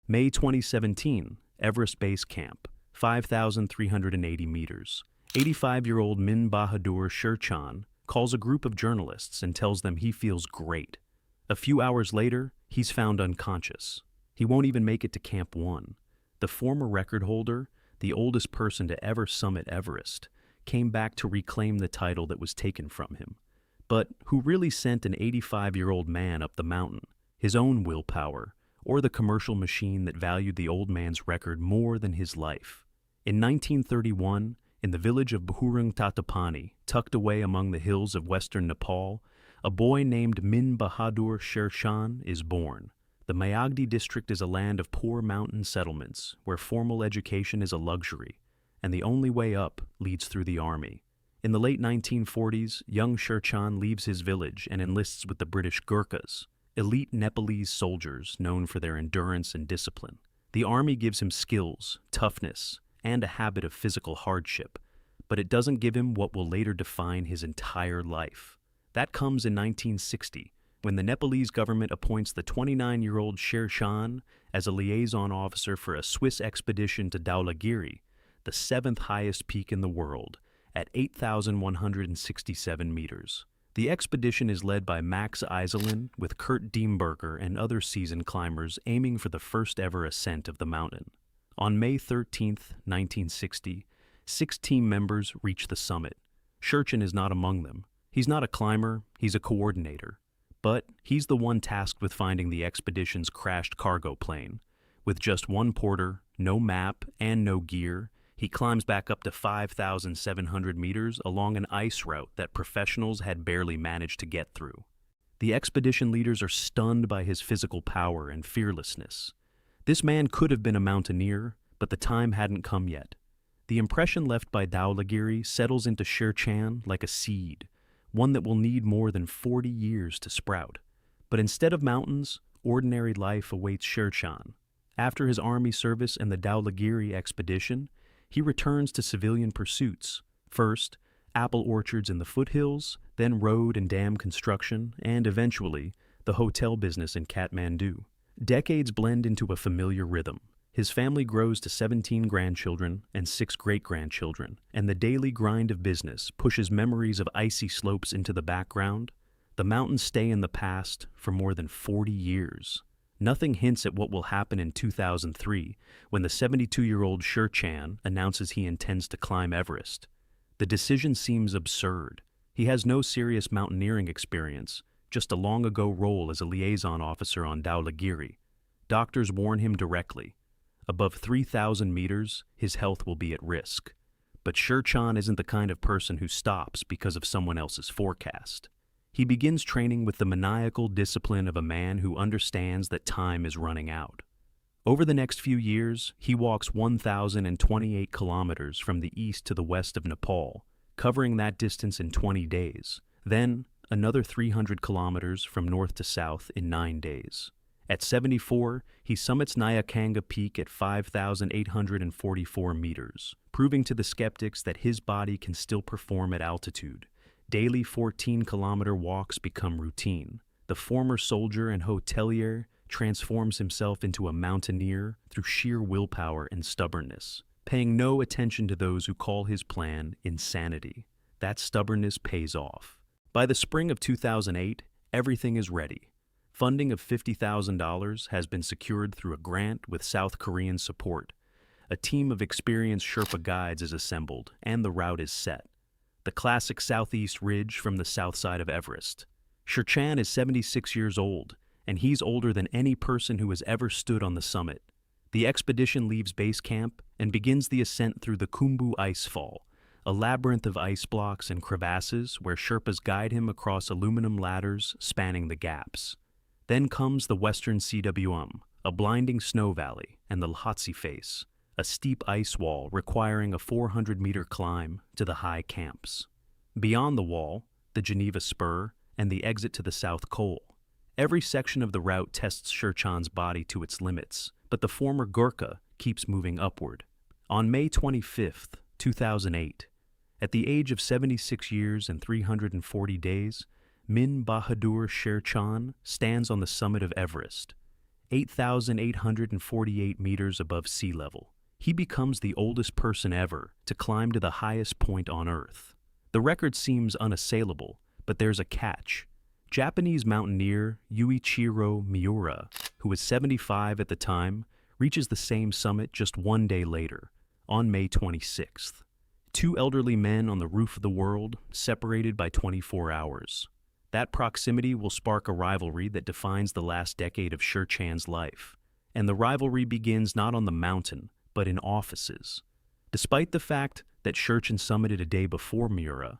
May 2017, Everest Base Camp, 5,380 meters. 85-year-old Min Bahadur Sherchan calls a group of journalists and tells them he feels great. A few hours later, he's found unconscious. He won't even make it to Camp 1. The former record holder, the oldest person to ever summit Everest, came back to reclaim the title that was taken from him. But who really sent an 85-year-old man up the mountain? His own willpower, or the commercial machine that valued the old man's record more than his life? In 1931, in the village of Bahurung Tatapani, tucked away among the hills of western Nepal, a boy named Min Bahadur Sherchan is born. The Mayagdi district is a land of poor mountain settlements, where formal education is a luxury, and the only way up leads through the army. In the late 1940s, young Sherchan leaves his village and enlists with the British Gurkhas, elite Nepalese soldiers known for their endurance and discipline. The army gives him skills, toughness, and a habit of physical hardship, but it doesn't give him what will later define his entire life. That comes in 1960, when the Nepalese government appoints the 29-year-old Sherchan as a liaison officer for a Swiss expedition to Dhaulagiri, the seventh highest peak in the world, at 8,167 meters. The expedition is led by Max Iselin with Kurt Diemberger and other seasoned climbers aiming for the first ever ascent of the mountain. On May 13, 1960, 6 team members reach the summit. Sherchan is not among them. He's not a climber, he's a coordinator. But he's the one tasked with finding the expedition's crashed cargo plane. With just one porter, no map, and no gear, he climbs back up to 5,700 meters along an ice route that professionals had barely managed to get through. The expedition leaders are stunned by his physical power and fearlessness. This man could have been a mountaineer, but the time hadn't come yet. The impression left by Dhaulagiri settles into Sherchan like a seed, one that will need more than 40 years to sprout. But instead of mountains, ordinary life awaits Sherchan. After his army service and the Dhaulagiri expedition, he returns to civilian pursuits. First, apple orchards in the foothills, then road and dam construction, and eventually, the hotel business in Kathmandu. Decades blend into a familiar rhythm. His family grows to 17 grandchildren and 6 great-grandchildren, and the daily grind of business pushes memories of icy slopes into the background. The mountains stay in the past for more than 40 years. Nothing hints at what will happen in 2003 when the 72-year-old Sherchan announces he intends to climb Everest. The decision seems absurd. He has no serious mountaineering experience, just a long-ago role as a liaison officer on Dhaulagiri. Doctors warn him directly. Above 3,000 meters, his health will be at risk. But Sherchan isn't the kind of person who stops because of someone else's forecast. He begins training with the maniacal discipline of a man who understands that time is running out. Over the next few years, he walks 1,028 kilometers from the east to the west of Nepal, covering that distance in 20 days. Then, another 300 kilometers from north to south in 9 days. At 74, he summits Nyakanga Peak at 5,844 meters, proving to the skeptics that his body can still perform at altitude. Daily 14-kilometer walks become routine. The former soldier and hotelier transforms himself into a mountaineer through sheer willpower and stubbornness, paying no attention to those who call his plan insanity. That stubbornness pays off. By the spring of 2008, everything is ready. Funding of $50,000 has been secured through a grant with South Korean support. A team of experienced Sherpa guides is assembled, and the route is set. The classic southeast ridge from the south side of Everest. Sherchan is 76 years old, and he's older than any person who has ever stood on the summit. The expedition leaves base camp and begins the ascent through the Khumbu Icefall, a labyrinth of ice blocks and crevasses where Sherpas guide him across aluminum ladders spanning the gaps. Then comes the western CWM, a blinding snow valley, and the Lhotse face, a steep ice wall requiring a 400-meter climb to the high camps. Beyond the wall, the Geneva Spur, and the exit to the South Col. Every section of the route tests Sherchan's body to its limits, but the former Gurkha keeps moving upward. On May 25, 2008, at the age of 76 years and 340 days, Min Bahadur Sherchan stands on the summit of Everest. 8,848 meters above sea level. He becomes the oldest person ever to climb to the highest point on Earth. The record seems unassailable, but there's a catch. Japanese mountaineer Yuichiro Miura, who was 75 at the time, reaches the same summit just one day later, on May 26th. Two elderly men on the roof of the world, separated by 24 hours. That proximity will spark a rivalry that defines the last decade of Sherchan's life. And the rivalry begins not on the mountain, but in offices. Despite the fact that Sherchan summited a day before Miura,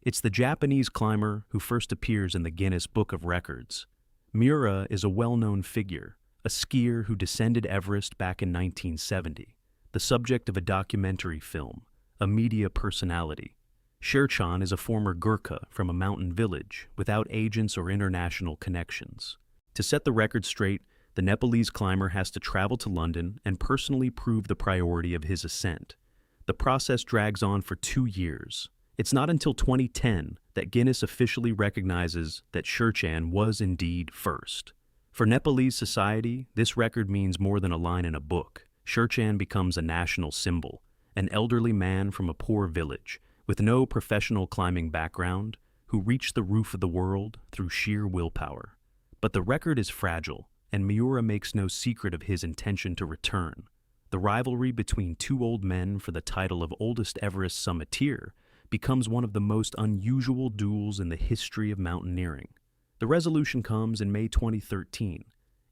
it's the Japanese climber who first appears in the Guinness Book of Records. Miura is a well-known figure, a skier who descended Everest back in 1970, the subject of a documentary film, a media personality. Sherchan is a former Gurkha from a mountain village without agents or international connections. To set the record straight, the Nepalese climber has to travel to London and personally prove the priority of his ascent. The process drags on for 2 years. It's not until 2010 that Guinness officially recognizes that Sherchan was indeed first. For Nepalese society, this record means more than a line in a book. Sherchan becomes a national symbol, an elderly man from a poor village, with no professional climbing background, who reached the roof of the world through sheer willpower. But the record is fragile, and Miura makes no secret of his intention to return. The rivalry between two old men for the title of oldest Everest summiteer becomes one of the most unusual duels in the history of mountaineering. The resolution comes in May 2013.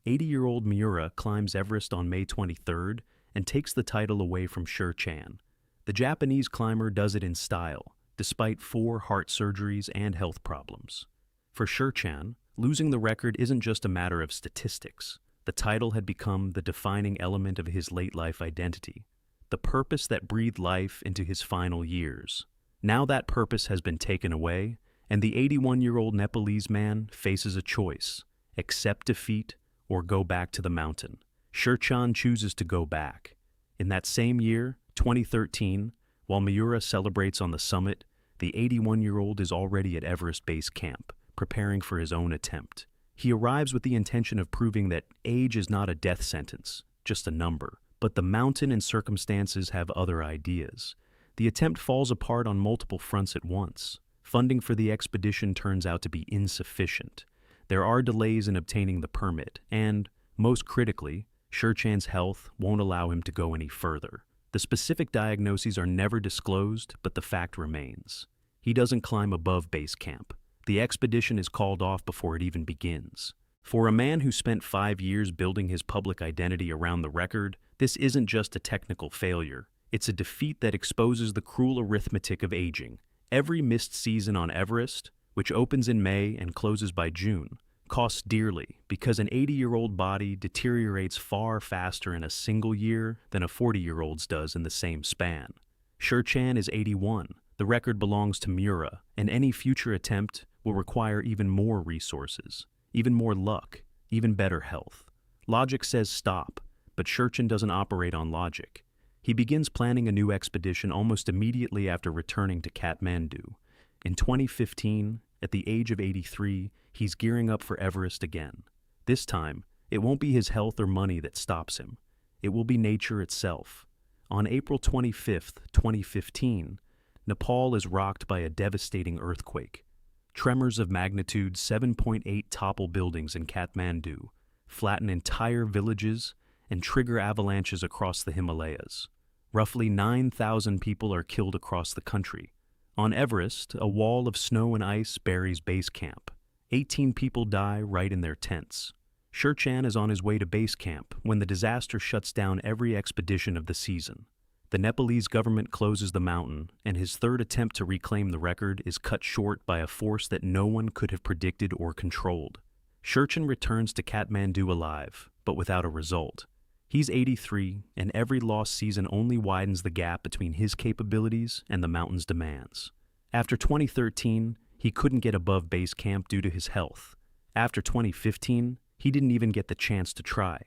80-year-old Miura climbs Everest on May 23rd and takes the title away from Sherchan. The Japanese climber does it in style, despite 4 heart surgeries and health problems. For Sherchan, losing the record isn't just a matter of statistics. The title had become the defining element of his late-life identity, the purpose that breathed life into his final years. Now that purpose has been taken away, and the 81-year-old Nepalese man faces a choice: accept defeat or go back to the mountain. Sherchan chooses to go back. In that same year, 2013, while Miura celebrates on the summit, the 81-year-old is already at Everest Base Camp, preparing for his own attempt. He arrives with the intention of proving that age is not a death sentence, just a number, but the mountain and circumstances have other ideas. The attempt falls apart on multiple fronts at once. Funding for the expedition turns out to be insufficient. There are delays in obtaining the permit, and, most critically, Sherchan's health won't allow him to go any further. The specific diagnoses are never disclosed, but the fact remains. He doesn't climb above base camp. The expedition is called off before it even begins. For a man who spent 5 years building his public identity around the record, this isn't just a technical failure. It's a defeat that exposes the cruel arithmetic of aging. Every missed season on Everest, which opens in May and closes by June, costs dearly because an 80-year-old body deteriorates far faster in a single year than a 40-year-old's does in the same span. Sherchan is 81. The record belongs to Miura, and any future attempt will require even more resources, even more luck, even better health. Logic says stop, but Sherchan doesn't operate on logic. He begins planning a new expedition almost immediately after returning to Kathmandu. In 2015, at the age of 83, he's gearing up for Everest again. This time, it won't be his health or money that stops him. It will be nature itself. On April 25, 2015, Nepal is rocked by a devastating earthquake. Tremors of magnitude 7.8 topple buildings in Kathmandu, flatten entire villages, and trigger avalanches across the Himalayas. Roughly 9,000 people are killed across the country. On Everest, a wall of snow and ice buries base camp. 18 people die right in their tents. Sherchan is on his way to base camp when the disaster shuts down every expedition of the season. The Nepalese government closes the mountain, and his third attempt to reclaim the record is cut short by a force that no one could have predicted or controlled. Sherchan returns to Kathmandu alive, but without a result. He's 83, and every lost season only widens the gap between his capabilities and the mountain's demands. After 2013, he couldn't get above base camp due to his health. After 2015, he didn't even get the chance to try.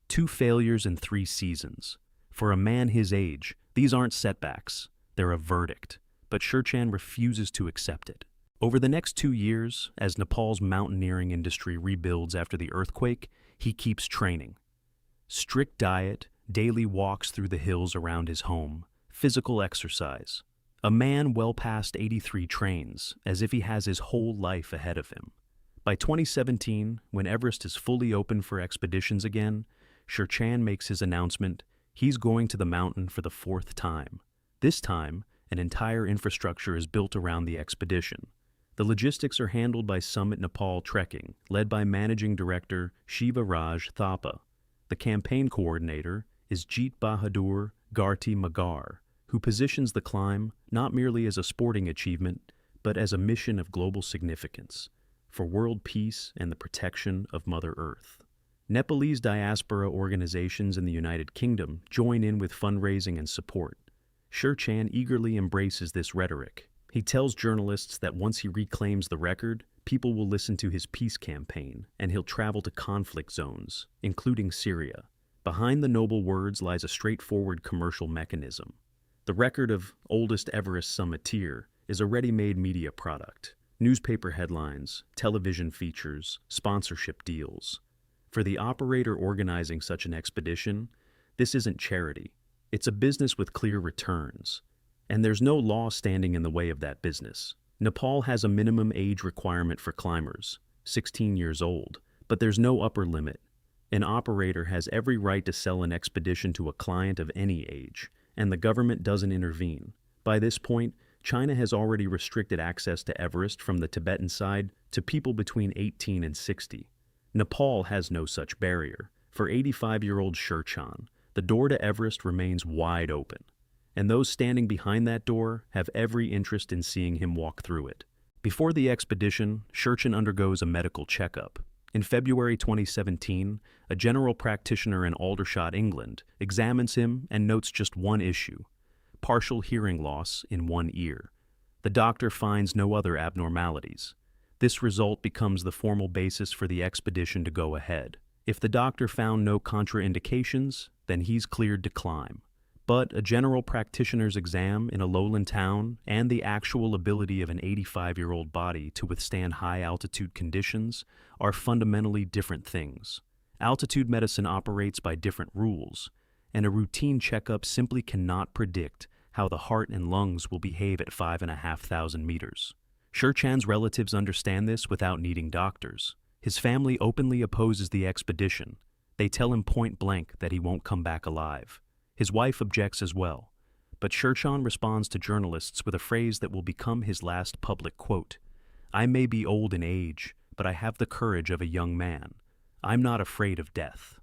2 failures in 3 seasons. For a man his age, these aren't setbacks, they're a verdict. But Sherchan refuses to accept it. Over the next 2 years, as Nepal's mountaineering industry rebuilds after the earthquake, he keeps training. Strict diet, daily walks through the hills around his home, physical exercise. A man well past 83 trains, as if he has his whole life ahead of him. By 2017, when Everest is fully open for expeditions again, Sherchan makes his announcement he's going to the mountain for the 4th time. This time, an entire infrastructure is built around the expedition. The logistics are handled by Summit Nepal Trekking, led by Managing Director Shivaraj Thapa. The campaign coordinator is Jeet Bahadur Garti Magar, who positions the climb not merely as a sporting achievement, but as a mission of global significance for world peace and the protection of Mother Earth. Nepalese diaspora organizations in the United Kingdom join in with fundraising and support. Sherchan eagerly embraces this rhetoric. He tells journalists that once he reclaims the record, people will listen to his peace campaign, and he'll travel to conflict zones, including Syria. Behind the noble words lies a straightforward commercial mechanism. The record of oldest Everest summiteer is a ready-made media product. Newspaper headlines, television features, sponsorship deals. For the operator organizing such an expedition, this isn't charity. It's a business with clear returns. And there's no law standing in the way of that business. Nepal has a minimum age requirement for climbers, 16 years old, but there's no upper limit. An operator has every right to sell an expedition to a client of any age, and the government doesn't intervene. By this point, China has already restricted access to Everest from the Tibetan side to people between 18 and 60. Nepal has no such barrier. For 85-year-old Sherchan, the door to Everest remains wide open, and those standing behind that door have every interest in seeing him walk through it. Before the expedition, Sherchan undergoes a medical checkup. In February 2017, a general practitioner in Aldershot, England, examines him and notes just one issue: partial hearing loss in one ear. The doctor finds no other abnormalities. This result becomes the formal basis for the expedition to go ahead. If the doctor found no contraindications, then he's cleared to climb. But a general practitioner's exam in a lowland town and the actual ability of an 85-year-old body to withstand high-altitude conditions are fundamentally different things. Altitude medicine operates by different rules, and a routine checkup simply cannot predict how the heart and lungs will behave at 5,500 meters. Sherchan's relatives understand this without needing doctors. His family openly opposes the expedition. They tell him point blank that he won't come back alive. His wife objects as well, but Sherchan responds to journalists with a phrase that will become his last public quote: "I may be old in age, but I have the courage of a young man. I'm not afraid of death."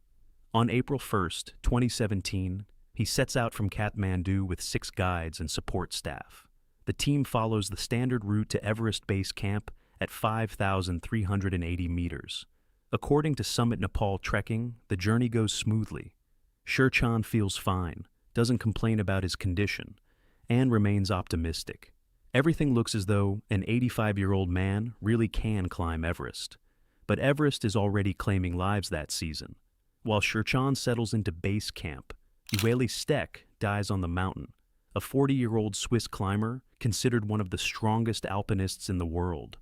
On April 1st, 2017, he sets out from Kathmandu with 6 guides and support staff. The team follows the standard route to Everest Base Camp at 5,380 meters. According to Summit Nepal Trekking, the journey goes smoothly. Sherchan feels fine, doesn't complain about his condition, and remains optimistic. Everything looks as though an 85-year-old man really can climb Everest. But Everest is already claiming lives that season. While Sherchan settles into base camp, Ueli Steck dies on the mountain, a 40-year-old Swiss climber considered one of the strongest alpinists in the world.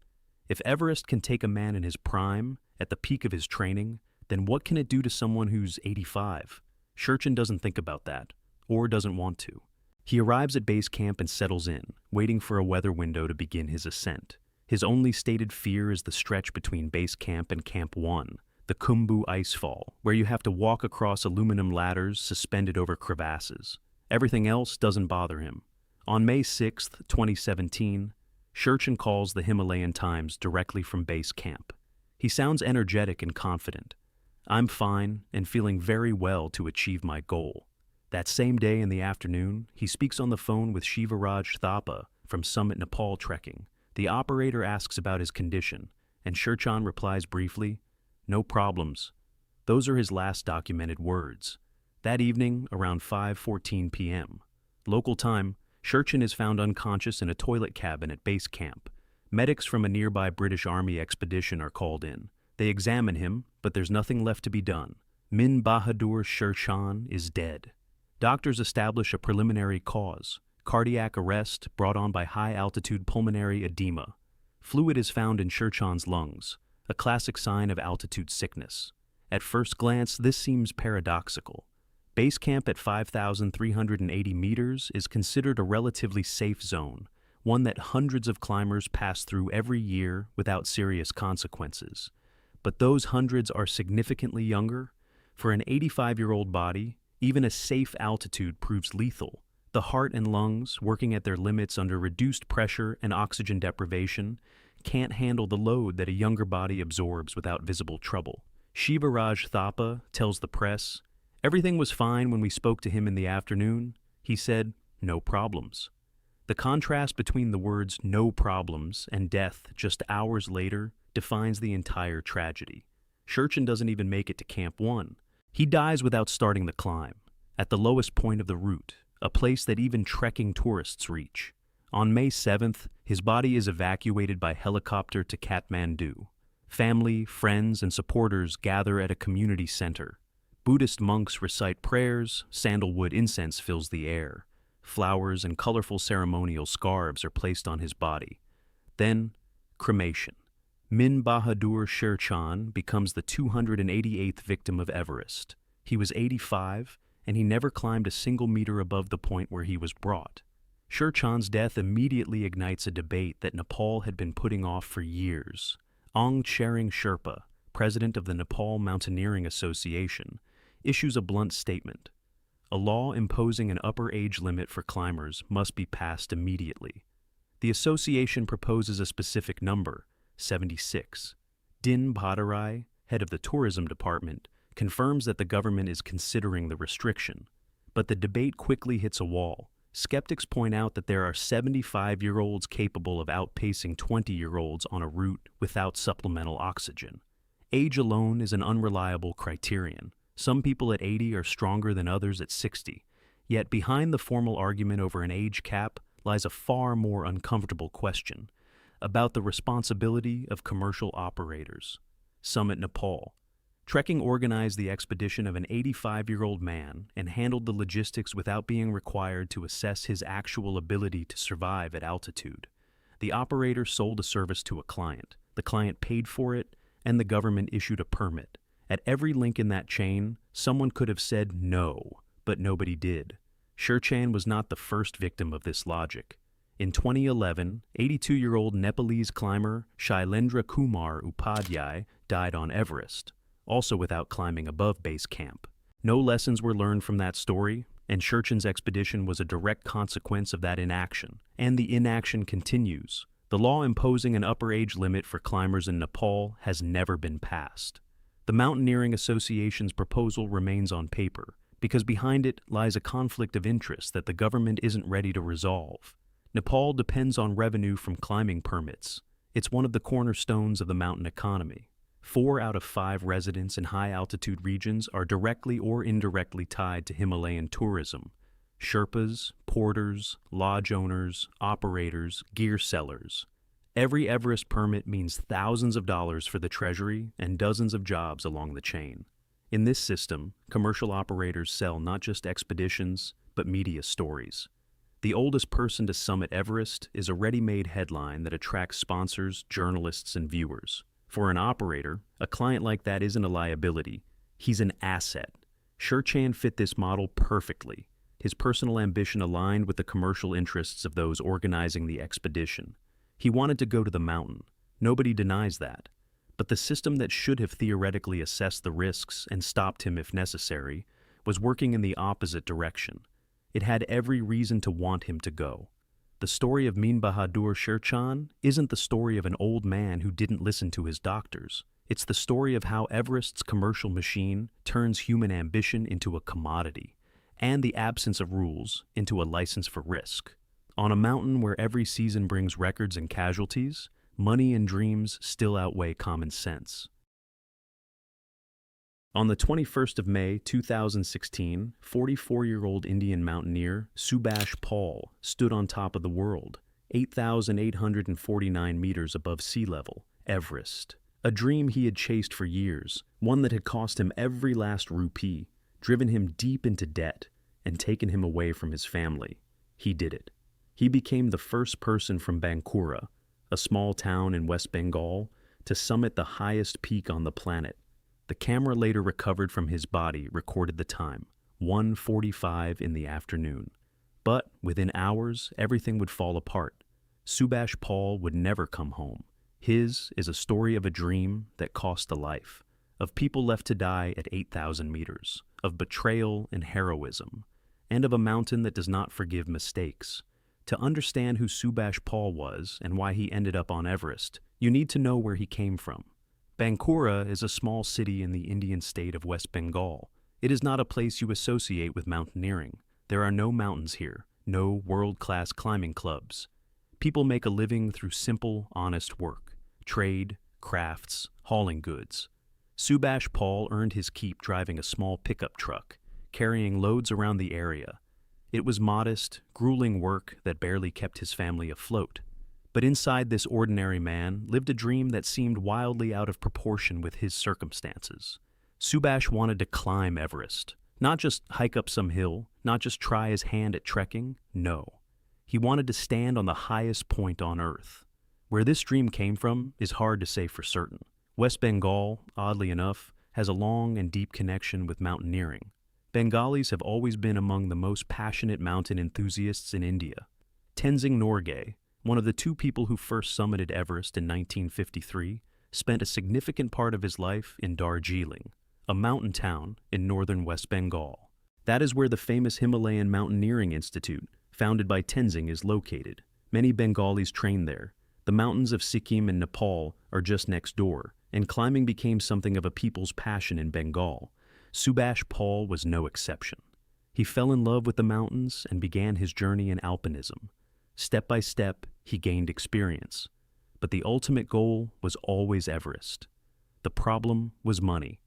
If Everest can take a man in his prime, at the peak of his training, then what can it do to someone who's 85? Sherchan doesn't think about that, or doesn't want to. He arrives at base camp and settles in, waiting for a weather window to begin his ascent. His only stated fear is the stretch between base camp and Camp 1, the Khumbu Icefall, where you have to walk across aluminum ladders suspended over crevasses. Everything else doesn't bother him. On May 6, 2017, Sherchan calls the Himalayan Times directly from base camp. He sounds energetic and confident. "I'm fine and feeling very well to achieve my goal." That same day in the afternoon, he speaks on the phone with Shivaraj Thapa from Summit Nepal Trekking. The operator asks about his condition, and Sherchan replies briefly, "No problems." Those are his last documented words. That evening, around 5:14 p.m. local time, Sherchan is found unconscious in a toilet cabin at base camp. Medics from a nearby British Army expedition are called in. They examine him, but there's nothing left to be done. Min Bahadur Sherchan is dead. Doctors establish a preliminary cause: cardiac arrest brought on by high-altitude pulmonary edema. Fluid is found in Sherchan's lungs, a classic sign of altitude sickness. At first glance, this seems paradoxical. Base camp at 5,380 meters is considered a relatively safe zone, one that hundreds of climbers pass through every year without serious consequences. But those hundreds are significantly younger. For an 85-year-old body, even a safe altitude proves lethal. The heart and lungs, working at their limits under reduced pressure and oxygen deprivation, can't handle the load that a younger body absorbs without visible trouble. Shivaraj Thapa tells the press, "Everything was fine when we spoke to him in the afternoon. He said, 'No problems.'" The contrast between the words "no problems" and death just hours later defines the entire tragedy. Sherchan doesn't even make it to Camp 1. He dies without starting the climb, at the lowest point of the route, a place that even trekking tourists reach. On May 7th, his body is evacuated by helicopter to Kathmandu. Family, friends, and supporters gather at a community center. Buddhist monks recite prayers, sandalwood incense fills the air. Flowers and colorful ceremonial scarves are placed on his body. Then, cremation. Min Bahadur Sherchan becomes the 288th victim of Everest. He was 85, and he never climbed a single meter above the point where he was brought. Sherchan's death immediately ignites a debate that Nepal had been putting off for years. Aung Tshering Sherpa, president of the Nepal Mountaineering Association, issues a blunt statement. A law imposing an upper age limit for climbers must be passed immediately. The association proposes a specific number, 76. Din Bhattarai, head of the tourism department, confirms that the government is considering the restriction. But the debate quickly hits a wall. Skeptics point out that there are 75-year-olds capable of outpacing 20-year-olds on a route without supplemental oxygen. Age alone is an unreliable criterion. Some people at 80 are stronger than others at 60. Yet behind the formal argument over an age cap lies a far more uncomfortable question about the responsibility of commercial operators. Summit Nepal. Trekking organized the expedition of an 85-year-old man and handled the logistics without being required to assess his actual ability to survive at altitude. The operator sold a service to a client. The client paid for it, and the government issued a permit. At every link in that chain, someone could have said no, but nobody did. Sherchan was not the first victim of this logic. In 2011, 82-year-old Nepalese climber Shailendra Kumar Upadhyay died on Everest, also without climbing above base camp. No lessons were learned from that story, and Sherchan's expedition was a direct consequence of that inaction. And the inaction continues. The law imposing an upper age limit for climbers in Nepal has never been passed. The Mountaineering Association's proposal remains on paper, because behind it lies a conflict of interest that the government isn't ready to resolve. Nepal depends on revenue from climbing permits. It's one of the cornerstones of the mountain economy. 4 out of 5 residents in high-altitude regions are directly or indirectly tied to Himalayan tourism. Sherpas, porters, lodge owners, operators, gear sellers. Every Everest permit means thousands of dollars for the treasury and dozens of jobs along the chain. In this system, commercial operators sell not just expeditions, but media stories. The oldest person to summit Everest is a ready-made headline that attracts sponsors, journalists, and viewers. For an operator, a client like that isn't a liability. He's an asset. Sherchan fit this model perfectly. His personal ambition aligned with the commercial interests of those organizing the expedition. He wanted to go to the mountain. Nobody denies that. But the system that should have theoretically assessed the risks and stopped him if necessary was working in the opposite direction. It had every reason to want him to go. The story of Min Bahadur Sherchan isn't the story of an old man who didn't listen to his doctors. It's the story of how Everest's commercial machine turns human ambition into a commodity, and the absence of rules into a license for risk. On a mountain where every season brings records and casualties, money and dreams still outweigh common sense. On the 21st of May, 2016, 44-year-old Indian mountaineer Subhash stood on top of the world, 8,849 meters above sea level, Everest. A dream he had chased for years, one that had cost him every last rupee, driven him deep into debt, and taken him away from his family. He did it. He became the first person from Bankura, a small town in West Bengal, to summit the highest peak on the planet. The camera later recovered from his body recorded the time, 1:45 in the afternoon. But within hours, everything would fall apart. Subhash Paul would never come home. His is a story of a dream that cost a life, of people left to die at 8,000 meters, of betrayal and heroism, and of a mountain that does not forgive mistakes. To understand who Subhash Paul was and why he ended up on Everest, you need to know where he came from. Bankura is a small city in the Indian state of West Bengal. It is not a place you associate with mountaineering. There are no mountains here, no world-class climbing clubs. People make a living through simple, honest work, trade, crafts, hauling goods. Subhash Paul earned his keep driving a small pickup truck, carrying loads around the area. It was modest, grueling work that barely kept his family afloat. But inside this ordinary man lived a dream that seemed wildly out of proportion with his circumstances. Subhash wanted to climb Everest, not just hike up some hill, not just try his hand at trekking, no. He wanted to stand on the highest point on Earth. Where this dream came from is hard to say for certain. West Bengal, oddly enough, has a long and deep connection with mountaineering. Bengalis have always been among the most passionate mountain enthusiasts in India. Tenzing Norgay, one of the two people who first summited Everest in 1953, spent a significant part of his life in Darjeeling, a mountain town in northern West Bengal. That is where the famous Himalayan Mountaineering Institute, founded by Tenzing, is located. Many Bengalis train there. The mountains of Sikkim and Nepal are just next door, and climbing became something of a people's passion in Bengal. Subhash Paul was no exception. He fell in love with the mountains and began his journey in alpinism. Step by step, he gained experience. But the ultimate goal was always Everest. The problem was money.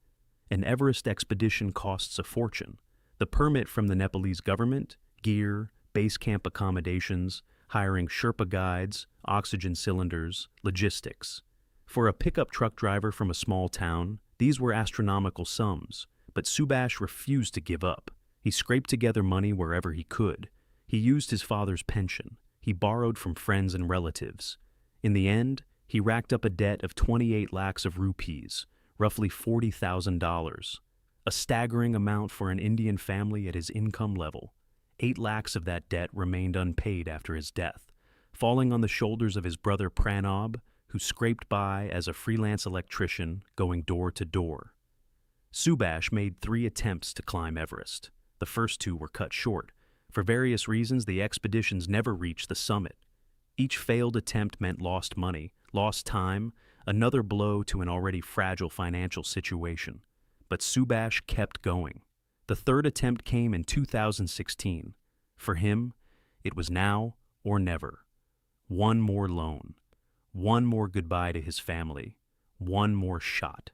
An Everest expedition costs a fortune. The permit from the Nepalese government, gear, base camp accommodations, hiring Sherpa guides, oxygen cylinders, logistics. For a pickup truck driver from a small town, these were astronomical sums, but Subhash refused to give up. He scraped together money wherever he could. He used his father's pension. He borrowed from friends and relatives. In the end, he racked up a debt of 28 lakhs of rupees, roughly $40,000, a staggering amount for an Indian family at his income level. 8 lakhs of that debt remained unpaid after his death, falling on the shoulders of his brother Pranab, who scraped by as a freelance electrician going door to door. Subhash made 3 attempts to climb Everest. The first 2 were cut short. For various reasons, the expeditions never reached the summit. Each failed attempt meant lost money, lost time, another blow to an already fragile financial situation. But Subhash kept going. The 3rd attempt came in 2016. For him, it was now or never. One more loan. One more goodbye to his family. One more shot.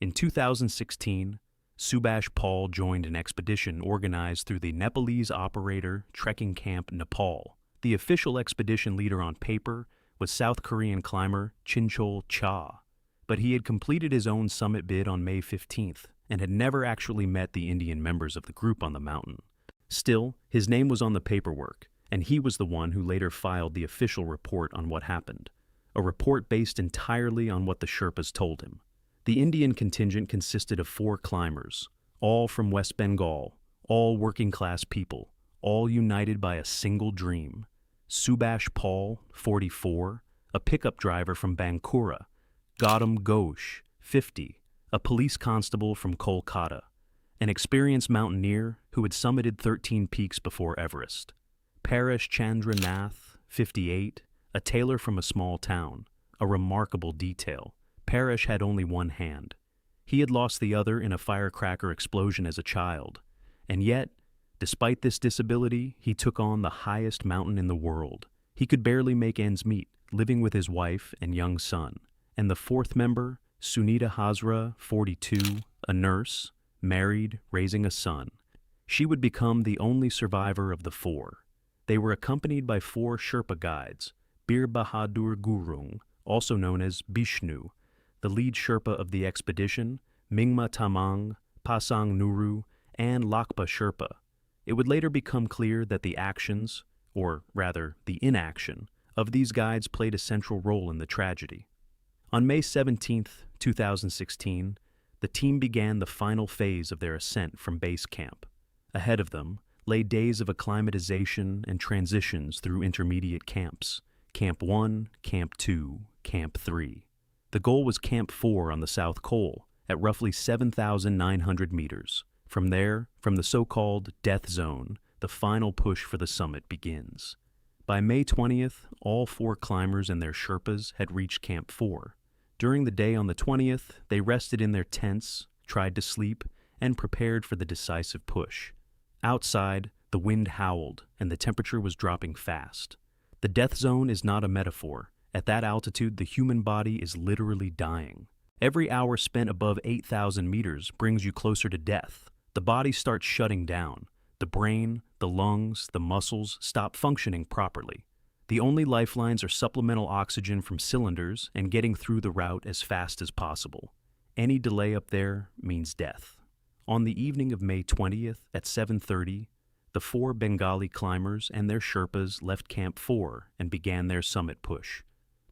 In 2016, Subhash Paul joined an expedition organized through the Nepalese operator Trekking Camp Nepal. The official expedition leader on paper was South Korean climber Chinchol Cha, but he had completed his own summit bid on May 15th and had never actually met the Indian members of the group on the mountain. Still, his name was on the paperwork, and he was the one who later filed the official report on what happened, a report based entirely on what the Sherpas told him. The Indian contingent consisted of 4 climbers, all from West Bengal, all working-class people, all united by a single dream. Subhash Paul, 44, a pickup driver from Bankura, Gautam Ghosh, 50, a police constable from Kolkata, an experienced mountaineer who had summited 13 peaks before Everest, Paresh Chandra Nath, 58, a tailor from a small town, a remarkable detail. Paresh had only one hand. He had lost the other in a firecracker explosion as a child, and yet, despite this disability, he took on the highest mountain in the world. He could barely make ends meet, living with his wife and young son. And the 4th member, Sunita Hazra, 42, a nurse, married, raising a son. She would become the only survivor of the 4. They were accompanied by 4 Sherpa guides, Bir Bahadur Gurung, also known as Bishnu, the lead Sherpa of the expedition, Mingma Tamang, Pasang Nuru, and Lakpa Sherpa. It would later become clear that the actions, or rather the inaction, of these guides played a central role in the tragedy. On May 17, 2016, the team began the final phase of their ascent from base camp. Ahead of them lay days of acclimatization and transitions through intermediate camps: Camp 1, Camp 2, Camp 3. The goal was Camp 4 on the South Col, at roughly 7,900 meters. From there, from the so-called death zone, the final push for the summit begins. By May 20th, all 4 climbers and their Sherpas had reached Camp 4. During the day on the 20th, they rested in their tents, tried to sleep, and prepared for the decisive push. Outside, the wind howled, and the temperature was dropping fast. The death zone is not a metaphor. At that altitude, the human body is literally dying. Every hour spent above 8,000 meters brings you closer to death. The body starts shutting down. The brain, the lungs, the muscles stop functioning properly. The only lifelines are supplemental oxygen from cylinders and getting through the route as fast as possible. Any delay up there means death. On the evening of May 20th at 7:30, the 4 Bengali climbers and their Sherpas left Camp 4 and began their summit push.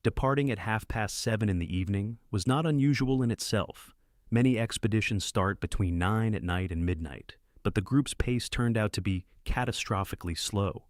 Departing at 7:30 in the evening was not unusual in itself. Many expeditions start between 9 at night and midnight, but the group's pace turned out to be catastrophically slow.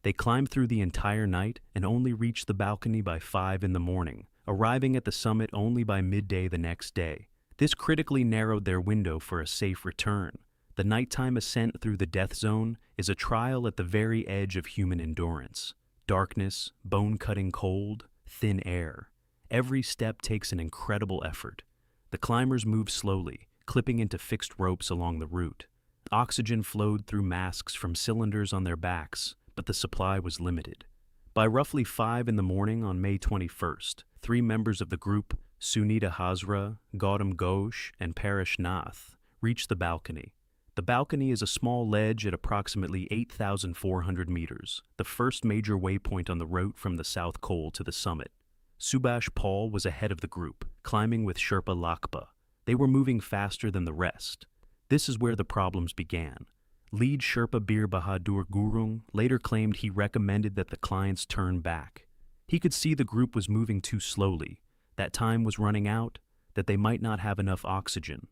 They climbed through the entire night and only reached the balcony by 5 in the morning, arriving at the summit only by midday the next day. This critically narrowed their window for a safe return. The nighttime ascent through the death zone is a trial at the very edge of human endurance. Darkness, bone-cutting cold, thin air. Every step takes an incredible effort. The climbers moved slowly, clipping into fixed ropes along the route. Oxygen flowed through masks from cylinders on their backs, but the supply was limited. By roughly 5 in the morning on May 21st, 3 members of the group, Sunita Hazra, Gautam Ghosh, and Paresh Nath, reached the balcony. The balcony is a small ledge at approximately 8,400 meters, the first major waypoint on the route from the South Col to the summit. Subhash Paul was ahead of the group, climbing with Sherpa Lakpa. They were moving faster than the rest. This is where the problems began. Lead Sherpa Bir Bahadur Gurung later claimed he recommended that the clients turn back. He could see the group was moving too slowly, that time was running out, that they might not have enough oxygen.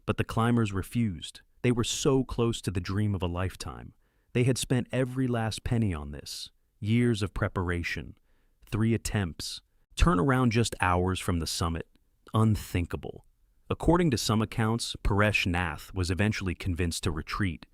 But the climbers refused. They were so close to the dream of a lifetime. They had spent every last penny on this. Years of preparation. 3 attempts. Turn around just hours from the summit. Unthinkable. According to some accounts, Paresh Nath was eventually convinced to retreat.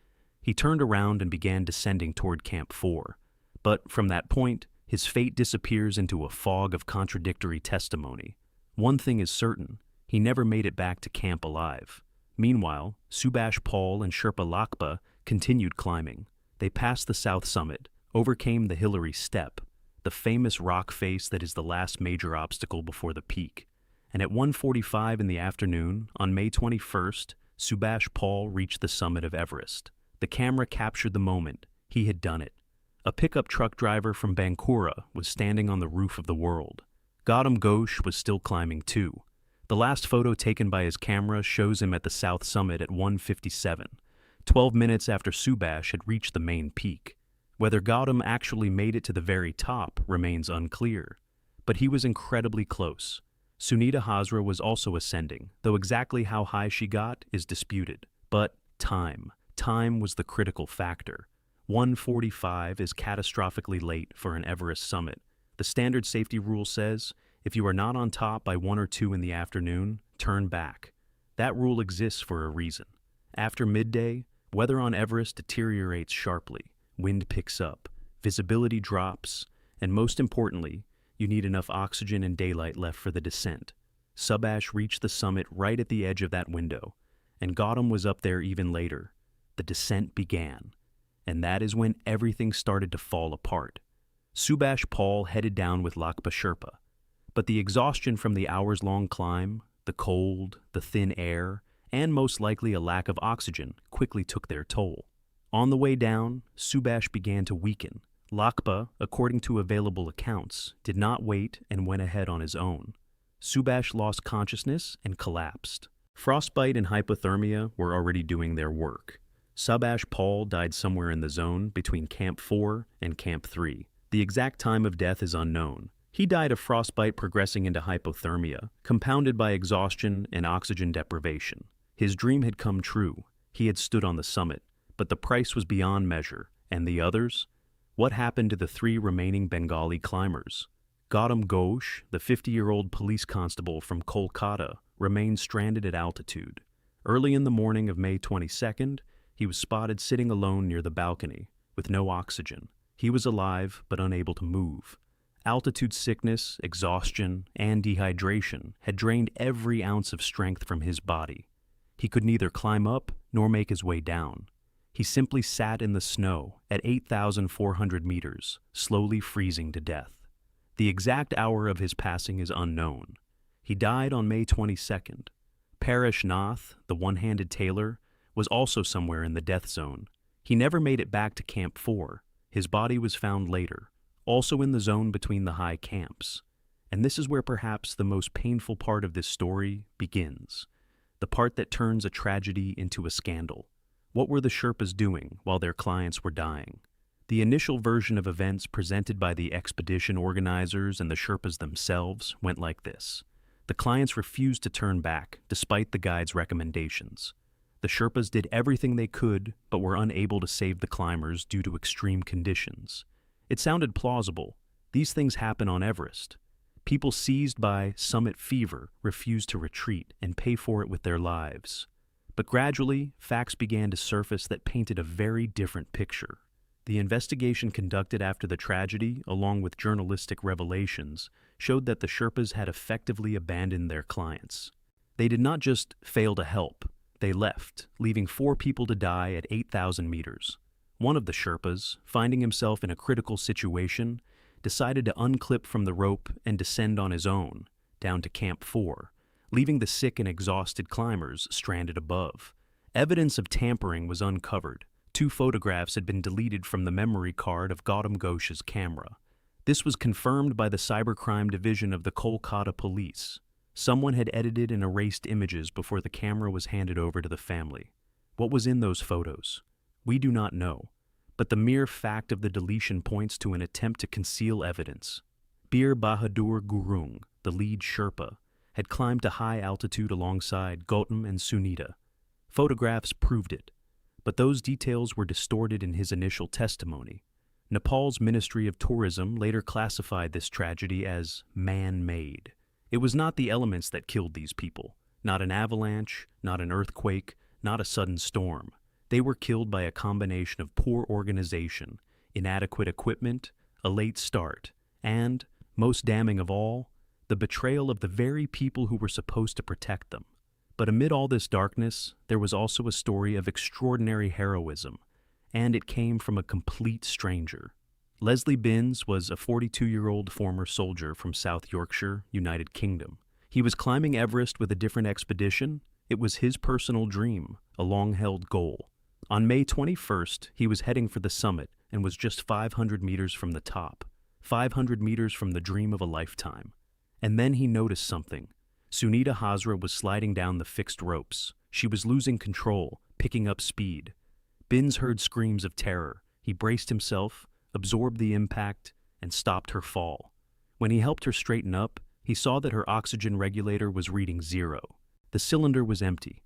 He turned around and began descending toward Camp 4. But from that point, his fate disappears into a fog of contradictory testimony. One thing is certain, he never made it back to camp alive. Meanwhile, Subhash Paul and Sherpa Lakpa continued climbing. They passed the south summit, overcame the Hillary Step, the famous rock face that is the last major obstacle before the peak. And at 1:45 in the afternoon, on May 21st, Subhash Paul reached the summit of Everest. The camera captured the moment. He had done it. A pickup truck driver from Bankura was standing on the roof of the world. Gautam Ghosh was still climbing too. The last photo taken by his camera shows him at the south summit at 1:57, 12 minutes after Subhash had reached the main peak. Whether Gautam actually made it to the very top remains unclear, but he was incredibly close. Sunita Hazra was also ascending, though exactly how high she got is disputed. But time was the critical factor. 1:45 is catastrophically late for an Everest summit. The standard safety rule says, if you are not on top by 1 or 2 in the afternoon, turn back. That rule exists for a reason. After midday, weather on Everest deteriorates sharply. Wind picks up, visibility drops, and most importantly, you need enough oxygen and daylight left for the descent. Subhash reached the summit right at the edge of that window, and Gautam was up there even later. The descent began, and that is when everything started to fall apart. Subhash Paul headed down with Lakpa Sherpa, but the exhaustion from the hours-long climb, the cold, the thin air, and most likely a lack of oxygen quickly took their toll. On the way down, Subhash began to weaken. Lakpa, according to available accounts, did not wait and went ahead on his own. Subhash lost consciousness and collapsed. Frostbite and hypothermia were already doing their work. Subhash Paul died somewhere in the zone between Camp 4 and Camp 3. The exact time of death is unknown. He died of frostbite progressing into hypothermia, compounded by exhaustion and oxygen deprivation. His dream had come true. He had stood on the summit, but the price was beyond measure. And the others? What happened to the 3 remaining Bengali climbers? Gautam Ghosh, the 50-year-old police constable from Kolkata, remained stranded at altitude. Early in the morning of May 22nd, he was spotted sitting alone near the balcony, with no oxygen. He was alive, but unable to move. Altitude sickness, exhaustion, and dehydration had drained every ounce of strength from his body. He could neither climb up nor make his way down. He simply sat in the snow at 8,400 meters, slowly freezing to death. The exact hour of his passing is unknown. He died on May 22nd. Paresh Nath, the one-handed tailor, was also somewhere in the death zone. He never made it back to Camp 4. His body was found later, also in the zone between the high camps. And this is where perhaps the most painful part of this story begins. The part that turns a tragedy into a scandal. What were the Sherpas doing while their clients were dying? The initial version of events presented by the expedition organizers and the Sherpas themselves went like this. The clients refused to turn back, despite the guide's recommendations. The Sherpas did everything they could, but were unable to save the climbers due to extreme conditions. It sounded plausible. These things happen on Everest. People seized by summit fever refused to retreat and pay for it with their lives. But gradually, facts began to surface that painted a very different picture. The investigation conducted after the tragedy, along with journalistic revelations, showed that the Sherpas had effectively abandoned their clients. They did not just fail to help, they left, leaving 4 people to die at 8,000 meters. One of the Sherpas, finding himself in a critical situation, decided to unclip from the rope and descend on his own, down to Camp 4, leaving the sick and exhausted climbers stranded above. Evidence of tampering was uncovered. 2 photographs had been deleted from the memory card of Gautam Ghosh's camera. This was confirmed by the Cybercrime Division of the Kolkata Police. Someone had edited and erased images before the camera was handed over to the family. What was in those photos? We do not know, but the mere fact of the deletion points to an attempt to conceal evidence. Bir Bahadur Gurung, the lead Sherpa, had climbed to high altitude alongside Gautam and Sunita. Photographs proved it, but those details were distorted in his initial testimony. Nepal's Ministry of Tourism later classified this tragedy as man-made. It was not the elements that killed these people, not an avalanche, not an earthquake, not a sudden storm. They were killed by a combination of poor organization, inadequate equipment, a late start, and, most damning of all, the betrayal of the very people who were supposed to protect them. But amid all this darkness, there was also a story of extraordinary heroism, and it came from a complete stranger. Leslie Binns was a 42-year-old former soldier from South Yorkshire, United Kingdom. He was climbing Everest with a different expedition. It was his personal dream, a long-held goal. On May 21st, he was heading for the summit and was just 500 meters from the top, 500 meters from the dream of a lifetime. And then he noticed something. Sunita Hazra was sliding down the fixed ropes. She was losing control, picking up speed. Binns heard screams of terror. He braced himself, absorbed the impact, and stopped her fall. When he helped her straighten up, he saw that her oxygen regulator was reading 0. The cylinder was empty.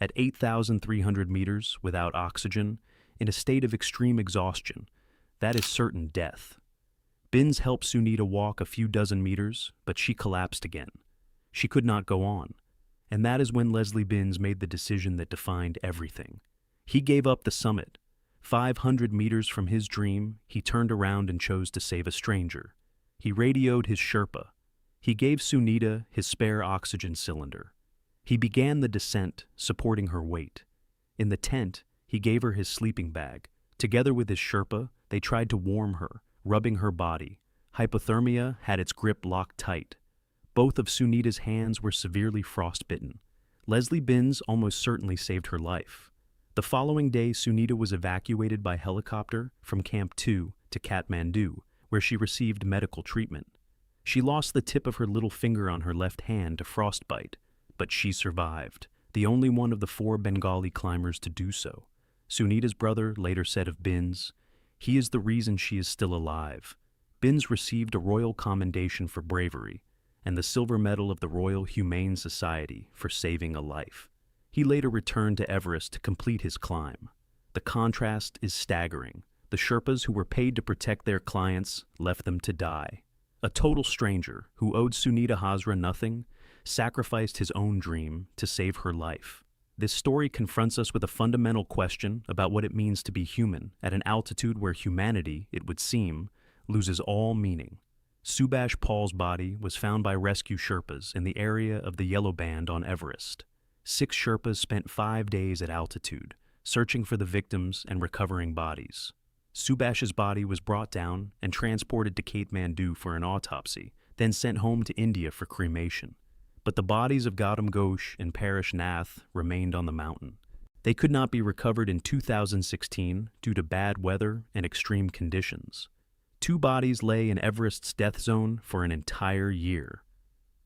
At 8,300 meters, without oxygen, in a state of extreme exhaustion, that is certain death. Binns helped Sunita walk a few dozen meters, but she collapsed again. She could not go on. And that is when Leslie Binns made the decision that defined everything. He gave up the summit. 500 meters from his dream, he turned around and chose to save a stranger. He radioed his Sherpa. He gave Sunita his spare oxygen cylinder. He began the descent, supporting her weight. In the tent, he gave her his sleeping bag. Together with his Sherpa, they tried to warm her, rubbing her body. Hypothermia had its grip locked tight. Both of Sunita's hands were severely frostbitten. Leslie Binns almost certainly saved her life. The following day, Sunita was evacuated by helicopter from Camp 2 to Kathmandu, where she received medical treatment. She lost the tip of her little finger on her left hand to frostbite, but she survived, the only one of the 4 Bengali climbers to do so. Sunita's brother later said of Binns, "He is the reason she is still alive." Binns received a Royal Commendation for bravery and the Silver Medal of the Royal Humane Society for saving a life. He later returned to Everest to complete his climb. The contrast is staggering. The Sherpas who were paid to protect their clients left them to die. A total stranger who owed Sunita Hazra nothing sacrificed his own dream to save her life. This story confronts us with a fundamental question about what it means to be human at an altitude where humanity, it would seem, loses all meaning. Subhash Paul's body was found by rescue Sherpas in the area of the Yellow Band on Everest. 6 Sherpas spent 5 days at altitude, searching for the victims and recovering bodies. Subhash's body was brought down and transported to Kathmandu for an autopsy, then sent home to India for cremation. But the bodies of Gautam Ghosh and Paresh Nath remained on the mountain. They could not be recovered in 2016 due to bad weather and extreme conditions. 2 bodies lay in Everest's death zone for an entire year.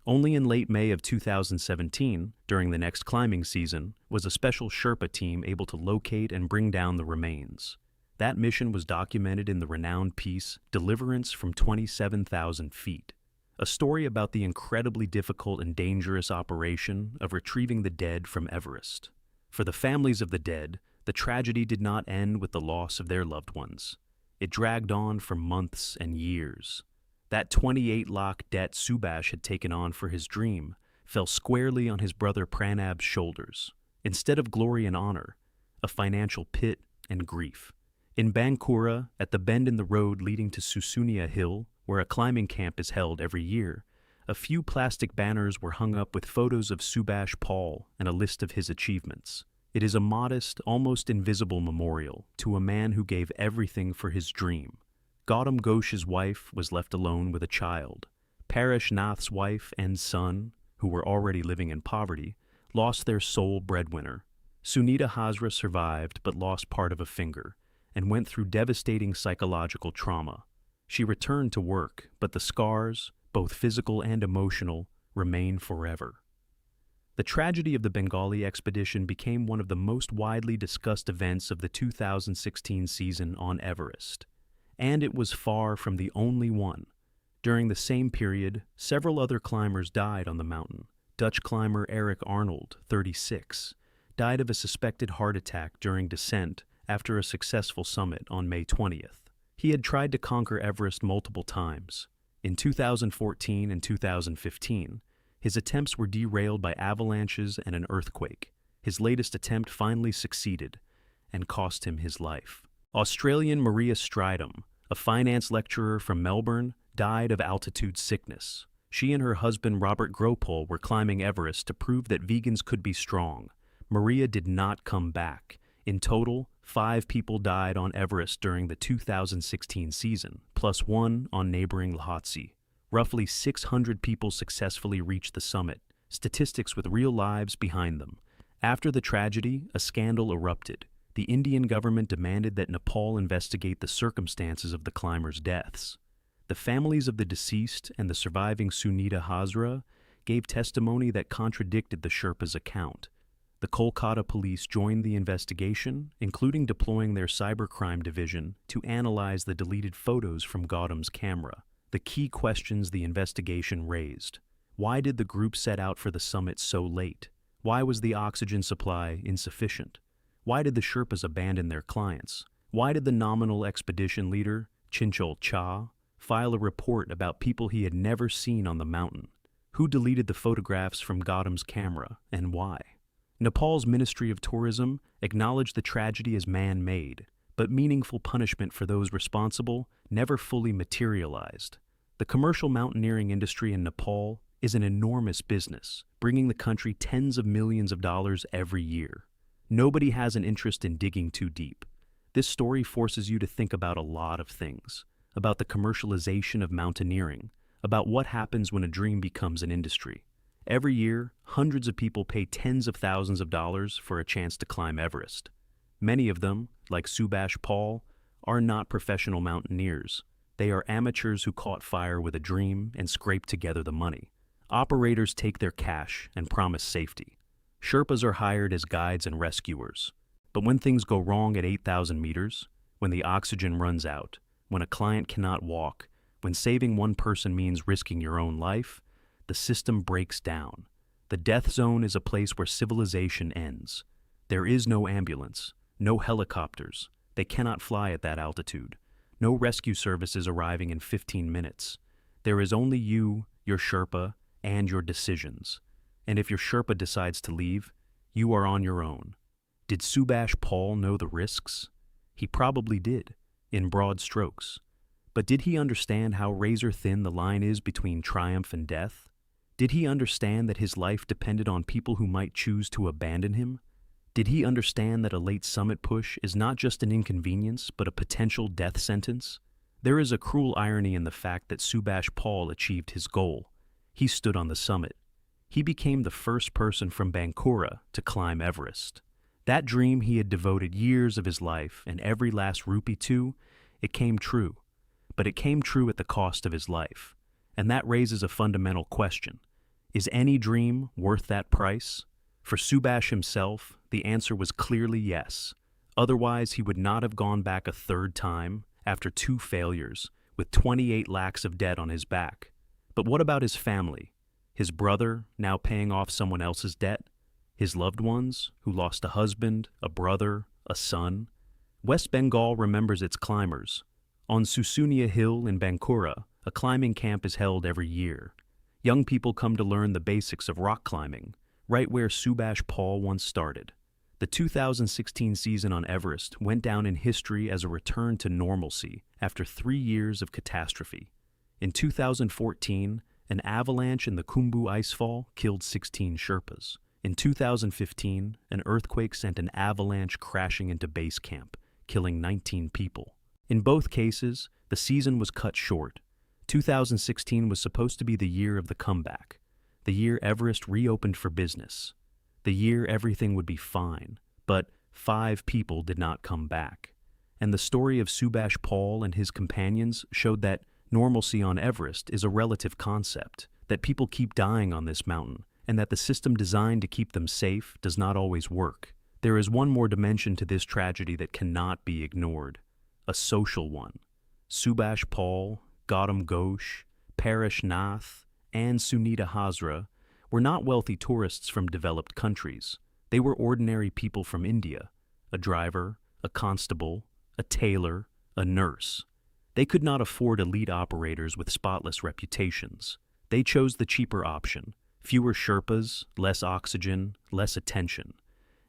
Only in late May of 2017, during the next climbing season, was a special Sherpa team able to locate and bring down the remains. That mission was documented in the renowned piece Deliverance from 27,000 Feet, a story about the incredibly difficult and dangerous operation of retrieving the dead from Everest. For the families of the dead, the tragedy did not end with the loss of their loved ones. It dragged on for months and years. That 28-lakh debt Subhash had taken on for his dream fell squarely on his brother Pranab's shoulders. Instead of glory and honor, a financial pit and grief. In Bankura, at the bend in the road leading to Susunia Hill, where a climbing camp is held every year, a few plastic banners were hung up with photos of Subhash Paul and a list of his achievements. It is a modest, almost invisible memorial to a man who gave everything for his dream. Gautam Ghosh's wife was left alone with a child. Paresh Nath's wife and son, who were already living in poverty, lost their sole breadwinner. Sunita Hazra survived but lost part of a finger and went through devastating psychological trauma. She returned to work, but the scars, both physical and emotional, remain forever. The tragedy of the Bengali expedition became one of the most widely discussed events of the 2016 season on Everest. And it was far from the only one. During the same period, several other climbers died on the mountain. Dutch climber Eric Arnold, 36, died of a suspected heart attack during descent after a successful summit on May 20th. He had tried to conquer Everest multiple times. In 2014 and 2015, his attempts were derailed by avalanches and an earthquake. His latest attempt finally succeeded and cost him his life. Australian Maria Stridham, a finance lecturer from Melbourne, died of altitude sickness. She and her husband Robert Gropole were climbing Everest to prove that vegans could be strong. Maria did not come back. In total, 5 people died on Everest during the 2016 season, plus 1 on neighboring Lhotse. Roughly 600 people successfully reached the summit, statistics with real lives behind them. After the tragedy, a scandal erupted. The Indian government demanded that Nepal investigate the circumstances of the climbers' deaths. The families of the deceased and the surviving Sunita Hazra gave testimony that contradicted the Sherpa's account. The Kolkata police joined the investigation, including deploying their cybercrime division to analyze the deleted photos from Gautam's camera. The key questions the investigation raised: why did the group set out for the summit so late? Why was the oxygen supply insufficient? Why did the Sherpas abandon their clients? Why did the nominal expedition leader, Chinchol Cha, file a report about people he had never seen on the mountain? Who deleted the photographs from Gautam's camera, and why? Nepal's Ministry of Tourism acknowledged the tragedy as man-made, but meaningful punishment for those responsible never fully materialized. The commercial mountaineering industry in Nepal is an enormous business, bringing the country tens of millions of dollars every year. Nobody has an interest in digging too deep. This story forces you to think about a lot of things, about the commercialization of mountaineering, about what happens when a dream becomes an industry. Every year, hundreds of people pay tens of thousands of dollars for a chance to climb Everest. Many of them, like Subhash Paul, are not professional mountaineers. They are amateurs who caught fire with a dream and scraped together the money. Operators take their cash and promise safety. Sherpas are hired as guides and rescuers. But when things go wrong at 8,000 meters, when the oxygen runs out, when a client cannot walk, when saving one person means risking your own life, the system breaks down. The death zone is a place where civilization ends. There is no ambulance, no helicopters. They cannot fly at that altitude. No rescue services arriving in 15 minutes. There is only you, your Sherpa, and your decisions. And if your Sherpa decides to leave, you are on your own. Did Subhash Paul know the risks? He probably did, in broad strokes. But did he understand how razor-thin the line is between triumph and death? Did he understand that his life depended on people who might choose to abandon him? Did he understand that a late summit push is not just an inconvenience, but a potential death sentence? There is a cruel irony in the fact that Subhash Paul achieved his goal. He stood on the summit. He became the first person from Bankura to climb Everest. That dream he had devoted years of his life and every last rupee to, it came true. But it came true at the cost of his life. And that raises a fundamental question. Is any dream worth that price? For Subhash himself, the answer was clearly yes. Otherwise, he would not have gone back a third time after 2 failures, with 28 lakhs of debt on his back. But what about his family? His brother, now paying off someone else's debt? His loved ones, who lost a husband, a brother, a son? West Bengal remembers its climbers. On Susunia Hill in Bankura, a climbing camp is held every year. Young people come to learn the basics of rock climbing, right where Subhash Paul once started. The 2016 season on Everest went down in history as a return to normalcy after 3 years of catastrophe. In 2014, an avalanche in the Khumbu icefall killed 16 Sherpas. In 2015, an earthquake sent an avalanche crashing into base camp, killing 19 people. In both cases, the season was cut short. 2016 was supposed to be the year of the comeback, the year Everest reopened for business, the year everything would be fine, but 5 people did not come back. And the story of Subhash Paul and his companions showed that normalcy on Everest is a relative concept, that people keep dying on this mountain, and that the system designed to keep them safe does not always work. There is one more dimension to this tragedy that cannot be ignored, a social one. Subhash Paul, Gautam Ghosh, Paresh Nath, and Sunita Hazra were not wealthy tourists from developed countries. They were ordinary people from India, a driver, a constable, a tailor, a nurse. They could not afford elite operators with spotless reputations. They chose the cheaper option, fewer Sherpas, less oxygen, less attention.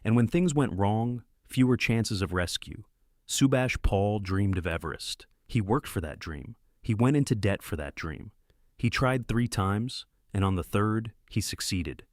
And when things went wrong, fewer chances of rescue. Subhash Paul dreamed of Everest. He worked for that dream. He went into debt for that dream. He tried 3 times, and on the 3rd, he succeeded.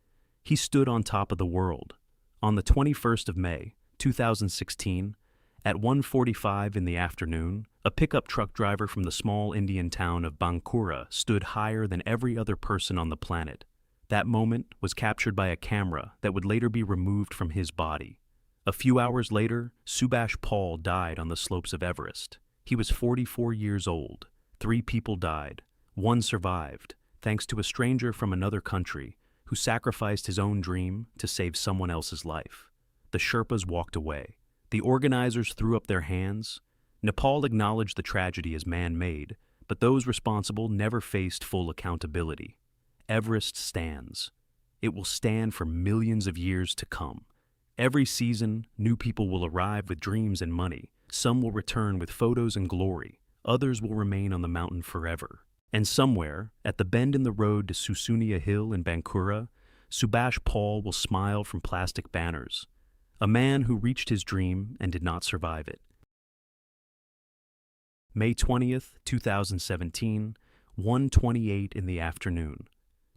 He stood on top of the world. On the 21st of May, 2016, at 1:45 in the afternoon, a pickup truck driver from the small Indian town of Bankura stood higher than every other person on the planet. That moment was captured by a camera that would later be removed from his body. A few hours later, Subhash Paul died on the slopes of Everest. He was 44 years old. 3 people died. 1 survived, thanks to a stranger from another country who sacrificed his own dream to save someone else's life. The Sherpas walked away. The organizers threw up their hands. Nepal acknowledged the tragedy as man-made, but those responsible never faced full accountability. Everest stands. It will stand for millions of years to come. Every season, new people will arrive with dreams and money. Some will return with photos and glory. Others will remain on the mountain forever. And somewhere, at the bend in the road to Susunia Hill in Bankura, Subhash Paul will smile from plastic banners. A man who reached his dream and did not survive it. May 20th, 2017, 1:28 in the afternoon.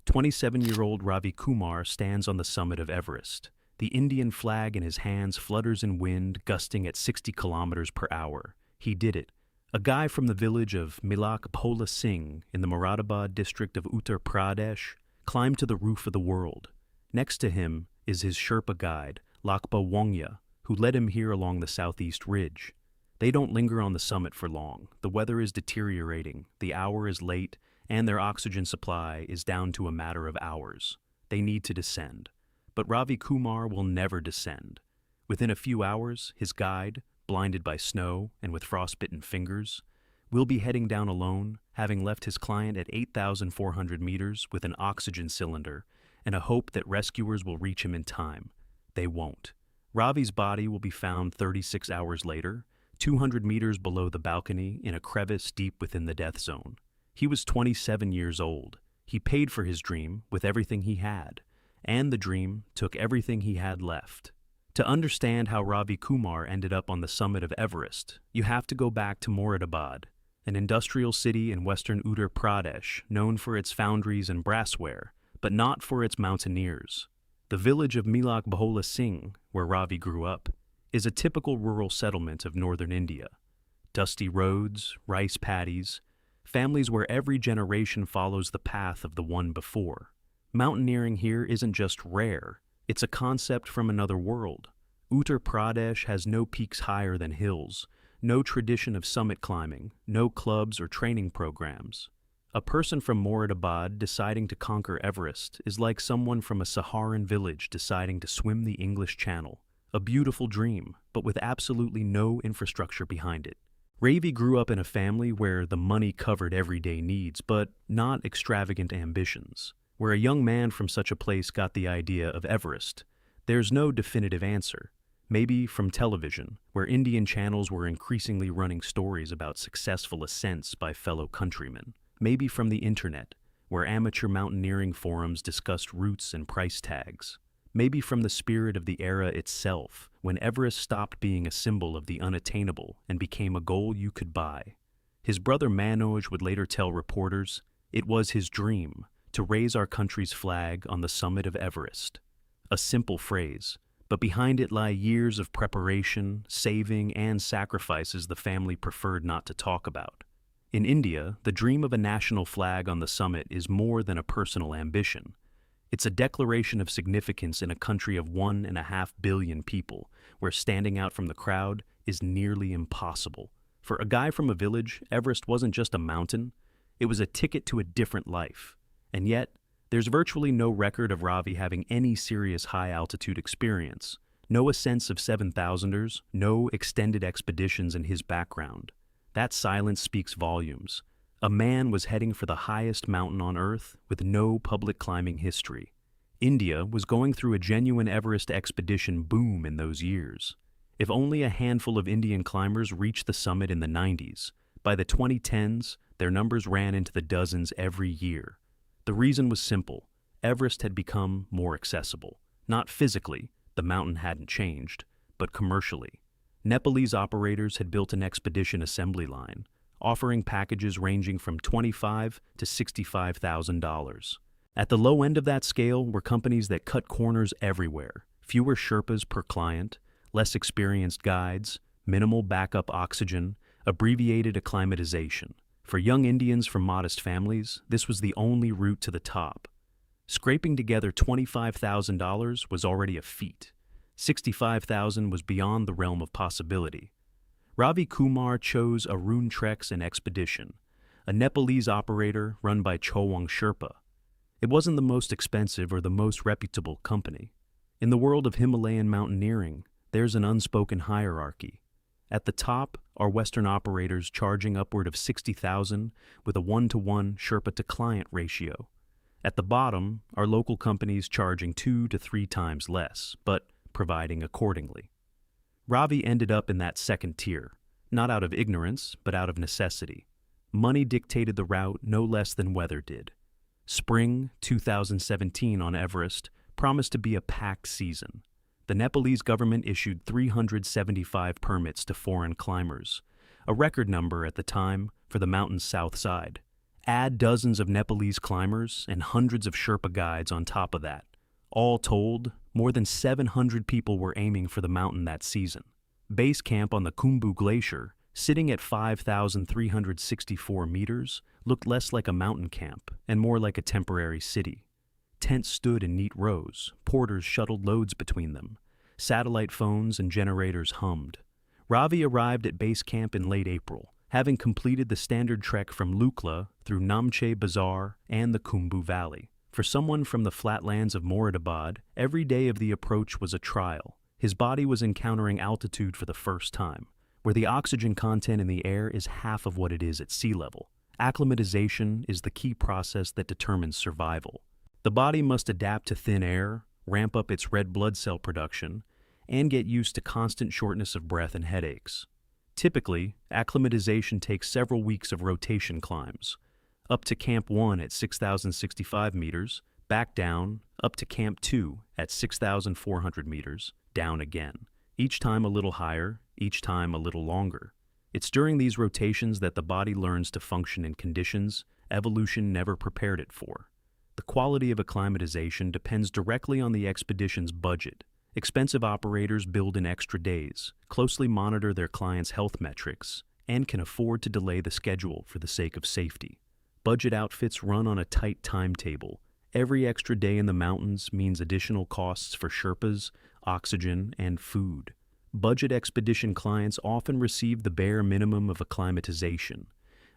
27-year-old Ravi Kumar stands on the summit of Everest. The Indian flag in his hands flutters in wind, gusting at 60 kilometers per hour. He did it. A guy from the village of Milak Bhola Singh in the Moradabad district of Uttar Pradesh climbed to the roof of the world. Next to him is his Sherpa guide, Lakpa Wongya, who led him here along the southeast ridge. They don't linger on the summit for long. The weather is deteriorating, the hour is late, and their oxygen supply is down to a matter of hours. They need to descend. But Ravi Kumar will never descend. Within a few hours, his guide, blinded by snow and with frostbitten fingers, will be heading down alone, having left his client at 8,400 meters with an oxygen cylinder and a hope that rescuers will reach him in time. They won't. Ravi's body will be found 36 hours later, 200 meters below the balcony in a crevice deep within the death zone. He was 27 years old. He paid for his dream with everything he had, and the dream took everything he had left. To understand how Ravi Kumar ended up on the summit of Everest, you have to go back to Moradabad, an industrial city in western Uttar Pradesh known for its foundries and brassware, but not for its mountaineers. The village of Milak Bahola Singh, where Ravi grew up, is a typical rural settlement of northern India. Dusty roads, rice paddies, families where every generation follows the path of the one before. Mountaineering here isn't just rare, it's a concept from another world. Uttar Pradesh has no peaks higher than hills, no tradition of summit climbing, no clubs or training programs. A person from Moradabad deciding to conquer Everest is like someone from a Saharan village deciding to swim the English Channel. A beautiful dream, but with absolutely no infrastructure behind it. Ravi grew up in a family where the money covered everyday needs, but not extravagant ambitions. Where a young man from such a place got the idea of Everest, there's no definitive answer. Maybe from television, where Indian channels were increasingly running stories about successful ascents by fellow countrymen. Maybe from the internet, where amateur mountaineering forums discussed routes and price tags. Maybe from the spirit of the era itself, when Everest stopped being a symbol of the unattainable and became a goal you could buy. His brother Manoj would later tell reporters, it was his dream to raise our country's flag on the summit of Everest. A simple phrase, but behind it lie years of preparation, saving, and sacrifices the family preferred not to talk about. In India, the dream of a national flag on the summit is more than a personal ambition. It's a declaration of significance in a country of 1.5 billion people, where standing out from the crowd is nearly impossible. For a guy from a village, Everest wasn't just a mountain, it was a ticket to a different life. And yet, there's virtually no record of Ravi having any serious high-altitude experience, no ascents of 7,000ers, no extended expeditions in his background. That silence speaks volumes. A man was heading for the highest mountain on Earth with no public climbing history. India was going through a genuine Everest expedition boom in those years. If only a handful of Indian climbers reached the summit in the 90s, by the 2010s, their numbers ran into the dozens every year. The reason was simple. Everest had become more accessible. Not physically, the mountain hadn't changed, but commercially. Nepalese operators had built an expedition assembly line, offering packages ranging from $25,000 to $65,000. At the low end of that scale were companies that cut corners everywhere, fewer Sherpas per client, less experienced guides, minimal backup oxygen, abbreviated acclimatization. For young Indians from modest families, this was the only route to the top. Scraping together $25,000 was already a feat. $65,000 was beyond the realm of possibility. Ravi Kumar chose Arun Treks and Expedition, a Nepalese operator run by Chowang Sherpa. It wasn't the most expensive or the most reputable company. In the world of Himalayan mountaineering, there's an unspoken hierarchy. At the top are Western operators charging upward of $60,000 with a 1-to-1 Sherpa-to-client ratio. At the bottom are local companies charging 2 to 3 times less, but providing accordingly. Ravi ended up in that second tier, not out of ignorance, but out of necessity. Money dictated the route no less than weather did. Spring 2017 on Everest promised to be a packed season. The Nepalese government issued 375 permits to foreign climbers, a record number at the time for the mountain's south side. Add dozens of Nepalese climbers and hundreds of Sherpa guides on top of that. All told, more than 700 people were aiming for the mountain that season. Base camp on the Khumbu Glacier, sitting at 5,364 meters, looked less like a mountain camp and more like a temporary city. Tents stood in neat rows, porters shuttled loads between them. Satellite phones and generators hummed. Ravi arrived at base camp in late April, having completed the standard trek from Lukla through Namche Bazaar and the Khumbu Valley. For someone from the flatlands of Moradabad, every day of the approach was a trial. His body was encountering altitude for the first time, where the oxygen content in the air is half of what it is at sea level. Acclimatization is the key process that determines survival. The body must adapt to thin air, ramp up its red blood cell production, and get used to constant shortness of breath and headaches. Typically, acclimatization takes several weeks of rotation climbs, up to Camp 1 at 6,065 meters, back down, up to Camp 2 at 6,400 meters, down again. Each time a little higher, each time a little longer. It's during these rotations that the body learns to function in conditions evolution never prepared it for. The quality of acclimatization depends directly on the expedition's budget. Expensive operators build in extra days, closely monitor their clients' health metrics, and can afford to delay the schedule for the sake of safety. Budget outfits run on a tight timetable. Every extra day in the mountains means additional costs for Sherpas, oxygen, and food. Budget expedition clients often receive the bare minimum of acclimatization,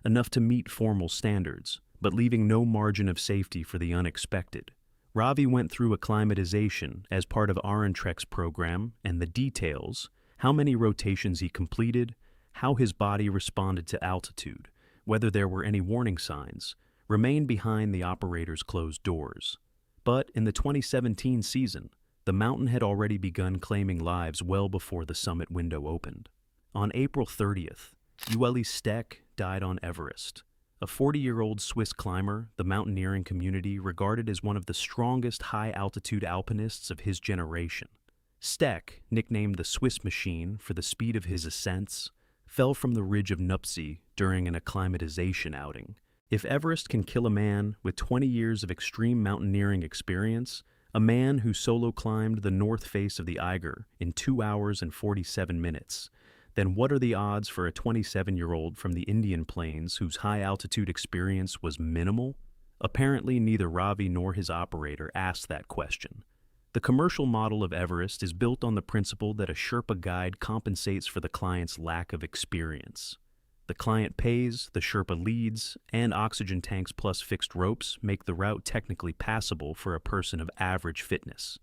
enough to meet formal standards, but leaving no margin of safety for the unexpected. Ravi went through acclimatization as part of Arentrek's program, and the details, how many rotations he completed, how his body responded to altitude, whether there were any warning signs, remained behind the operator's closed doors. But in the 2017 season, the mountain had already begun claiming lives well before the summit window opened. On April 30th, Ueli Steck died on Everest. A 40-year-old Swiss climber, the mountaineering community regarded as one of the strongest high-altitude alpinists of his generation. Steck, nicknamed the Swiss Machine for the speed of his ascents, fell from the ridge of Nuptse during an acclimatization outing. If Everest can kill a man with 20 years of extreme mountaineering experience, a man who solo climbed the north face of the Eiger in 2 hours and 47 minutes, then what are the odds for a 27-year-old from the Indian Plains whose high-altitude experience was minimal? Apparently, neither Ravi nor his operator asked that question. The commercial model of Everest is built on the principle that a Sherpa guide compensates for the client's lack of experience. The client pays, the Sherpa leads, and oxygen tanks plus fixed ropes make the route technically passable for a person of average fitness.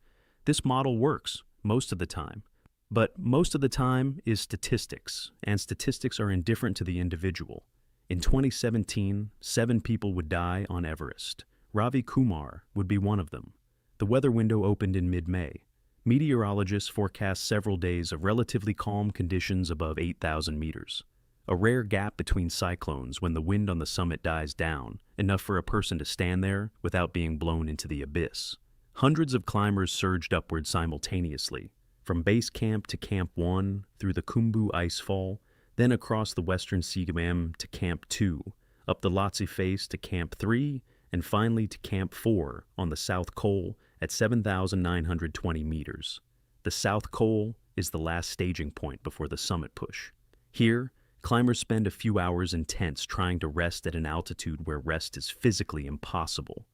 This model works, most of the time. But most of the time is statistics, and statistics are indifferent to the individual. In 2017, 7 people would die on Everest. Ravi Kumar would be one of them. The weather window opened in mid-May. Meteorologists forecast several days of relatively calm conditions above 8,000 meters. A rare gap between cyclones when the wind on the summit dies down, enough for a person to stand there without being blown into the abyss. Hundreds of climbers surged upward simultaneously, from base camp to Camp 1, through the Khumbu icefall, then across the western Sigam to Camp 2, up the Lhotse face to Camp 3, and finally to Camp 4 on the South Col at 7,920 meters. The South Col is the last staging point before the summit push. Here, climbers spend a few hours in tents trying to rest at an altitude where rest is physically impossible.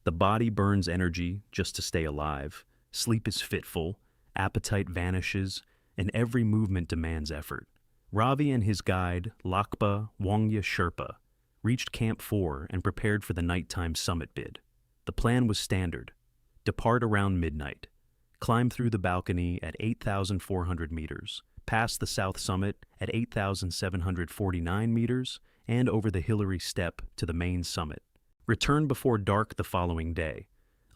The body burns energy just to stay alive, sleep is fitful, appetite vanishes, and every movement demands effort. Ravi and his guide, Lakpa Wangya Sherpa, reached Camp 4 and prepared for the nighttime summit bid. The plan was standard. Depart around midnight. Climb through the balcony at 8,400 meters, past the south summit at 8,749 meters, and over the Hillary Step to the main summit. Return before dark the following day.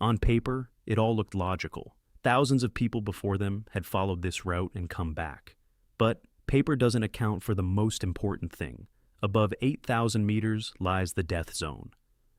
On paper, it all looked logical. Thousands of people before them had followed this route and come back. But paper doesn't account for the most important thing. Above 8,000 meters lies the death zone,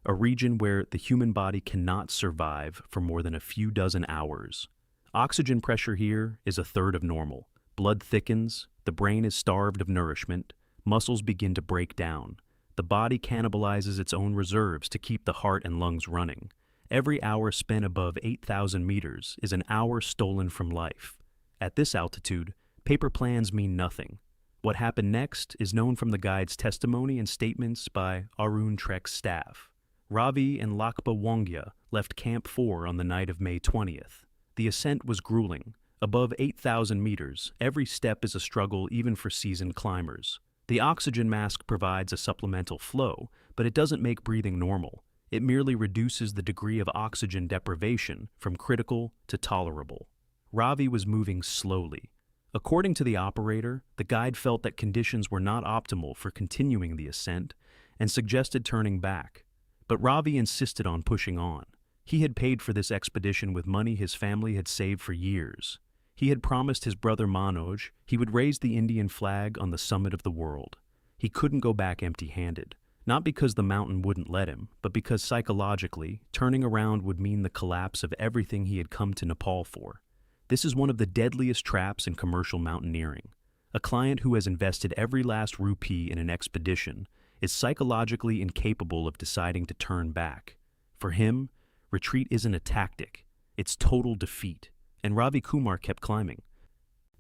a region where the human body cannot survive for more than a few dozen hours. Oxygen pressure here is a third of normal. Blood thickens, the brain is starved of nourishment, muscles begin to break down. The body cannibalizes its own reserves to keep the heart and lungs running. Every hour spent above 8,000 meters is an hour stolen from life. At this altitude, paper plans mean nothing. What happened next is known from the guide's testimony and statements by Arentrek's staff. Ravi and Lakpa Wangya left Camp 4 on the night of May 20th. The ascent was grueling. Above 8,000 meters, every step is a struggle even for seasoned climbers. The oxygen mask provides a supplemental flow, but it doesn't make breathing normal. It merely reduces the degree of oxygen deprivation from critical to tolerable. Ravi was moving slowly. According to the operator, the guide felt that conditions were not optimal for continuing the ascent and suggested turning back. But Ravi insisted on pushing on. He had paid for this expedition with money his family had saved for years. He had promised his brother Manoj he would raise the Indian flag on the summit of the world. He couldn't go back empty-handed, not because the mountain wouldn't let him, but because psychologically, turning around would mean the collapse of everything he had come to Nepal for. This is one of the deadliest traps in commercial mountaineering. A client who has invested every last rupee in an expedition is psychologically incapable of deciding to turn back. For him, retreat isn't a tactic, it's total defeat, and Ravi Kumar kept climbing.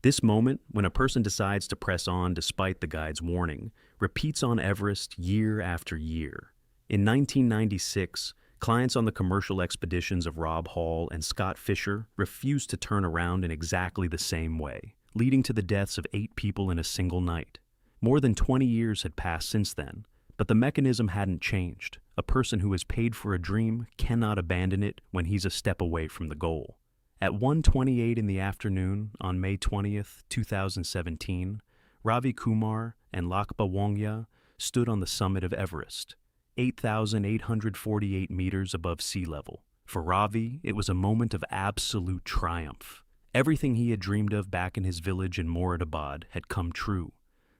This moment, when a person decides to press on despite the guide's warning, repeats on Everest year after year. In 1996, clients on the commercial expeditions of Rob Hall and Scott Fisher refused to turn around in exactly the same way, leading to the deaths of 8 people in a single night. More than 20 years had passed since then, but the mechanism hadn't changed. A person who has paid for a dream cannot abandon it when he's a step away from the goal. At 1:28 in the afternoon on May 20th, 2017, Ravi Kumar and Lakpa Wongya stood on the summit of Everest, 8,848 meters above sea level. For Ravi, it was a moment of absolute triumph. Everything he had dreamed of back in his village in Moradabad had come true.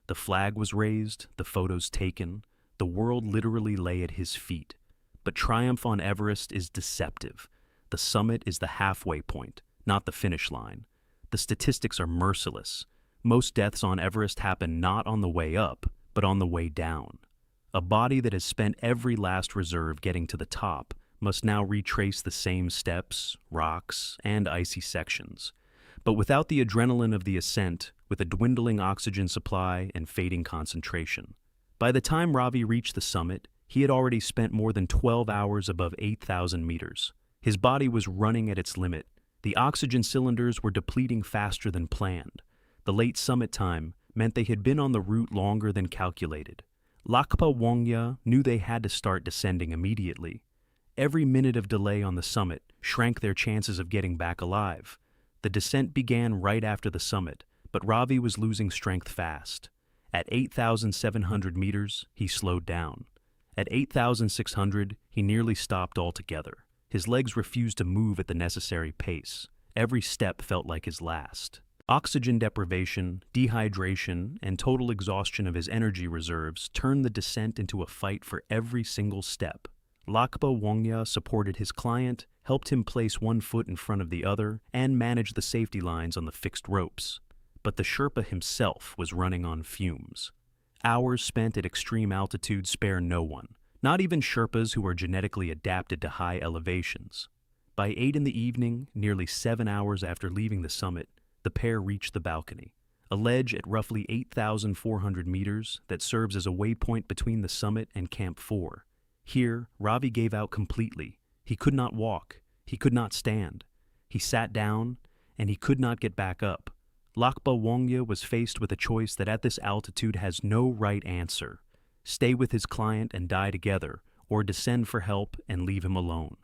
The flag was raised, the photos taken, the world literally lay at his feet. But triumph on Everest is deceptive. The summit is the halfway point, not the finish line. The statistics are merciless. Most deaths on Everest happen not on the way up, but on the way down. A body that has spent every last reserve getting to the top must now retrace the same steps, rocks, and icy sections. But without the adrenaline of the ascent, with a dwindling oxygen supply and fading concentration. By the time Ravi reached the summit, he had already spent more than 12 hours above 8,000 meters. His body was running at its limit. The oxygen cylinders were depleting faster than planned. The late summit time meant they had been on the route longer than calculated. Lakpa Wongya knew they had to start descending immediately. Every minute of delay on the summit shrank their chances of getting back alive. The descent began right after the summit, but Ravi was losing strength fast. At 8,700 meters, he slowed down. At 8,600, he nearly stopped altogether. His legs refused to move at the necessary pace. Every step felt like his last. Oxygen deprivation, dehydration, and total exhaustion of his energy reserves turned the descent into a fight for every single step. Lakpa Wongya supported his client, helped him place one foot in front of the other, and managed the safety lines on the fixed ropes. But the Sherpa himself was running on fumes. Hours spent at extreme altitude spare no one, not even Sherpas who are genetically adapted to high elevations. By 8 in the evening, nearly 7 hours after leaving the summit, the pair reached the balcony, a ledge at roughly 8,400 meters that serves as a waypoint between the summit and Camp 4. Here, Ravi gave out completely. He could not walk. He could not stand. He sat down, and he could not get back up. Lakpa Wongya was faced with a choice that at this altitude has no right answer. Stay with his client and die together, or descend for help and leave him alone.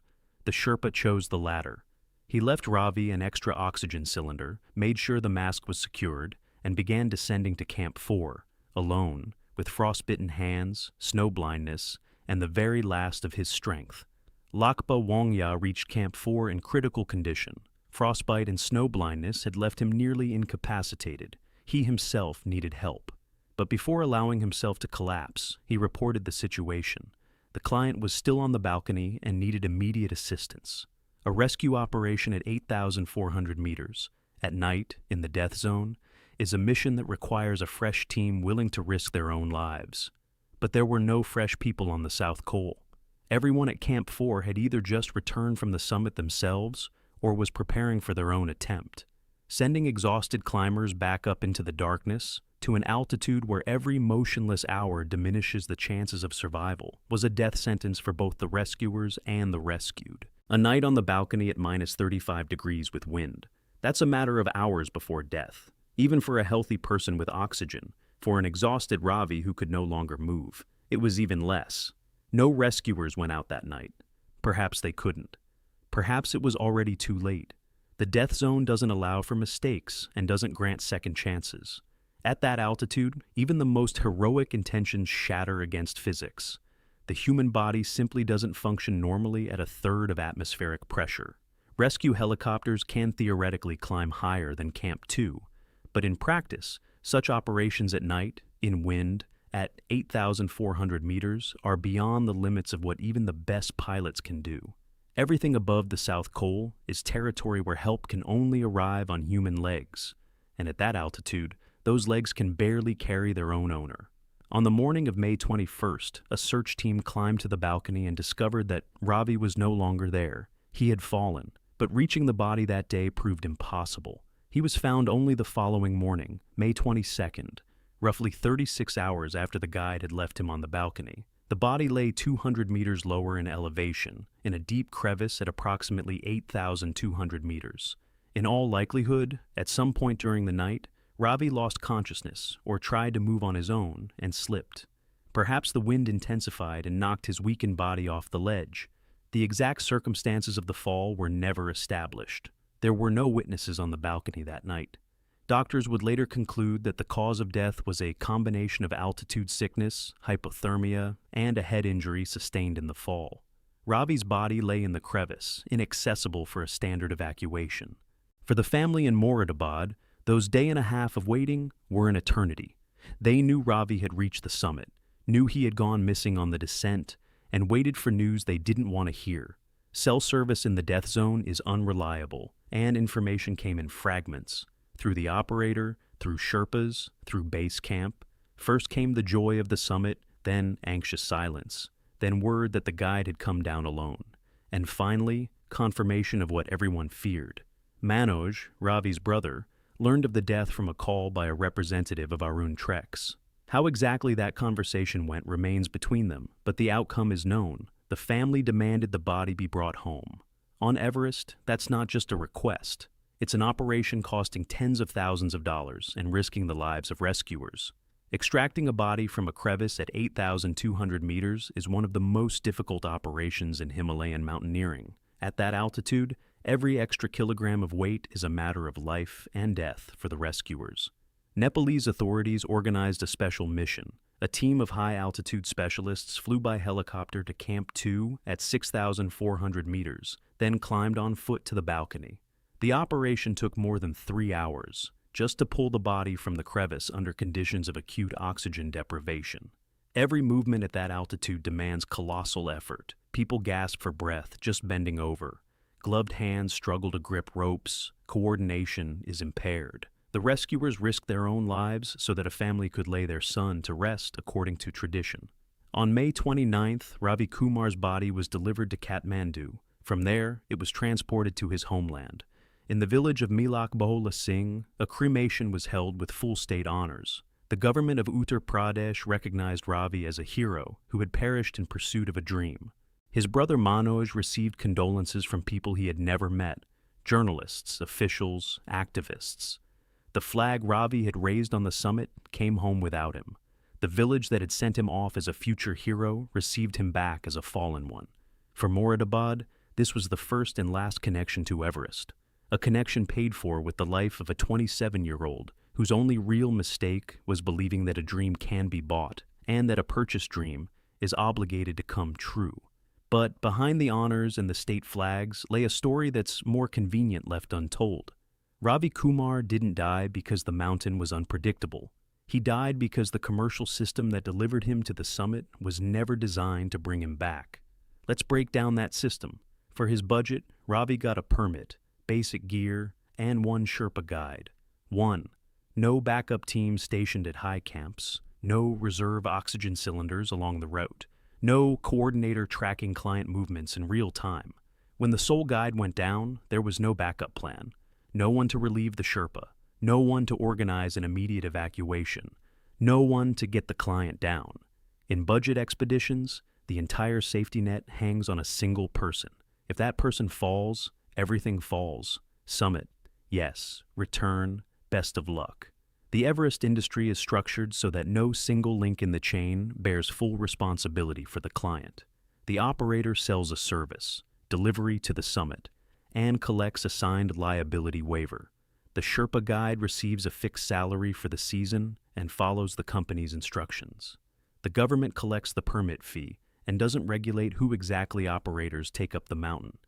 The Sherpa chose the latter. He left Ravi an extra oxygen cylinder, made sure the mask was secured, and began descending to Camp 4, alone, with frostbitten hands, snow blindness, and the very last of his strength. Lakpa Wongya reached Camp 4 in critical condition. Frostbite and snow blindness had left him nearly incapacitated. He himself needed help. But before allowing himself to collapse, he reported the situation. The client was still on the balcony and needed immediate assistance. A rescue operation at 8,400 meters, at night, in the death zone, is a mission that requires a fresh team willing to risk their own lives. But there were no fresh people on the South Col. Everyone at Camp 4 had either just returned from the summit themselves or was preparing for their own attempt. Sending exhausted climbers back up into the darkness, to an altitude where every motionless hour diminishes the chances of survival, was a death sentence for both the rescuers and the rescued. A night on the balcony at minus 35 degrees with wind. That's a matter of hours before death, even for a healthy person with oxygen. For an exhausted Ravi who could no longer move, it was even less. No rescuers went out that night. Perhaps they couldn't. Perhaps it was already too late. The death zone doesn't allow for mistakes and doesn't grant second chances. At that altitude, even the most heroic intentions shatter against physics. The human body simply doesn't function normally at a third of atmospheric pressure. Rescue helicopters can theoretically climb higher than Camp 2, but in practice, such operations at night, in wind, at 8,400 meters are beyond the limits of what even the best pilots can do. Everything above the South Pole is territory where help can only arrive on human legs, and at that altitude, those legs can barely carry their own owner. On the morning of May 21st, a search team climbed to the balcony and discovered that Ravi was no longer there. He had fallen, but reaching the body that day proved impossible. He was found only the following morning, May 22nd, roughly 36 hours after the guide had left him on the balcony. The body lay 200 meters lower in elevation, in a deep crevice at approximately 8,200 meters. In all likelihood, at some point during the night, Ravi lost consciousness or tried to move on his own and slipped. Perhaps the wind intensified and knocked his weakened body off the ledge. The exact circumstances of the fall were never established. There were no witnesses on the balcony that night. Doctors would later conclude that the cause of death was a combination of altitude sickness, hypothermia, and a head injury sustained in the fall. Ravi's body lay in the crevice, inaccessible for a standard evacuation. For the family in Moradabad, those day and a half of waiting were an eternity. They knew Ravi had reached the summit, knew he had gone missing on the descent, and waited for news they didn't want to hear. Cell service in the death zone is unreliable, and information came in fragments. Through the operator, through Sherpas, through base camp. First came the joy of the summit, then anxious silence, then word that the guide had come down alone, and finally, confirmation of what everyone feared. Manoj, Ravi's brother, learned of the death from a call by a representative of Arun Treks. How exactly that conversation went remains between them, but the outcome is known. The family demanded the body be brought home. On Everest, that's not just a request. It's an operation costing tens of thousands of dollars and risking the lives of rescuers. Extracting a body from a crevice at 8,200 meters is one of the most difficult operations in Himalayan mountaineering. At that altitude, every extra kilogram of weight is a matter of life and death for the rescuers. Nepalese authorities organized a special mission. A team of high-altitude specialists flew by helicopter to Camp 2 at 6,400 meters, then climbed on foot to the balcony. The operation took more than 3 hours, just to pull the body from the crevice under conditions of acute oxygen deprivation. Every movement at that altitude demands colossal effort. People gasp for breath just bending over. Gloved hands struggle to grip ropes. Coordination is impaired. The rescuers risked their own lives so that a family could lay their son to rest according to tradition. On May 29th, Ravi Kumar's body was delivered to Kathmandu. From there, it was transported to his homeland. In the village of Milak Bahola Singh, a cremation was held with full state honors. The government of Uttar Pradesh recognized Ravi as a hero who had perished in pursuit of a dream. His brother Manoj received condolences from people he had never met, journalists, officials, activists. The flag Ravi had raised on the summit came home without him. The village that had sent him off as a future hero received him back as a fallen one. For Moradabad, this was the first and last connection to Everest. A connection paid for with the life of a 27-year-old whose only real mistake was believing that a dream can be bought and that a purchased dream is obligated to come true. But behind the honors and the state flags lay a story that's more convenient left untold. Ravi Kumar didn't die because the mountain was unpredictable. He died because the commercial system that delivered him to the summit was never designed to bring him back. Let's break down that system. For his budget, Ravi got a permit, basic gear, and one Sherpa guide. 1. No backup teams stationed at high camps. No reserve oxygen cylinders along the route. No coordinator tracking client movements in real time. When the sole guide went down, there was no backup plan. No one to relieve the Sherpa. No one to organize an immediate evacuation. No one to get the client down. In budget expeditions, the entire safety net hangs on a single person. If that person falls, everything falls. Summit, yes. Return, best of luck. The Everest industry is structured so that no single link in the chain bears full responsibility for the client. The operator sells a service, delivery to the summit, and collects a signed liability waiver. The Sherpa guide receives a fixed salary for the season and follows the company's instructions. The government collects the permit fee and doesn't regulate who exactly operators take up the mountain.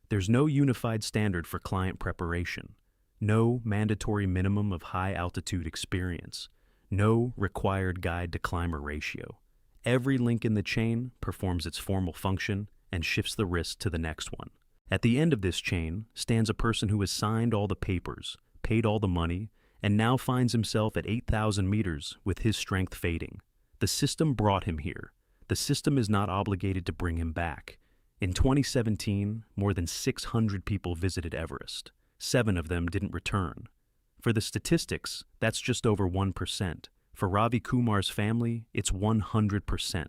There's no unified standard for client preparation, no mandatory minimum of high-altitude experience, no required guide-to-climber ratio. Every link in the chain performs its formal function and shifts the risk to the next one. At the end of this chain stands a person who has signed all the papers, paid all the money, and now finds himself at 8,000 meters with his strength fading. The system brought him here. The system is not obligated to bring him back. In 2017, more than 600 people visited Everest. 7 of them didn't return. For the statistics, that's just over 1%. For Ravi Kumar's family, it's 100%.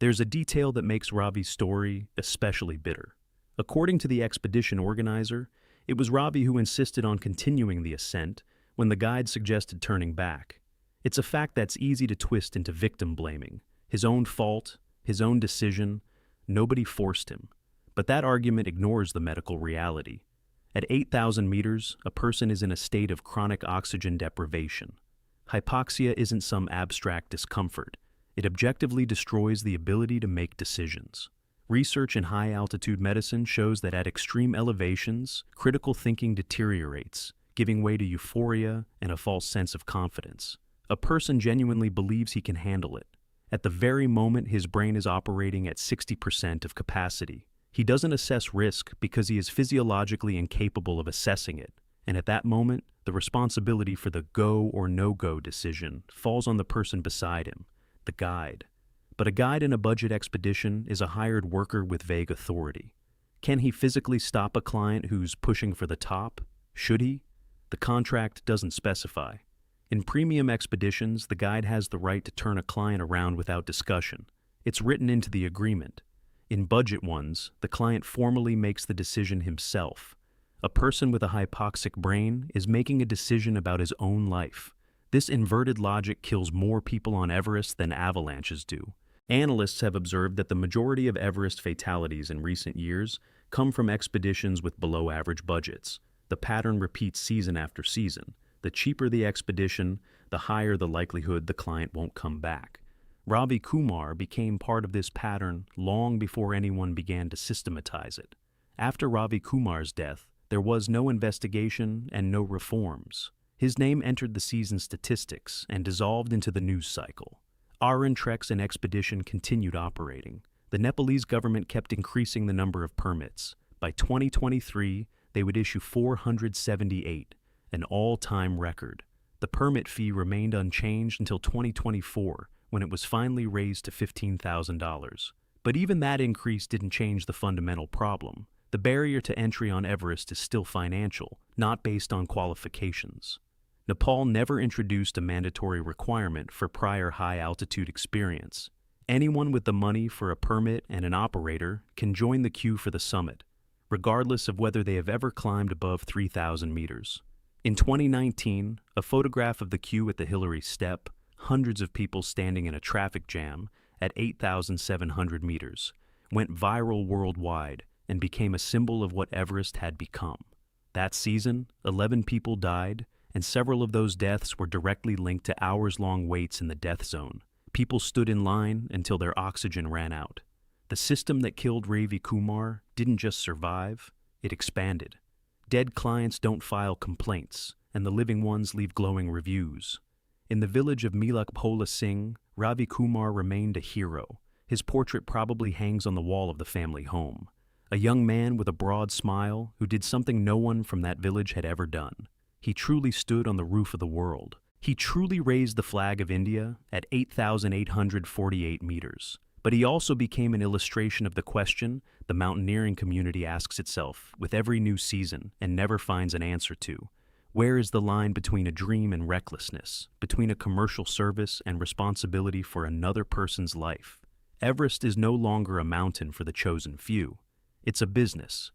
There's a detail that makes Ravi's story especially bitter. According to the expedition organizer, it was Ravi who insisted on continuing the ascent when the guide suggested turning back. It's a fact that's easy to twist into victim blaming. His own fault, his own decision, nobody forced him. But that argument ignores the medical reality. At 8,000 meters, a person is in a state of chronic oxygen deprivation. Hypoxia isn't some abstract discomfort. It objectively destroys the ability to make decisions. Research in high-altitude medicine shows that at extreme elevations, critical thinking deteriorates, giving way to euphoria and a false sense of confidence. A person genuinely believes he can handle it. At the very moment his brain is operating at 60% of capacity. He doesn't assess risk because he is physiologically incapable of assessing it. And at that moment, the responsibility for the go or no-go decision falls on the person beside him, the guide. But a guide in a budget expedition is a hired worker with vague authority. Can he physically stop a client who's pushing for the top? Should he? The contract doesn't specify. In premium expeditions, the guide has the right to turn a client around without discussion. It's written into the agreement. In budget ones, the client formally makes the decision himself. A person with a hypoxic brain is making a decision about his own life. This inverted logic kills more people on Everest than avalanches do. Analysts have observed that the majority of Everest fatalities in recent years come from expeditions with below-average budgets. The pattern repeats season after season. The cheaper the expedition, the higher the likelihood the client won't come back. Ravi Kumar became part of this pattern long before anyone began to systematize it. After Ravi Kumar's death, there was no investigation and no reforms. His name entered the season statistics and dissolved into the news cycle. Aran treks and expedition continued operating. The Nepalese government kept increasing the number of permits. By 2023, they would issue 478, an all-time record. The permit fee remained unchanged until 2024, when it was finally raised to $15,000. But even that increase didn't change the fundamental problem. The barrier to entry on Everest is still financial, not based on qualifications. Nepal never introduced a mandatory requirement for prior high-altitude experience. Anyone with the money for a permit and an operator can join the queue for the summit, regardless of whether they have ever climbed above 3,000 meters. In 2019, a photograph of the queue at the Hillary Step, hundreds of people standing in a traffic jam at 8,700 meters, went viral worldwide and became a symbol of what Everest had become. That season, 11 people died, and several of those deaths were directly linked to hours-long waits in the death zone. People stood in line until their oxygen ran out. The system that killed Ravi Kumar didn't just survive, it expanded. Dead clients don't file complaints, and the living ones leave glowing reviews. In the village of Milak Bhola Singh, Ravi Kumar remained a hero. His portrait probably hangs on the wall of the family home. A young man with a broad smile who did something no one from that village had ever done. He truly stood on the roof of the world. He truly raised the flag of India at 8,848 meters. But he also became an illustration of the question the mountaineering community asks itself with every new season and never finds an answer to. Where is the line between a dream and recklessness, between a commercial service and responsibility for another person's life? Everest is no longer a mountain for the chosen few. It's a business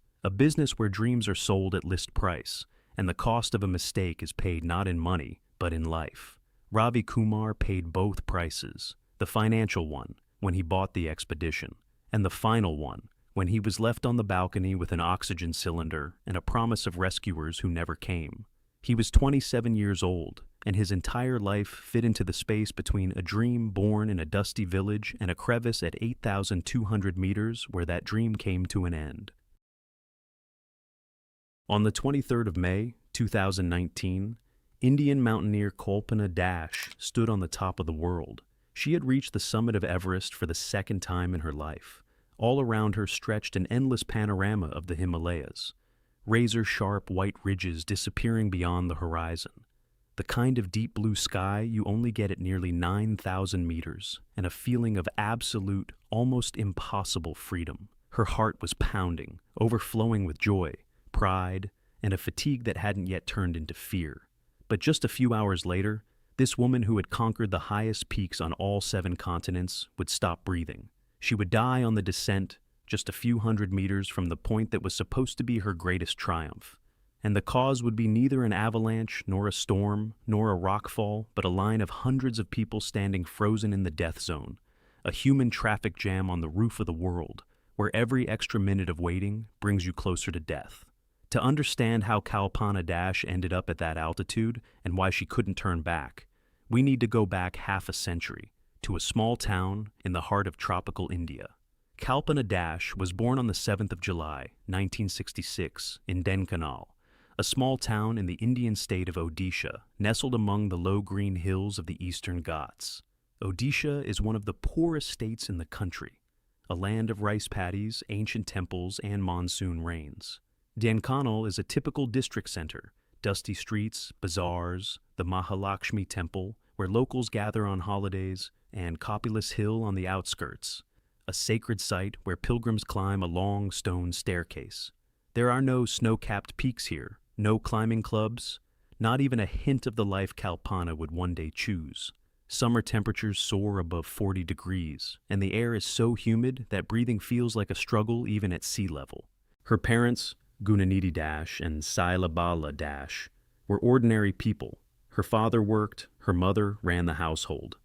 where dreams are sold at list price, and the cost of a mistake is paid not in money, but in life. Ravi Kumar paid both prices, the financial one, when he bought the expedition, and the final one, when he was left on the balcony with an oxygen cylinder and a promise of rescuers who never came. He was 27 years old, and his entire life fit into the space between a dream born in a dusty village and a crevice at 8,200 meters where that dream came to an end. On the 23rd of May, 2019, Indian mountaineer Kalpana Dash stood on the top of the world. She had reached the summit of Everest for the second time in her life. All around her stretched an endless panorama of the Himalayas, razor-sharp white ridges disappearing beyond the horizon. The kind of deep blue sky you only get at nearly 9,000 meters, and a feeling of absolute, almost impossible freedom. Her heart was pounding, overflowing with joy, pride, and a fatigue that hadn't yet turned into fear. But just a few hours later, this woman who had conquered the highest peaks on all 7 continents would stop breathing. She would die on the descent, just a few hundred meters from the point that was supposed to be her greatest triumph. And the cause would be neither an avalanche, nor a storm, nor a rockfall, but a line of hundreds of people standing frozen in the death zone, a human traffic jam on the roof of the world, where every extra minute of waiting brings you closer to death. To understand how Kalpana Dash ended up at that altitude and why she couldn't turn back, we need to go back half a century, to a small town in the heart of tropical India. Kalpana Dash was born on the 7th of July, 1966, in Dhenkanal, a small town in the Indian state of Odisha, nestled among the low green hills of the Eastern Ghats. Odisha is one of the poorest states in the country, a land of rice paddies, ancient temples, and monsoon rains. Dhenkanal is a typical district center, dusty streets, bazaars, the Mahalakshmi temple, where locals gather on holidays, and Kapilus Hill on the outskirts, a sacred site where pilgrims climb a long stone staircase. There are no snow-capped peaks here, no climbing clubs, not even a hint of the life Kalpana would one day choose. Summer temperatures soar above 40 degrees, and the air is so humid that breathing feels like a struggle even at sea level. Her parents, Gunanidhi Dash and Sailabala Dash, were ordinary people. Her father worked, her mother ran the household.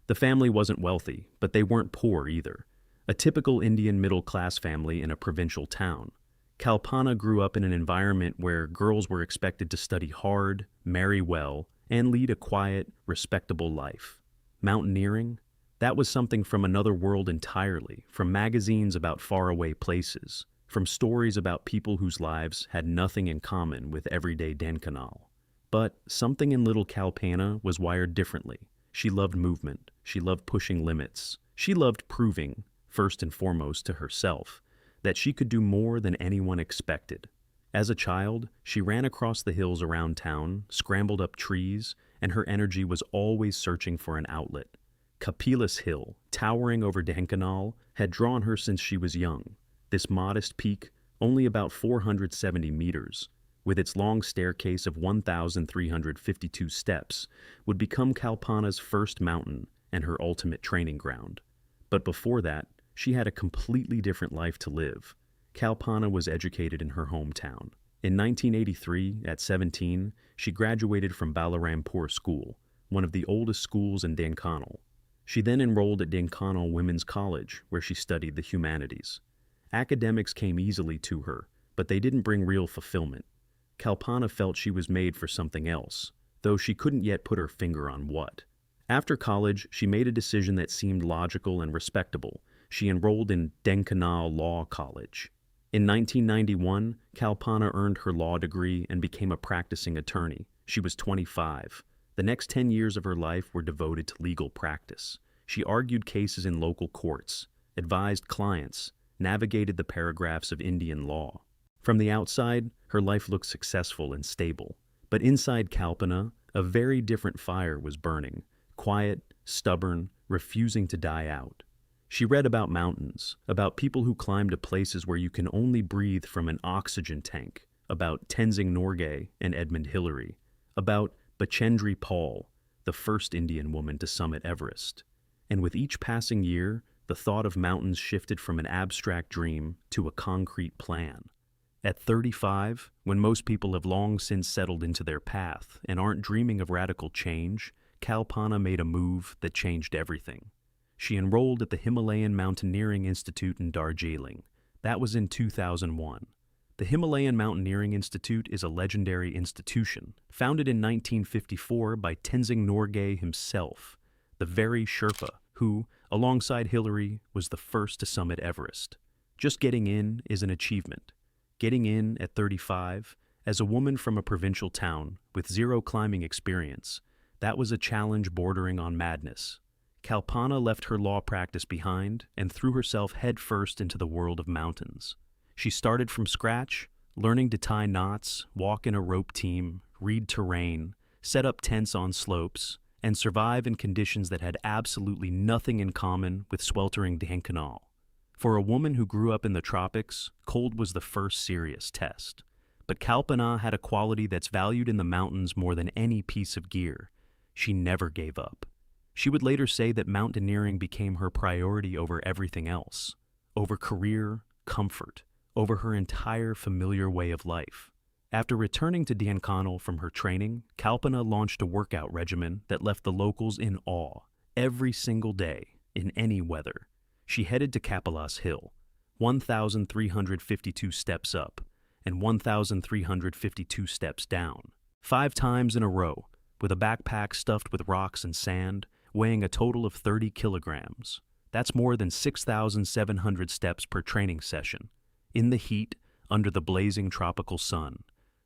The family wasn't wealthy, but they weren't poor either. A typical Indian middle-class family in a provincial town. Kalpana grew up in an environment where girls were expected to study hard, marry well, and lead a quiet, respectable life. Mountaineering? That was something from another world entirely, from magazines about faraway places, from stories about people whose lives had nothing in common with everyday Dhenkanal. But something in little Kalpana was wired differently. She loved movement. She loved pushing limits. She loved proving, first and foremost to herself, that she could do more than anyone expected. As a child, she ran across the hills around town, scrambled up trees, and her energy was always searching for an outlet. Kapilus Hill, towering over Dhenkanal, had drawn her since she was young. This modest peak, only about 470 meters, with its long staircase of 1,352 steps, would become Kalpana's first mountain and her ultimate training ground. But before that, she had a completely different life to live. Kalpana was educated in her hometown. In 1983, at 17, she graduated from Balarampur School, one of the oldest schools in Dhenkanal. She then enrolled at Dhenkanal Women's College, where she studied the humanities. Academics came easily to her, but they didn't bring real fulfillment. Kalpana felt she was made for something else, though she couldn't yet put her finger on what. After college, she made a decision that seemed logical and respectable. She enrolled in Dhenkanal Law College. In 1991, Kalpana earned her law degree and became a practicing attorney. She was 25. The next 10 years of her life were devoted to legal practice. She argued cases in local courts, advised clients, navigated the paragraphs of Indian law. From the outside, her life looked successful and stable. But inside Kalpana, a very different fire was burning, quiet, stubborn, refusing to die out. She read about mountains, about people who climb to places where you can only breathe from an oxygen tank, about Tenzing Norgay and Edmund Hillary, about Bachendri Paul, the first Indian woman to summit Everest. And with each passing year, the thought of mountains shifted from an abstract dream to a concrete plan. At 35, when most people have long since settled into their path and aren't dreaming of radical change, Kalpana made a move that changed everything. She enrolled at the Himalayan Mountaineering Institute in Darjeeling. That was in 2001. The Himalayan Mountaineering Institute is a legendary institution, founded in 1954 by Tenzing Norgay himself, the very Sherpa who, alongside Hillary, was the first to summit Everest. Just getting in is an achievement. Getting in at 35, as a woman from a provincial town with zero climbing experience, that was a challenge bordering on madness. Kalpana left her law practice behind and threw herself headfirst into the world of mountains. She started from scratch, learning to tie knots, walk in a rope team, read terrain, set up tents on slopes, and survive in conditions that had absolutely nothing in common with sweltering Dhankanal. For a woman who grew up in the tropics, cold was the first serious test. But Kalpana had a quality that's valued in the mountains more than any piece of gear. She never gave up. She would later say that mountaineering became her priority over everything else, over career, comfort, over her entire familiar way of life. After returning to Dhankanal from her training, Kalpana launched a workout regimen that left the locals in awe. Every single day, in any weather, she headed to Kapilus Hill, 1,352 steps up and 1,352 steps down, 5 times in a row, with a backpack stuffed with rocks and sand, weighing a total of 30 kilograms. That's more than 6,700 steps per training session, in the heat, under the blazing tropical sun.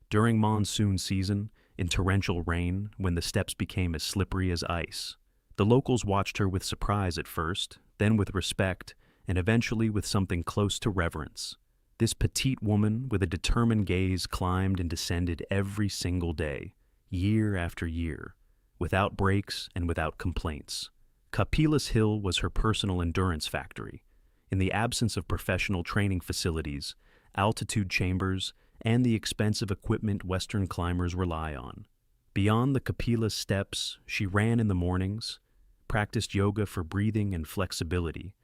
During monsoon season, in torrential rain, when the steps became as slippery as ice. The locals watched her with surprise at first, then with respect, and eventually with something close to reverence. This petite woman with a determined gaze climbed and descended every single day, year after year, without breaks and without complaints. Kapilus Hill was her personal endurance factory. In the absence of professional training facilities, altitude chambers, and the expensive equipment Western climbers rely on. Beyond the Kapilus steps, she ran in the mornings, practiced yoga for breathing and flexibility,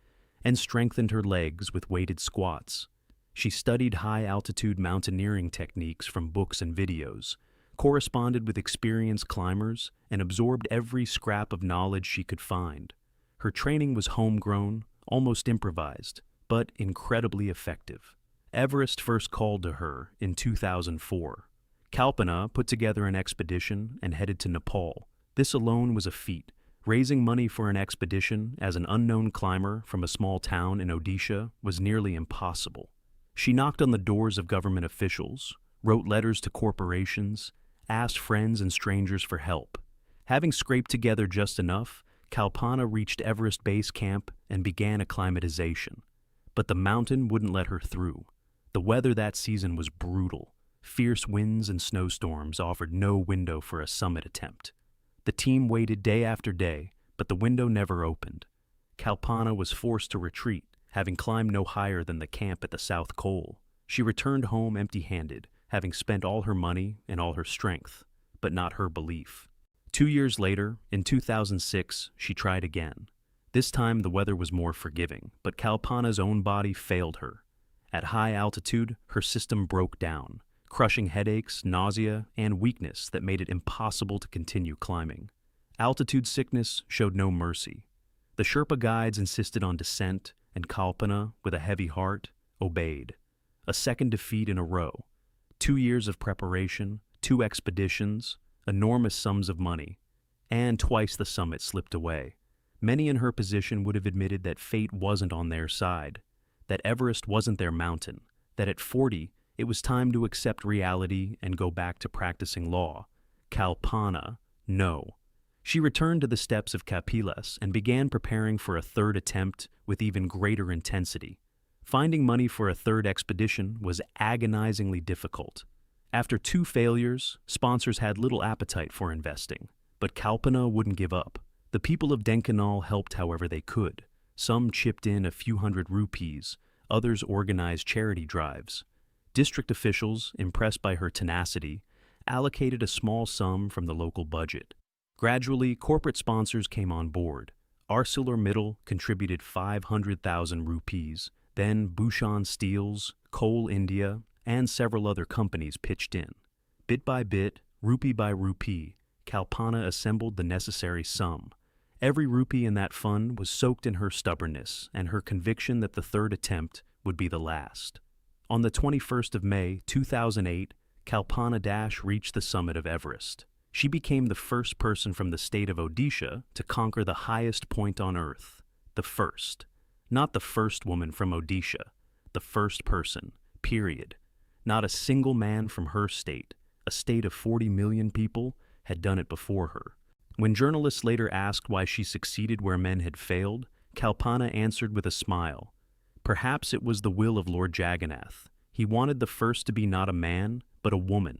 and strengthened her legs with weighted squats. She studied high-altitude mountaineering techniques from books and videos, corresponded with experienced climbers, and absorbed every scrap of knowledge she could find. Her training was homegrown, almost improvised, but incredibly effective. Everest first called to her in 2004. Kalpana put together an expedition and headed to Nepal. This alone was a feat. Raising money for an expedition as an unknown climber from a small town in Odisha was nearly impossible. She knocked on the doors of government officials, wrote letters to corporations, asked friends and strangers for help. Having scraped together just enough, Kalpana reached Everest Base Camp and began acclimatization. But the mountain wouldn't let her through. The weather that season was brutal. Fierce winds and snowstorms offered no window for a summit attempt. The team waited day after day, but the window never opened. Kalpana was forced to retreat, having climbed no higher than the camp at the South Col. She returned home empty-handed, having spent all her money and all her strength, but not her belief. 2 years later, in 2006, she tried again. This time the weather was more forgiving, but Kalpana's own body failed her. At high altitude, her system broke down, crushing headaches, nausea, and weakness that made it impossible to continue climbing. Altitude sickness showed no mercy. The Sherpa guides insisted on descent, and Kalpana, with a heavy heart, obeyed. A second defeat in a row. 2 years of preparation, 2 expeditions, enormous sums of money, and twice the summit slipped away. Many in her position would have admitted that fate wasn't on their side, that Everest wasn't their mountain, that at 40, it was time to accept reality and go back to practicing law. Kalpana, no. She returned to the steps of Kapilus and began preparing for a third attempt with even greater intensity. Finding money for a third expedition was agonizingly difficult. After 2 failures, sponsors had little appetite for investing, but Kalpana wouldn't give up. The people of Dhankanal helped however they could. Some chipped in a few hundred rupees, others organized charity drives. District officials, impressed by her tenacity, allocated a small sum from the local budget. Gradually, corporate sponsors came on board. ArcelorMittal contributed 500,000 rupees, then Bhushan Steels, Coal India, and several other companies pitched in. Bit by bit, rupee by rupee, Kalpana assembled the necessary sum. Every rupee in that fund was soaked in her stubbornness and her conviction that the third attempt would be the last. On the 21st of May, 2008, Kalpana Dash reached the summit of Everest. She became the first person from the state of Odisha to conquer the highest point on Earth. The first. Not the first woman from Odisha. The first person. Period. Not a single man from her state, a state of 40 million people, had done it before her. When journalists later asked why she succeeded where men had failed, Kalpana answered with a smile. Perhaps it was the will of Lord Jagannath. He wanted the first to be not a man, but a woman.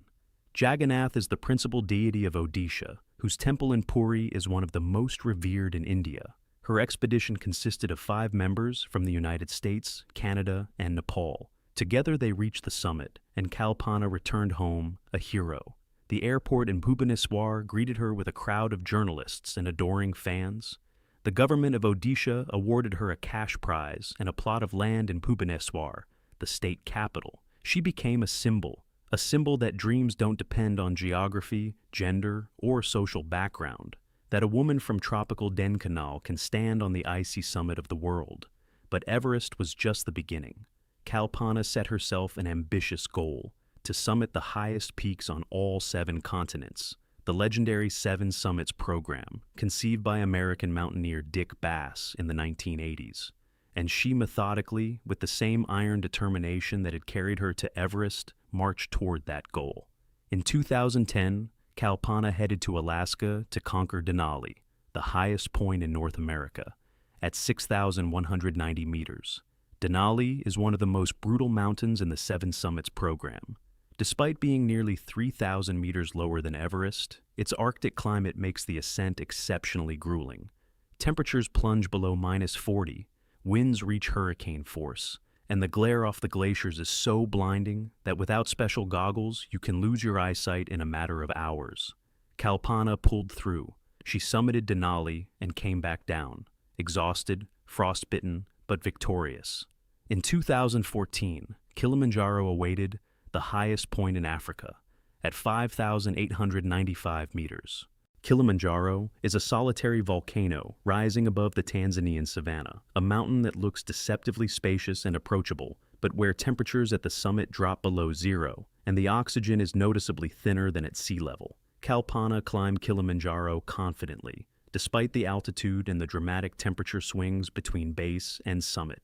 Jagannath is the principal deity of Odisha, whose temple in Puri is one of the most revered in India. Her expedition consisted of 5 members from the United States, Canada, and Nepal. Together they reached the summit, and Kalpana returned home, a hero. The airport in Bhubaneswar greeted her with a crowd of journalists and adoring fans. The government of Odisha awarded her a cash prize and a plot of land in Bhubaneswar, the state capital. She became a symbol that dreams don't depend on geography, gender, or social background, that a woman from tropical Denkanal can stand on the icy summit of the world. But Everest was just the beginning. Kalpana set herself an ambitious goal, to summit the highest peaks on all 7 continents, the legendary 7 Summits program, conceived by American mountaineer Dick Bass in the 1980s. And she methodically, with the same iron determination that had carried her to Everest, marched toward that goal. In 2010, Kalpana headed to Alaska to conquer Denali, the highest point in North America, at 6,190 meters. Denali is one of the most brutal mountains in the 7 Summits program. Despite being nearly 3,000 meters lower than Everest, its Arctic climate makes the ascent exceptionally grueling. Temperatures plunge below -40, winds reach hurricane force, and the glare off the glaciers is so blinding that without special goggles, you can lose your eyesight in a matter of hours. Kalpana pulled through. She summited Denali and came back down, exhausted, frostbitten, but victorious. In 2014, Kilimanjaro awaited, the highest point in Africa, at 5,895 meters. Kilimanjaro is a solitary volcano rising above the Tanzanian savanna, a mountain that looks deceptively spacious and approachable, but where temperatures at the summit drop below 0, and the oxygen is noticeably thinner than at sea level. Kalpana climbed Kilimanjaro confidently, despite the altitude and the dramatic temperature swings between base and summit.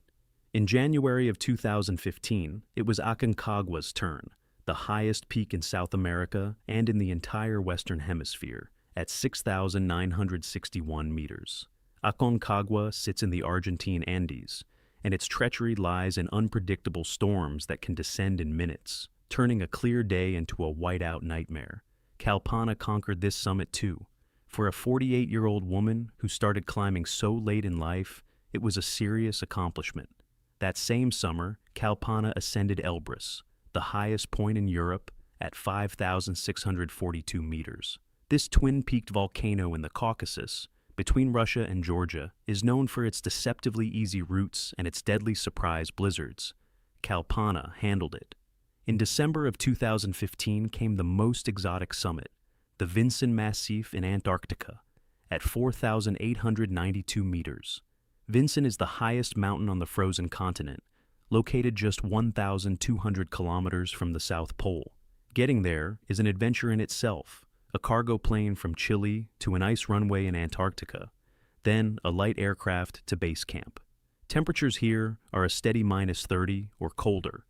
In January of 2015, it was Aconcagwa's turn, the highest peak in South America and in the entire Western Hemisphere, at 6,961 meters. Aconcagua sits in the Argentine Andes, and its treachery lies in unpredictable storms that can descend in minutes, turning a clear day into a whiteout nightmare. Kalpana conquered this summit too. For a 48-year-old woman who started climbing so late in life, it was a serious accomplishment. That same summer, Kalpana ascended Elbrus, the highest point in Europe, at 5,642 meters. This twin-peaked volcano in the Caucasus, between Russia and Georgia, is known for its deceptively easy routes and its deadly surprise blizzards. Kalpana handled it. In December of 2015 came the most exotic summit, the Vinson Massif in Antarctica, at 4,892 meters. Vinson is the highest mountain on the frozen continent, located just 1,200 kilometers from the South Pole. Getting there is an adventure in itself. A cargo plane from Chile to an ice runway in Antarctica, then a light aircraft to base camp. Temperatures here are a steady -30 or colder,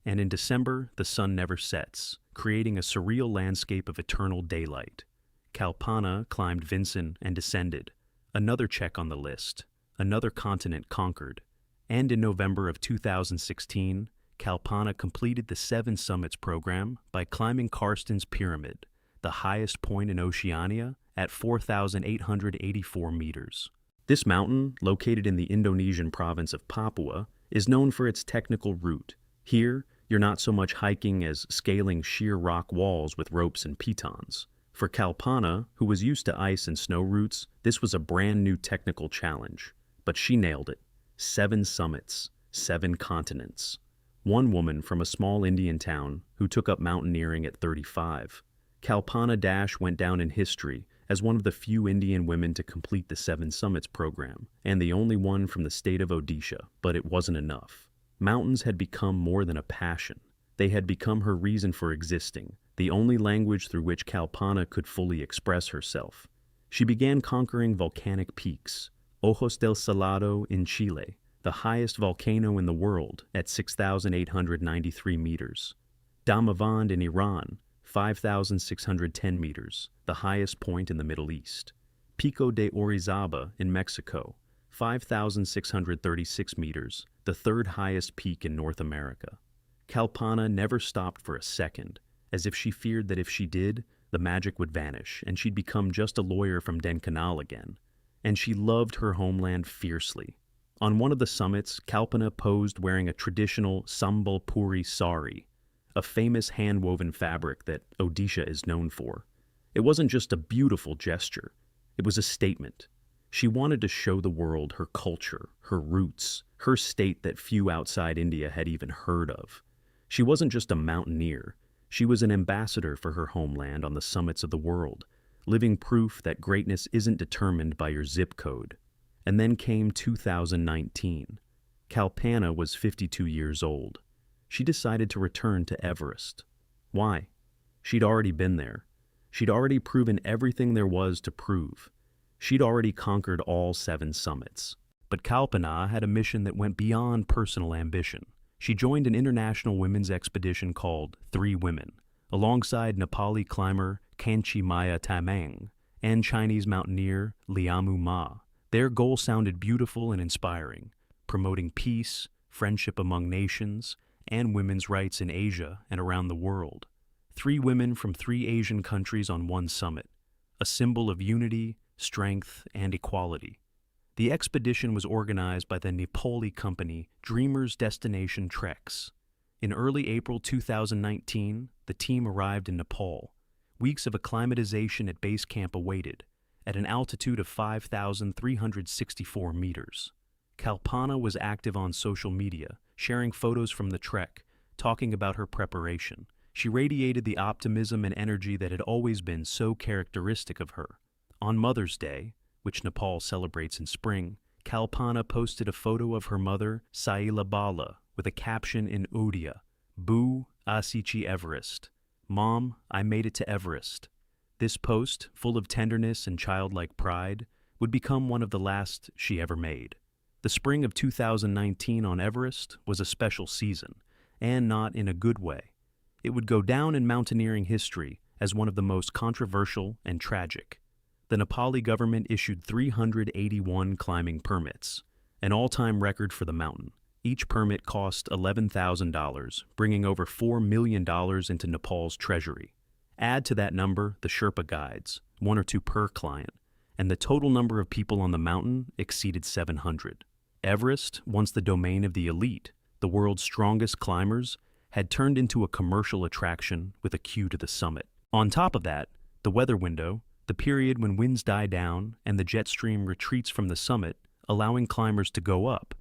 and in December the sun never sets, creating a surreal landscape of eternal daylight. Kalpana climbed Vinson and descended, another check on the list, another continent conquered, and in November of 2016, Kalpana completed the 7 Summits program by climbing Karsten's Pyramid, the highest point in Oceania, at 4,884 meters. This mountain, located in the Indonesian province of Papua, is known for its technical route. Here, you're not so much hiking as scaling sheer rock walls with ropes and pitons. For Kalpana, who was used to ice and snow routes, this was a brand new technical challenge. But she nailed it. 7 summits, 7 continents. One woman from a small Indian town who took up mountaineering at 35. Kalpana Dash went down in history as one of the few Indian women to complete the 7 Summits program, and the only one from the state of Odisha, but it wasn't enough. Mountains had become more than a passion. They had become her reason for existing, the only language through which Kalpana could fully express herself. She began conquering volcanic peaks. Ojos del Salado in Chile, the highest volcano in the world at 6,893 meters. Damavand in Iran, 5,610 meters, the highest point in the Middle East. Pico de Orizaba in Mexico, 5,636 meters, the third highest peak in North America. Kalpana never stopped for a second, as if she feared that if she did, the magic would vanish and she'd become just a lawyer from Denkanal again. And she loved her homeland fiercely. On one of the summits, Kalpana posed wearing a traditional Sambalpuri sari, a famous hand-woven fabric that Odisha is known for. It wasn't just a beautiful gesture, it was a statement. She wanted to show the world her culture, her roots, her state that few outside India had even heard of. She wasn't just a mountaineer, she was an ambassador for her homeland on the summits of the world, living proof that greatness isn't determined by your zip code. And then came 2019. Kalpana was 52 years old. She decided to return to Everest. Why? She'd already been there. She'd already proven everything there was to prove. She'd already conquered all 7 summits. But Kalpana had a mission that went beyond personal ambition. She joined an international women's expedition called 3 Women, alongside Nepali climber Kanchi Maya Tamang and Chinese mountaineer Liamu Ma. Their goal sounded beautiful and inspiring, promoting peace, friendship among nations, and women's rights in Asia and around the world. 3 women from 3 Asian countries on one summit, a symbol of unity, strength, and equality. The expedition was organized by the Nepali company Dreamers Destination Treks. In early April 2019, the team arrived in Nepal. Weeks of acclimatization at base camp awaited, at an altitude of 5,364 meters. Kalpana was active on social media, sharing photos from the trek, talking about her preparation. She radiated the optimism and energy that had always been so characteristic of her. On Mother's Day, which Nepal celebrates in spring, Kalpana posted a photo of her mother, Saila Bala, with a caption in Odia, "Bu Asichi Everest." Mom, I made it to Everest. This post, full of tenderness and childlike pride, would become one of the last she ever made. The spring of 2019 on Everest was a special season, and not in a good way. It would go down in mountaineering history as one of the most controversial and tragic. The Nepali government issued 381 climbing permits, an all-time record for the mountain. Each permit cost $11,000, bringing over $4 million into Nepal's treasury. Add to that number the Sherpa guides, 1 or 2 per client, and the total number of people on the mountain exceeded 700. Everest, once the domain of the elite, the world's strongest climbers, had turned into a commercial attraction with a queue to the summit. On top of that, the weather window, the period when winds die down and the jet stream retreats from the summit, allowing climbers to go up,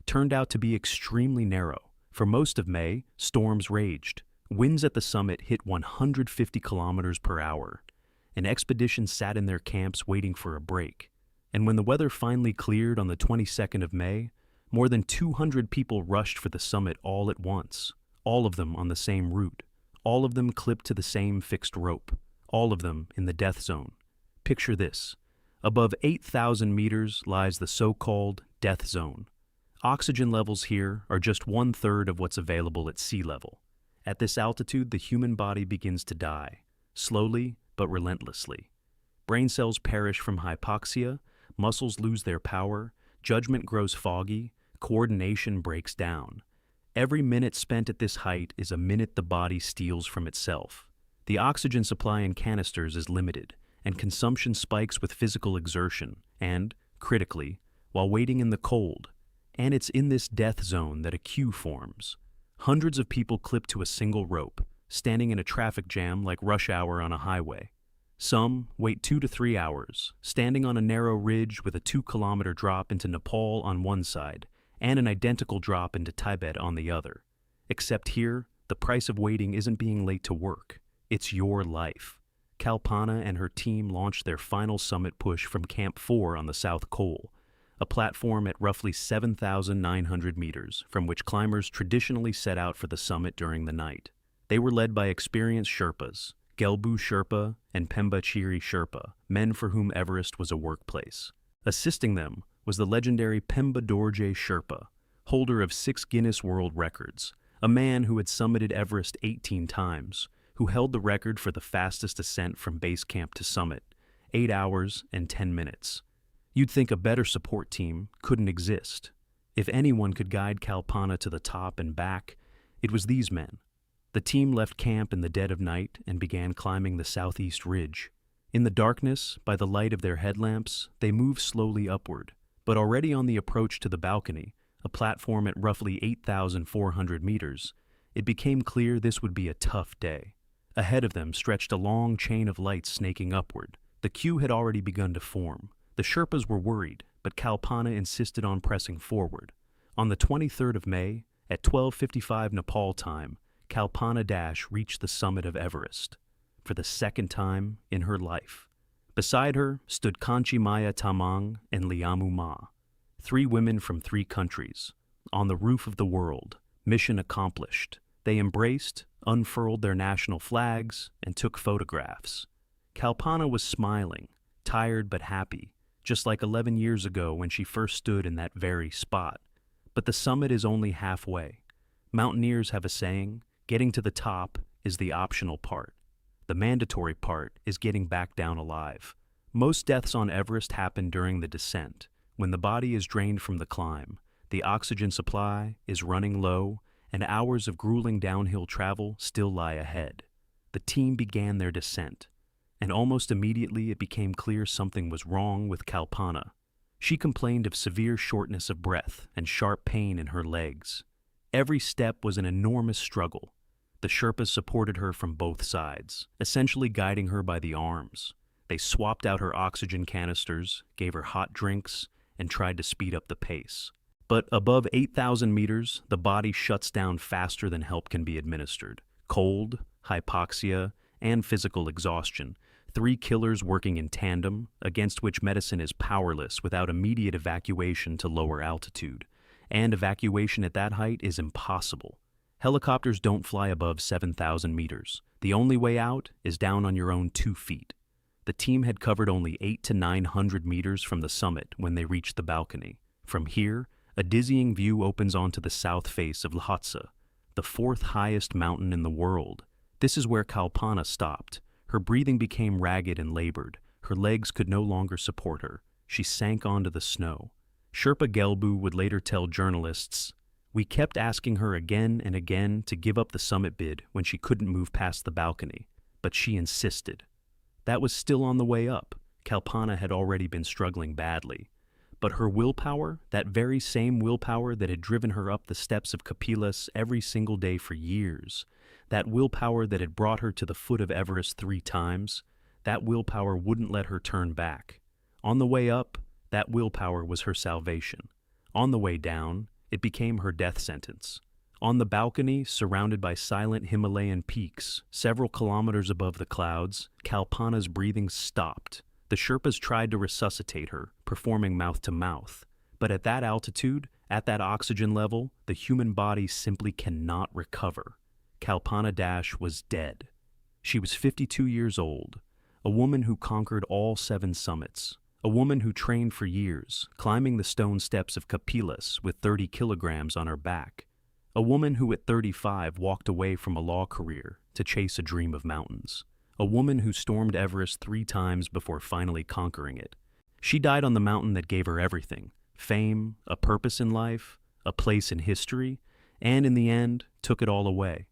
turned out to be extremely narrow. For most of May, storms raged. Winds at the summit hit 150 kilometers per hour. An expedition sat in their camps waiting for a break. And when the weather finally cleared on the 22nd of May, more than 200 people rushed for the summit all at once, all of them on the same route, all of them clipped to the same fixed rope, all of them in the death zone. Picture this. Above 8,000 meters lies the so-called death zone. Oxygen levels here are just 1/3 of what's available at sea level. At this altitude, the human body begins to die, slowly but relentlessly. Brain cells perish from hypoxia, muscles lose their power, judgment grows foggy, coordination breaks down. Every minute spent at this height is a minute the body steals from itself. The oxygen supply in canisters is limited, and consumption spikes with physical exertion and, critically, while waiting in the cold. And it's in this death zone that a queue forms. Hundreds of people clipped to a single rope, standing in a traffic jam like rush hour on a highway. Some wait 2 to 3 hours, standing on a narrow ridge with a 2-kilometer drop into Nepal on one side and an identical drop into Tibet on the other. Except here, the price of waiting isn't being late to work. It's your life. Kalpana and her team launched their final summit push from Camp 4 on the South Col, a platform at roughly 7,900 meters, from which climbers traditionally set out for the summit during the night. They were led by experienced Sherpas, Gelbu Sherpa and Pembachiri Sherpa, men for whom Everest was a workplace. Assisting them was the legendary Bahadur Sherchan, holder of 6 Guinness World Records, a man who had summited Everest 18 times, who held the record for the fastest ascent from base camp to summit, 8 hours and 10 minutes. You'd think a better support team couldn't exist. If anyone could guide Kalpana to the top and back, it was these men. The team left camp in the dead of night and began climbing the southeast ridge. In the darkness, by the light of their headlamps, they moved slowly upward, but already on the approach to the balcony, a platform at roughly 8,400 meters, it became clear this would be a tough day. Ahead of them stretched a long chain of lights snaking upward. The queue had already begun to form. The Sherpas were worried, but Kalpana insisted on pressing forward. On the 23rd of May, at 12:55 Nepal time, Kalpana Dash reached the summit of Everest, for the second time in her life. Beside her stood Kanchi Maya Tamang and Liamu Ma, 3 women from 3 countries. On the roof of the world, mission accomplished. They embraced, unfurled their national flags, and took photographs. Kalpana was smiling, tired but happy, just like 11 years ago when she first stood in that very spot. But the summit is only halfway. Mountaineers have a saying, getting to the top is the optional part. The mandatory part is getting back down alive. Most deaths on Everest happen during the descent, when the body is drained from the climb, the oxygen supply is running low, and hours of grueling downhill travel still lie ahead. The team began their descent, and almost immediately it became clear something was wrong with Kalpana. She complained of severe shortness of breath and sharp pain in her legs. Every step was an enormous struggle. The Sherpas supported her from both sides, essentially guiding her by the arms. They swapped out her oxygen canisters, gave her hot drinks, and tried to speed up the pace. But above 8,000 meters, the body shuts down faster than help can be administered. Cold, hypoxia, and physical exhaustion, 3 killers working in tandem, against which medicine is powerless without immediate evacuation to lower altitude. And evacuation at that height is impossible. Helicopters don't fly above 7,000 meters. The only way out is down on your own 2 feet. The team had covered only 800 to 900 meters from the summit when they reached the balcony. From here, a dizzying view opens onto the south face of Lhotse, the 4th highest mountain in the world. This is where Kalpana stopped. Her breathing became ragged and labored. Her legs could no longer support her. She sank onto the snow. Sherpa Gelbu would later tell journalists, "We kept asking her again and again to give up the summit bid when she couldn't move past the balcony, but she insisted." That was still on the way up. Kalpana had already been struggling badly. But her willpower, that very same willpower that had driven her up the steps of Kapilas every single day for years, that willpower that had brought her to the foot of Everest 3 times, that willpower wouldn't let her turn back. On the way up, that willpower was her salvation. On the way down, it became her death sentence. On the balcony, surrounded by silent Himalayan peaks, several kilometers above the clouds, Kalpana's breathing stopped. The Sherpas tried to resuscitate her, performing mouth-to-mouth. But at that altitude, at that oxygen level, the human body simply cannot recover. Kalpana Dash was dead. She was 52 years old, a woman who conquered all 7 summits, a woman who trained for years, climbing the stone steps of Kapilas with 30 kilograms on her back, a woman who at 35 walked away from a law career to chase a dream of mountains, a woman who stormed Everest 3 times before finally conquering it. She died on the mountain that gave her everything: fame, a purpose in life, a place in history, and in the end, took it all away.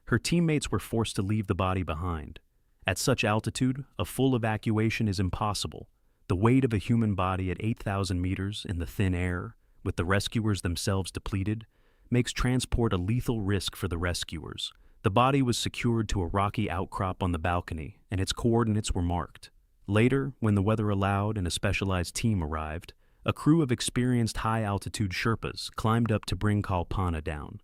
Her teammates were forced to leave the body behind. At such altitude, a full evacuation is impossible. The weight of a human body at 8,000 meters in the thin air, with the rescuers themselves depleted, makes transport a lethal risk for the rescuers. The body was secured to a rocky outcrop on the balcony, and its coordinates were marked. Later, when the weather allowed and a specialized team arrived, a crew of experienced high-altitude Sherpas climbed up to bring Kalpana down.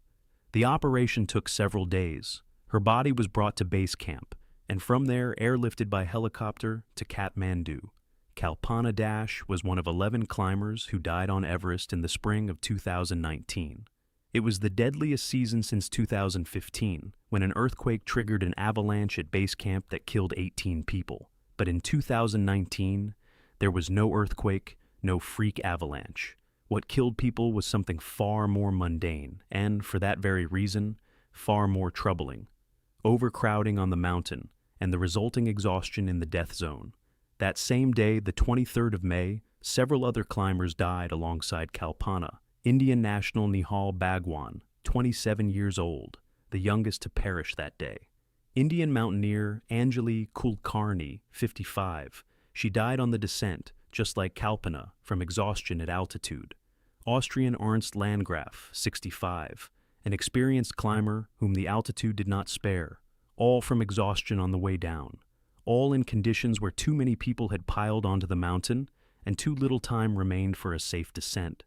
The operation took several days. Her body was brought to base camp, and from there airlifted by helicopter to Kathmandu. Kalpana Dash was one of 11 climbers who died on Everest in the spring of 2019. It was the deadliest season since 2015, when an earthquake triggered an avalanche at base camp that killed 18 people. But in 2019, there was no earthquake, no freak avalanche. What killed people was something far more mundane, and, for that very reason, far more troubling. Overcrowding on the mountain, and the resulting exhaustion in the death zone. That same day, the 23rd of May, several other climbers died alongside Kalpana. Indian national Nihal Bhagwan, 27 years old, the youngest to perish that day. Indian mountaineer Anjali Kulkarni, 55. She died on the descent, just like Kalpana, from exhaustion at altitude. Austrian Ernst Landgraf, 65. An experienced climber whom the altitude did not spare, all from exhaustion on the way down. All in conditions where too many people had piled onto the mountain and too little time remained for a safe descent.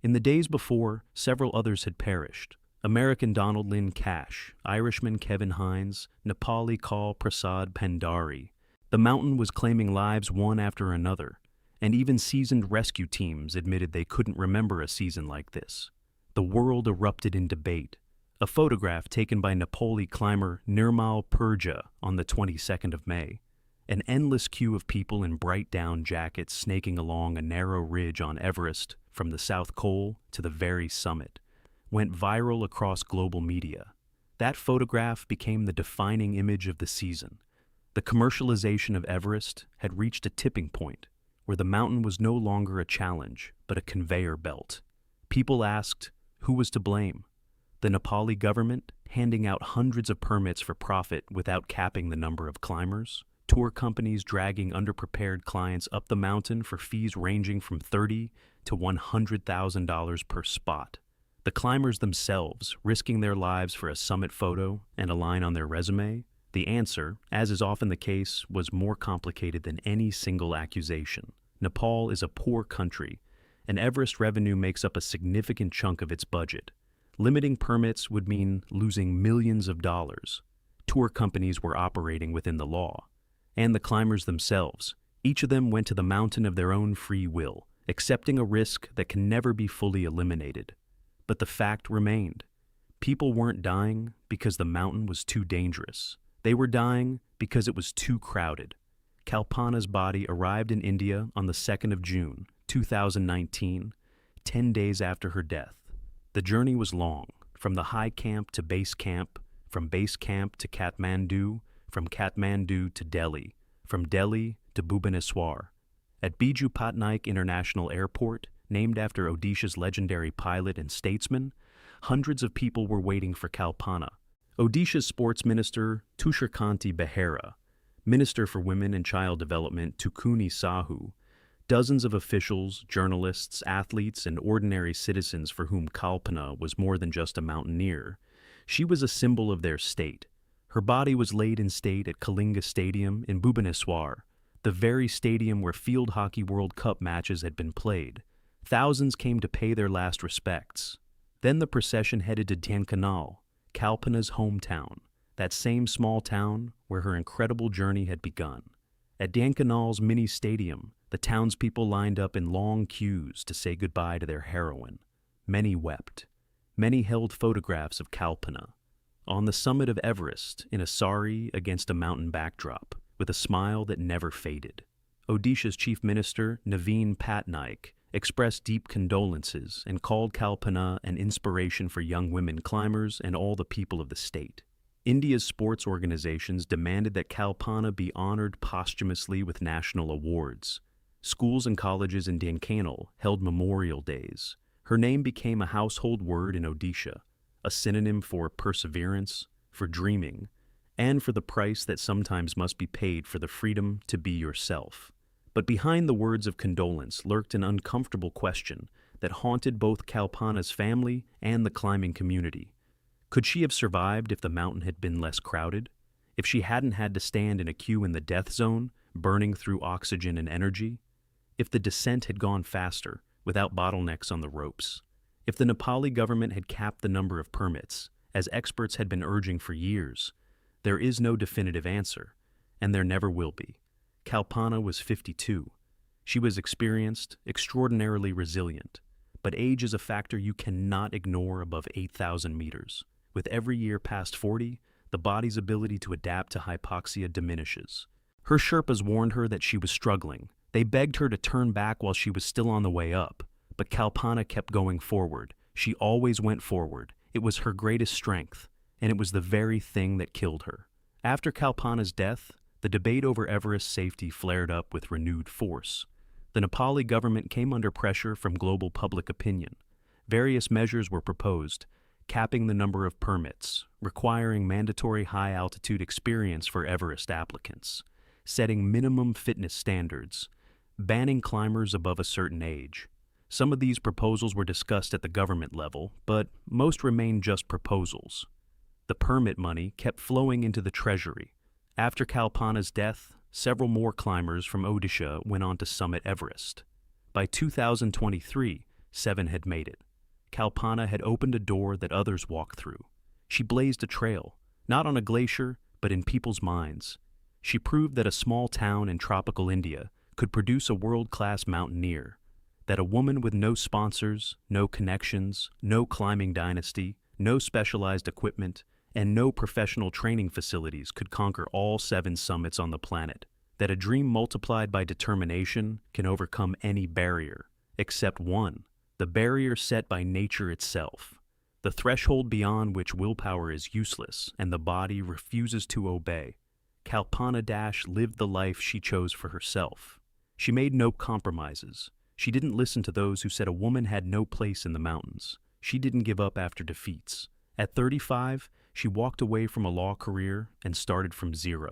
In the days before, several others had perished. American Donald Lynn Cash, Irishman Kevin Hines, Nepali Kal Prasad Pendari. The mountain was claiming lives one after another, and even seasoned rescue teams admitted they couldn't remember a season like this. The world erupted in debate. A photograph taken by Nepali climber Nirmal Purja on the 22nd of May. An endless queue of people in bright down jackets snaking along a narrow ridge on Everest from the South Col to the very summit went viral across global media. That photograph became the defining image of the season. The commercialization of Everest had reached a tipping point where the mountain was no longer a challenge but a conveyor belt. People asked, who was to blame? The Nepali government, handing out hundreds of permits for profit without capping the number of climbers? Tour companies dragging underprepared clients up the mountain for fees ranging from $30,000 to $100,000 per spot? The climbers themselves, risking their lives for a summit photo and a line on their resume? The answer, as is often the case, was more complicated than any single accusation. Nepal is a poor country, and Everest revenue makes up a significant chunk of its budget. Limiting permits would mean losing millions of dollars. Tour companies were operating within the law. And the climbers themselves, each of them went to the mountain of their own free will, accepting a risk that can never be fully eliminated. But the fact remained. People weren't dying because the mountain was too dangerous. They were dying because it was too crowded. Kalpana's body arrived in India on the 2nd of June, 2019, 10 days after her death. The journey was long, from the high camp to base camp, from base camp to Kathmandu, from Kathmandu to Delhi, from Delhi to Bhubaneswar. At Biju Patnaik International Airport, named after Odisha's legendary pilot and statesman, hundreds of people were waiting for Kalpana. Odisha's sports minister, Tusharkanti Behera, Minister for Women and Child Development, Tukuni Sahu, dozens of officials, journalists, athletes, and ordinary citizens for whom Kalpana was more than just a mountaineer. She was a symbol of their state. Her body was laid in state at Kalinga Stadium in Bhubaneswar, the very stadium where Field Hockey World Cup matches had been played. Thousands came to pay their last respects. Then the procession headed to Dhenkanal, Kalpana's hometown, that same small town where her incredible journey had begun. At Dhenkanal's mini stadium, the townspeople lined up in long queues to say goodbye to their heroine. Many wept. Many held photographs of Kalpana. On the summit of Everest, in a sari against a mountain backdrop, with a smile that never faded. Odisha's Chief Minister, Naveen Patnaik, expressed deep condolences and called Kalpana an inspiration for young women climbers and all the people of the state. India's sports organizations demanded that Kalpana be honored posthumously with national awards. Schools and colleges in Dhenkanal held memorial days. Her name became a household word in Odisha, a synonym for perseverance, for dreaming, and for the price that sometimes must be paid for the freedom to be yourself. But behind the words of condolence lurked an uncomfortable question that haunted both Kalpana's family and the climbing community. Could she have survived if the mountain had been less crowded? If she hadn't had to stand in a queue in the death zone, burning through oxygen and energy? If the descent had gone faster, without bottlenecks on the ropes? If the Nepali government had capped the number of permits, as experts had been urging for years? There is no definitive answer, and there never will be. Kalpana was 52. She was experienced, extraordinarily resilient, but age is a factor you cannot ignore above 8,000 meters. With every year past 40, the body's ability to adapt to hypoxia diminishes. Her Sherpas warned her that she was struggling. They begged her to turn back while she was still on the way up, but Kalpana kept going forward. She always went forward. It was her greatest strength, and it was the very thing that killed her. After Kalpana's death, the debate over Everest's safety flared up with renewed force. The Nepali government came under pressure from global public opinion. Various measures were proposed, capping the number of permits, requiring mandatory high-altitude experience for Everest applicants, setting minimum fitness standards, banning climbers above a certain age. Some of these proposals were discussed at the government level, but most remained just proposals. The permit money kept flowing into the treasury. After Kalpana's death, several more climbers from Odisha went on to summit Everest. By 2023, 7 had made it. Kalpana had opened a door that others walked through. She blazed a trail, not on a glacier, but in people's minds. She proved that a small town in tropical India could produce a world-class mountaineer, that a woman with no sponsors, no connections, no climbing dynasty, no specialized equipment, and no professional training facilities could conquer all 7 summits on the planet, that a dream multiplied by determination can overcome any barrier, except one, the barrier set by nature itself, the threshold beyond which willpower is useless and the body refuses to obey. Kalpana Dash lived the life she chose for herself. She made no compromises. She didn't listen to those who said a woman had no place in the mountains. She didn't give up after defeats. At 35, she walked away from a law career and started from zero.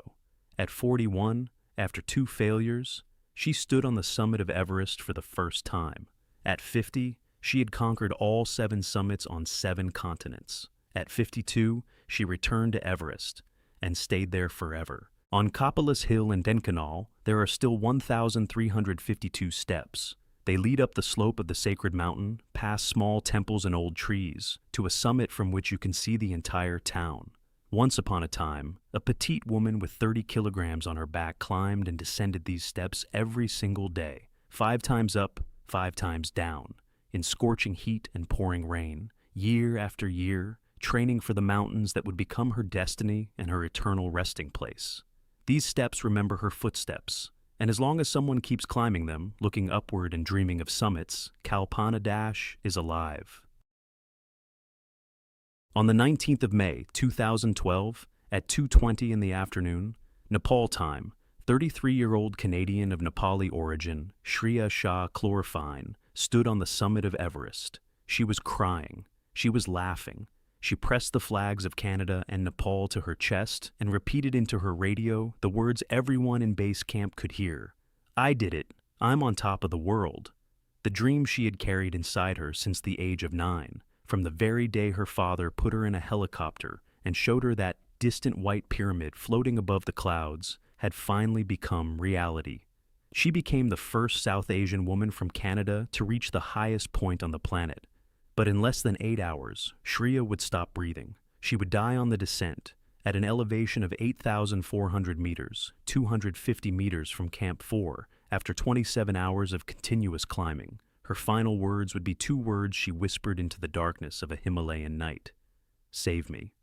At 41, after 2 failures, she stood on the summit of Everest for the first time. At 50, she had conquered all 7 summits on 7 continents. At 52, she returned to Everest and stayed there forever. On Kapilas Hill in Dhenkanal, there are still 1,352 steps. They lead up the slope of the sacred mountain, past small temples and old trees, to a summit from which you can see the entire town. Once upon a time, a petite woman with 30 kilograms on her back climbed and descended these steps every single day, 5 times up, 5 times down, in scorching heat and pouring rain, year after year, training for the mountains that would become her destiny and her eternal resting place. These steps remember her footsteps, and as long as someone keeps climbing them, looking upward and dreaming of summits, Kalpana Dash is alive. On the 19th of May, 2012, at 2:20 in the afternoon, Nepal time, 33-year-old Canadian of Nepali origin, Shriya Shah-Klorfine, stood on the summit of Everest. She was crying. She was laughing. She pressed the flags of Canada and Nepal to her chest and repeated into her radio the words everyone in base camp could hear. "I did it. I'm on top of the world." The dream she had carried inside her since the age of 9, from the very day her father put her in a helicopter and showed her that distant white pyramid floating above the clouds, had finally become reality. She became the first South Asian woman from Canada to reach the highest point on the planet. But in less than 8 hours, Shriya would stop breathing. She would die on the descent, at an elevation of 8,400 meters, 250 meters from Camp 4, after 27 hours of continuous climbing. Her final words would be 2 words she whispered into the darkness of a Himalayan night: "Save me."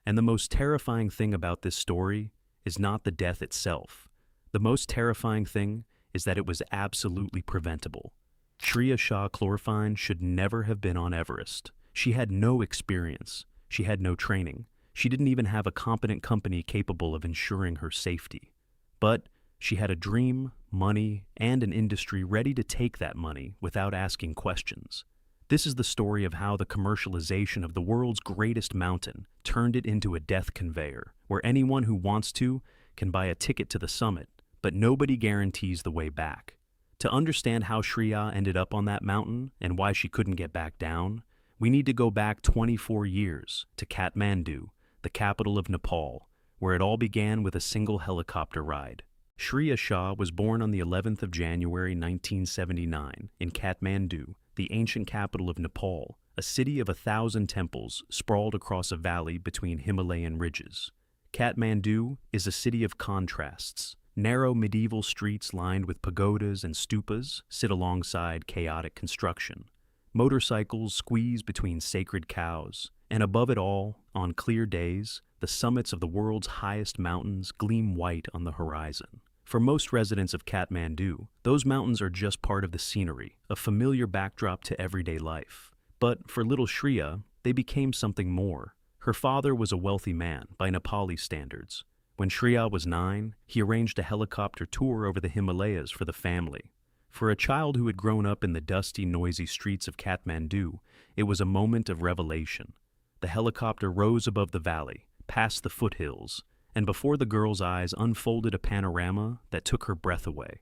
And the most terrifying thing about this story is not the death itself. The most terrifying thing is that it was absolutely preventable. Shriya Shah-Klorfine should never have been on Everest. She had no experience. She had no training. She didn't even have a competent company capable of ensuring her safety. But she had a dream, money, and an industry ready to take that money without asking questions. This is the story of how the commercialization of the world's greatest mountain turned it into a death conveyor, where anyone who wants to can buy a ticket to the summit, but nobody guarantees the way back. To understand how Shriya ended up on that mountain and why she couldn't get back down, we need to go back 24 years to Kathmandu, the capital of Nepal, where it all began with a single helicopter ride. Shriya Shah was born on the 11th of January 1979 in Kathmandu, the ancient capital of Nepal, a city of 1,000 temples sprawled across a valley between Himalayan ridges. Kathmandu is a city of contrasts. Narrow medieval streets lined with pagodas and stupas sit alongside chaotic construction. Motorcycles squeeze between sacred cows, and above it all, on clear days, the summits of the world's highest mountains gleam white on the horizon. For most residents of Kathmandu, those mountains are just part of the scenery, a familiar backdrop to everyday life. But for little Shriya, they became something more. Her father was a wealthy man by Nepali standards. When Shriya was 9, he arranged a helicopter tour over the Himalayas for the family. For a child who had grown up in the dusty, noisy streets of Kathmandu, it was a moment of revelation. The helicopter rose above the valley, past the foothills, and before the girl's eyes unfolded a panorama that took her breath away.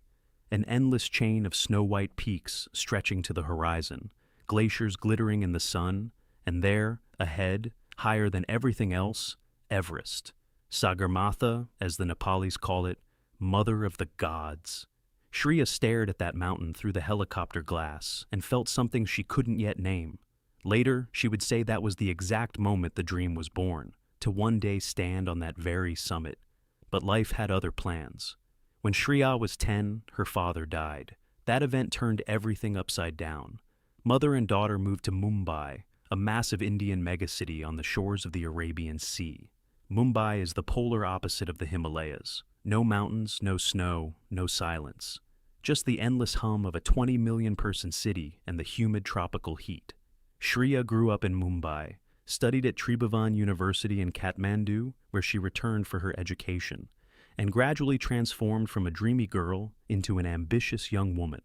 An endless chain of snow-white peaks stretching to the horizon, glaciers glittering in the sun, and there, ahead, higher than everything else, Everest. Sagarmatha, as the Nepalis call it, Mother of the Gods. Shriya stared at that mountain through the helicopter glass and felt something she couldn't yet name. Later, she would say that was the exact moment the dream was born, to one day stand on that very summit. But life had other plans. When Shriya was 10, her father died. That event turned everything upside down. Mother and daughter moved to Mumbai, a massive Indian megacity on the shores of the Arabian Sea. Mumbai is the polar opposite of the Himalayas. No mountains, no snow, no silence. Just the endless hum of a 20 million person city and the humid tropical heat. Shriya grew up in Mumbai, studied at Tribhuvan University in Kathmandu, where she returned for her education, and gradually transformed from a dreamy girl into an ambitious young woman.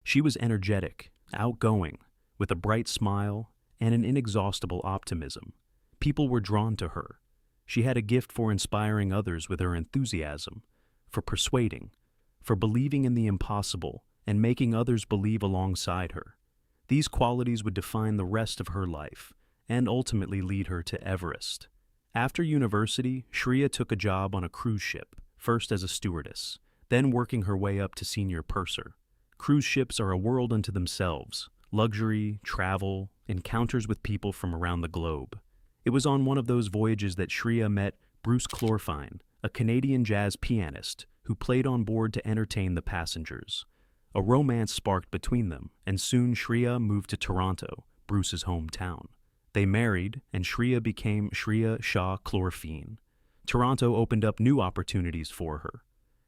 She was energetic, outgoing, with a bright smile and an inexhaustible optimism. People were drawn to her. She had a gift for inspiring others with her enthusiasm, for persuading, for believing in the impossible and making others believe alongside her. These qualities would define the rest of her life and ultimately lead her to Everest. After university, Shriya took a job on a cruise ship, first as a stewardess, then working her way up to senior purser. Cruise ships are a world unto themselves: luxury, travel, encounters with people from around the globe. It was on one of those voyages that Shriya met Shah-Klorfine, a Canadian jazz pianist who played on board to entertain the passengers. A romance sparked between them, and soon Shriya moved to Toronto, Bruce's hometown. They married, and Shriya became Shriya Shah-Klorfine. Toronto opened up new opportunities for her.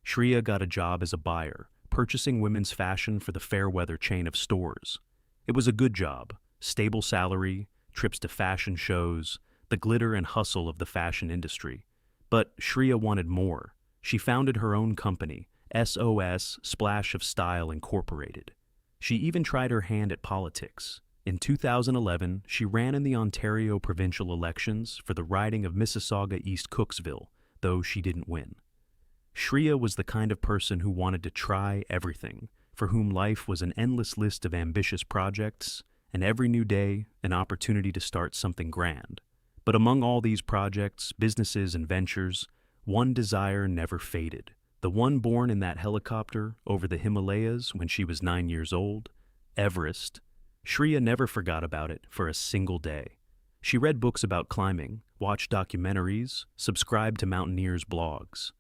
Shriya got a job as a buyer, purchasing women's fashion for the Fairweather chain of stores. It was a good job: stable salary, trips to fashion shows, the glitter and hustle of the fashion industry. But Shriya wanted more. She founded her own company, SOS Splash of Style Incorporated. She even tried her hand at politics. In 2011, she ran in the Ontario provincial elections for the riding of Mississauga East Cooksville, though she didn't win. Shriya was the kind of person who wanted to try everything, for whom life was an endless list of ambitious projects, and every new day an opportunity to start something grand. But among all these projects, businesses, and ventures, one desire never faded. The one born in that helicopter over the Himalayas when she was 9 years old, Everest. Shriya never forgot about it for a single day. She read books about climbing, watched documentaries, subscribed to mountaineers' blogs.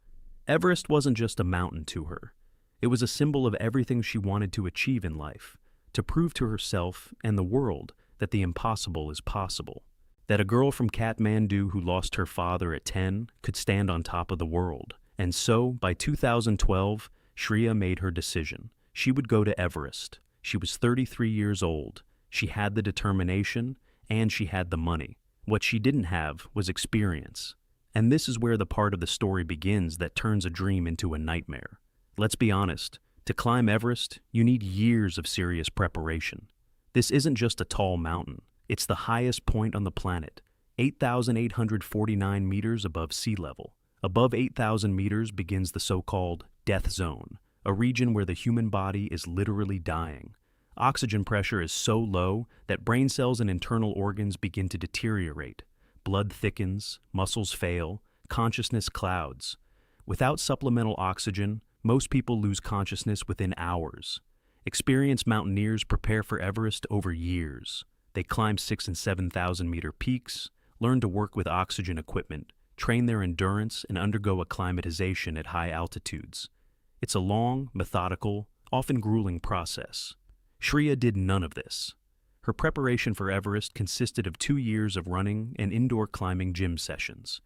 Everest wasn't just a mountain to her. It was a symbol of everything she wanted to achieve in life, to prove to herself and the world that the impossible is possible, that a girl from Kathmandu who lost her father at 10 could stand on top of the world. And so, by 2012, Shriya made her decision. She would go to Everest. She was 33 years old. She had the determination, and she had the money. What she didn't have was experience. And this is where the part of the story begins that turns a dream into a nightmare. Let's be honest, to climb Everest, you need years of serious preparation. This isn't just a tall mountain. It's the highest point on the planet, 8,849 meters above sea level. Above 8,000 meters begins the so-called death zone, a region where the human body is literally dying. Oxygen pressure is so low that brain cells and internal organs begin to deteriorate. Blood thickens, muscles fail, consciousness clouds. Without supplemental oxygen, most people lose consciousness within hours. Experienced mountaineers prepare for Everest over years. They climb 6,000 and 7,000 meter peaks, learn to work with oxygen equipment, train their endurance, and undergo acclimatization at high altitudes. It's a long, methodical, often grueling process. Shriya did none of this. Her preparation for Everest consisted of 2 years of running and indoor climbing gym sessions.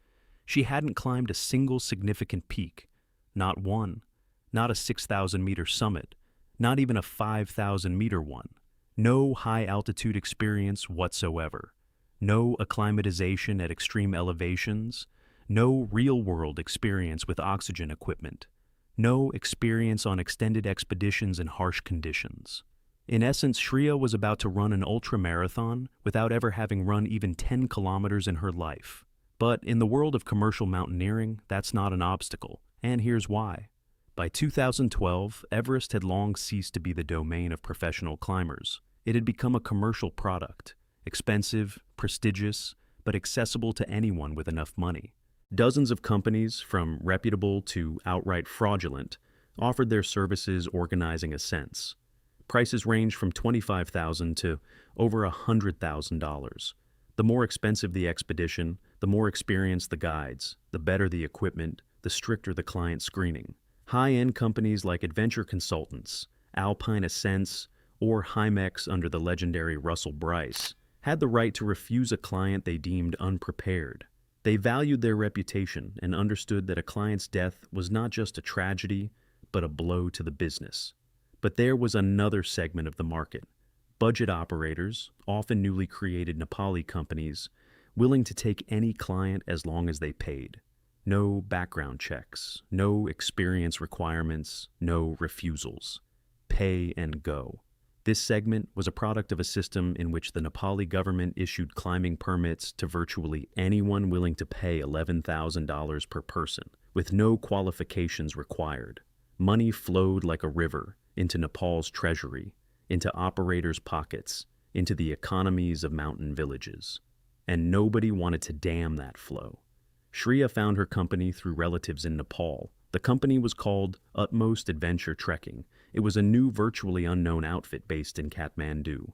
She hadn't climbed a single significant peak, not one, not a 6,000-meter summit, not even a 5,000-meter one. No high-altitude experience whatsoever. No acclimatization at extreme elevations. No real-world experience with oxygen equipment. No experience on extended expeditions in harsh conditions. In essence, Shriya was about to run an ultra-marathon without ever having run even 10 kilometers in her life. But in the world of commercial mountaineering, that's not an obstacle, and here's why. By 2012, Everest had long ceased to be the domain of professional climbers. It had become a commercial product, expensive, prestigious, but accessible to anyone with enough money. Dozens of companies, from reputable to outright fraudulent, offered their services organizing ascents. Prices ranged from $25,000 to over $100,000. The more expensive the expedition, the more experienced the guides, the better the equipment, the stricter the client screening. High-end companies like Adventure Consultants, Alpine Ascents, or Hymex under the legendary Russell Bryce had the right to refuse a client they deemed unprepared. They valued their reputation and understood that a client's death was not just a tragedy, but a blow to the business. But there was another segment of the market. Budget operators, often newly created Nepali companies, willing to take any client as long as they paid. No background checks, no experience requirements, no refusals. Pay and go. This segment was a product of a system in which the Nepali government issued climbing permits to virtually anyone willing to pay $11,000 per person, with no qualifications required. Money flowed like a river into Nepal's treasury, into operators' pockets, into the economies of mountain villages. And nobody wanted to dam that flow. Shriya found her company through relatives in Nepal. The company was called Utmost Adventure Trekking. It was a new, virtually unknown outfit based in Kathmandu.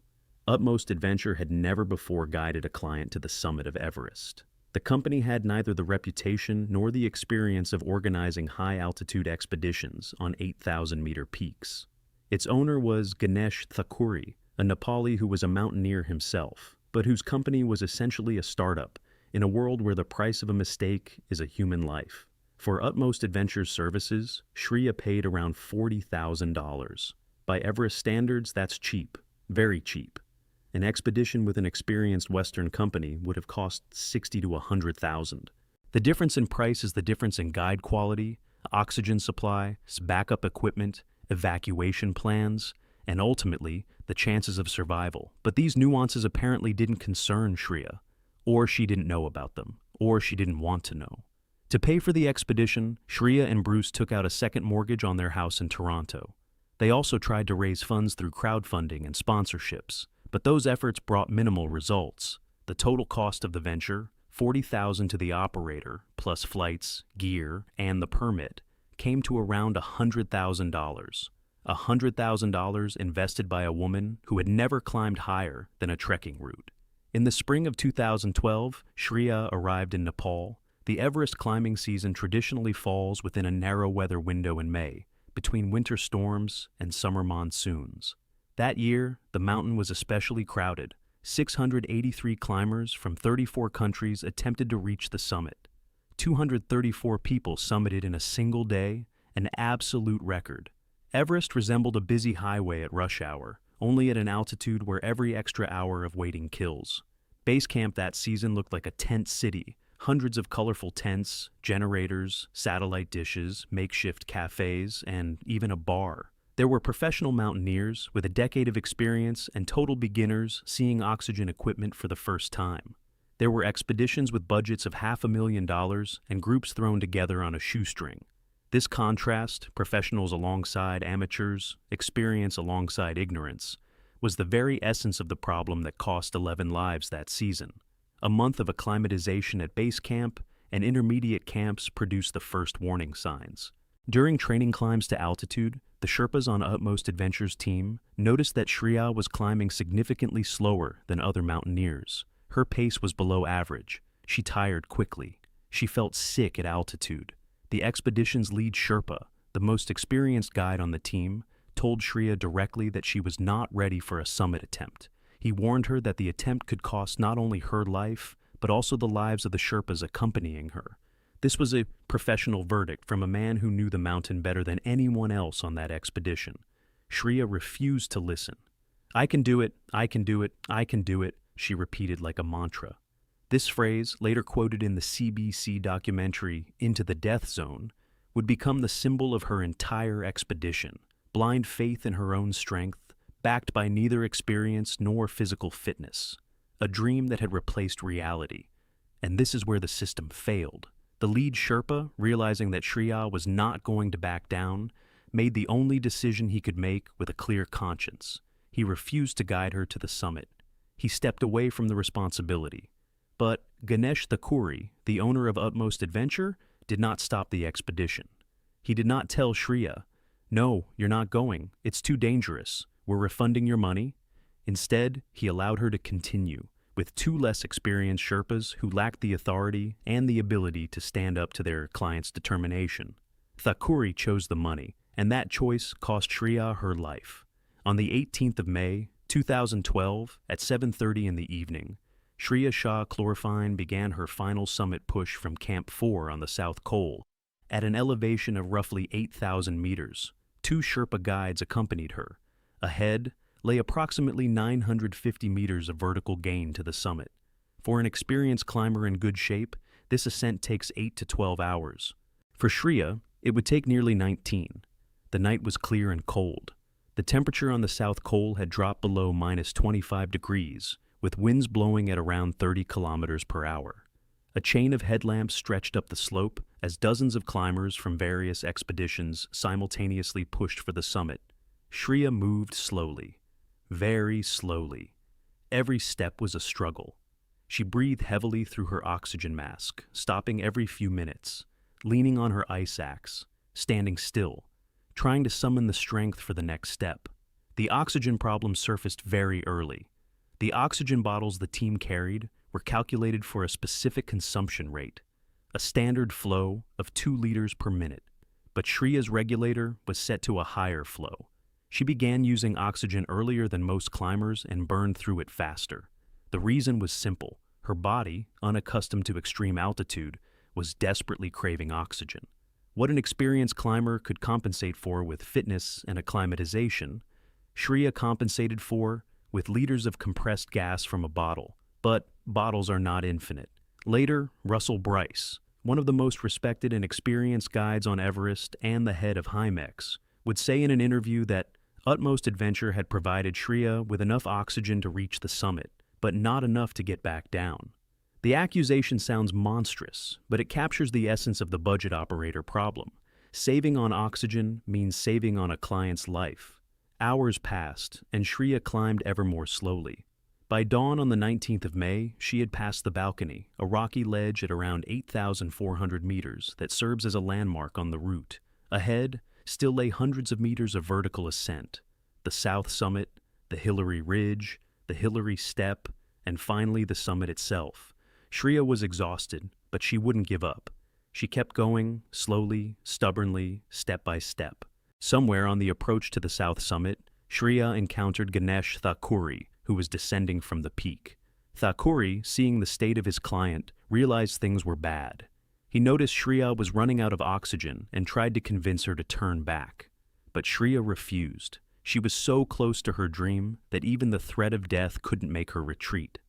Utmost Adventure had never before guided a client to the summit of Everest. The company had neither the reputation nor the experience of organizing high-altitude expeditions on 8,000-meter peaks. Its owner was Ganesh Thakuri, a Nepali who was a mountaineer himself, but whose company was essentially a startup in a world where the price of a mistake is a human life. For Utmost Adventure's services, Shriya paid around $40,000. By Everest standards, that's cheap, very cheap. An expedition with an experienced Western company would have cost $60,000 to $100,000. The difference in price is the difference in guide quality, oxygen supply, backup equipment, evacuation plans, and ultimately, the chances of survival. But these nuances apparently didn't concern Shriya, or she didn't know about them, or she didn't want to know. To pay for the expedition, Shriya and Bruce took out a second mortgage on their house in Toronto. They also tried to raise funds through crowdfunding and sponsorships, but those efforts brought minimal results. The total cost of the venture, $40,000 to the operator, plus flights, gear, and the permit, came to around $100,000. $100,000 invested by a woman who had never climbed higher than a trekking route. In the spring of 2012, Shriya arrived in Nepal. The Everest climbing season traditionally falls within a narrow weather window in May, between winter storms and summer monsoons. That year, the mountain was especially crowded. 683 climbers from 34 countries attempted to reach the summit. 234 people summited in a single day, an absolute record. Everest resembled a busy highway at rush hour, only at an altitude where every extra hour of waiting kills. Base camp that season looked like a tent city. Hundreds of colorful tents, generators, satellite dishes, makeshift cafes, and even a bar. There were professional mountaineers with a decade of experience and total beginners seeing oxygen equipment for the first time. There were expeditions with budgets of $500,000 and groups thrown together on a shoestring. This contrast, professionals alongside amateurs, experience alongside ignorance, was the very essence of the problem that cost 11 lives that season. A month of acclimatization at base camp and intermediate camps produced the first warning signs. During training climbs to altitude, the Sherpas on Utmost Adventure's team noticed that Shriya was climbing significantly slower than other mountaineers. Her pace was below average. She tired quickly. She felt sick at altitude. The expedition's lead Sherpa, the most experienced guide on the team, told Shriya directly that she was not ready for a summit attempt. He warned her that the attempt could cost not only her life, but also the lives of the Sherpas accompanying her. This was a professional verdict from a man who knew the mountain better than anyone else on that expedition. Shriya refused to listen. "I can do it, I can do it, I can do it," she repeated like a mantra. This phrase, later quoted in the CBC documentary Into the Death Zone, would become the symbol of her entire expedition. Blind faith in her own strength, backed by neither experience nor physical fitness. A dream that had replaced reality. And this is where the system failed. The lead Sherpa, realizing that Shriya was not going to back down, made the only decision he could make with a clear conscience. He refused to guide her to the summit. He stepped away from the responsibility. But Ganesh Thakuri, the owner of Utmost Adventure, did not stop the expedition. He did not tell Shriya, "No, you're not going. It's too dangerous. We're refunding your money." Instead, he allowed her to continue, with two less experienced Sherpas who lacked the authority and the ability to stand up to their client's determination. Thakuri chose the money, and that choice cost Shriya her life. On the 18th of May, 2012, at 7:30 in the evening, Shriya Shah-Klorfine began her final summit push from Camp 4 on the South Col. At an elevation of roughly 8,000 meters, two Sherpa guides accompanied her. Ahead lay approximately 950 meters of vertical gain to the summit. For an experienced climber in good shape, this ascent takes 8 to 12 hours. For Shriya, it would take nearly 19. The night was clear and cold. The temperature on the South Col had dropped below -25 degrees, with winds blowing at around 30 kilometers per hour. A chain of headlamps stretched up the slope as dozens of climbers from various expeditions simultaneously pushed for the summit. Shriya moved slowly, very slowly. Every step was a struggle. She breathed heavily through her oxygen mask, stopping every few minutes, leaning on her ice axe, standing still, trying to summon the strength for the next step. The oxygen problem surfaced very early. The oxygen bottles the team carried were calculated for a specific consumption rate, a standard flow of 2 liters per minute. But Shriya's regulator was set to a higher flow. She began using oxygen earlier than most climbers and burned through it faster. The reason was simple. Her body, unaccustomed to extreme altitude, was desperately craving oxygen. What an experienced climber could compensate for with fitness and acclimatization, Shriya compensated for with liters of compressed gas from a bottle. But bottles are not infinite. Later, Russell Bryce, one of the most respected and experienced guides on Everest and the head of Hymex, would say in an interview that Utmost Adventure had provided Shriya with enough oxygen to reach the summit, but not enough to get back down. The accusation sounds monstrous, but it captures the essence of the budget operator problem. Saving on oxygen means saving on a client's life. Hours passed, and Shriya climbed ever more slowly. By dawn on the 19th of May, she had passed the balcony, a rocky ledge at around 8,400 meters that serves as a landmark on the route. Ahead still lay hundreds of meters of vertical ascent. The South Summit, the Hillary Ridge, the Hillary Step, and finally the summit itself. Shriya was exhausted, but she wouldn't give up. She kept going, slowly, stubbornly, step by step. Somewhere on the approach to the South Summit, Shriya encountered Ganesh Thakuri, who was descending from the peak. Thakuri, seeing the state of his client, realized things were bad. He noticed Shriya was running out of oxygen and tried to convince her to turn back. But Shriya refused. She was so close to her dream that even the threat of death couldn't make her retreat.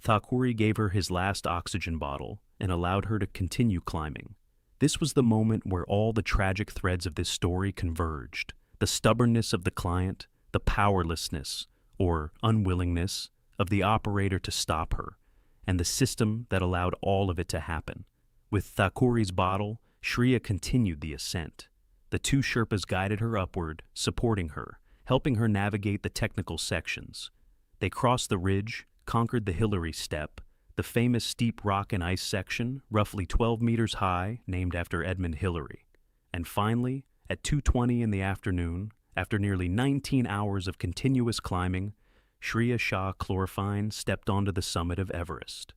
Thakuri gave her his last oxygen bottle and allowed her to continue climbing. This was the moment where all the tragic threads of this story converged. The stubbornness of the client, the powerlessness, or unwillingness, of the operator to stop her, and the system that allowed all of it to happen. With Thakuri's bottle, Shriya continued the ascent. The two Sherpas guided her upward, supporting her, helping her navigate the technical sections. They crossed the ridge, conquered the Hillary Step, the famous steep rock and ice section, roughly 12 meters high, named after Edmund Hillary. And finally, at 2:20 in the afternoon, after nearly 19 hours of continuous climbing, Shriya Shah-Klorfine stepped onto the summit of Everest.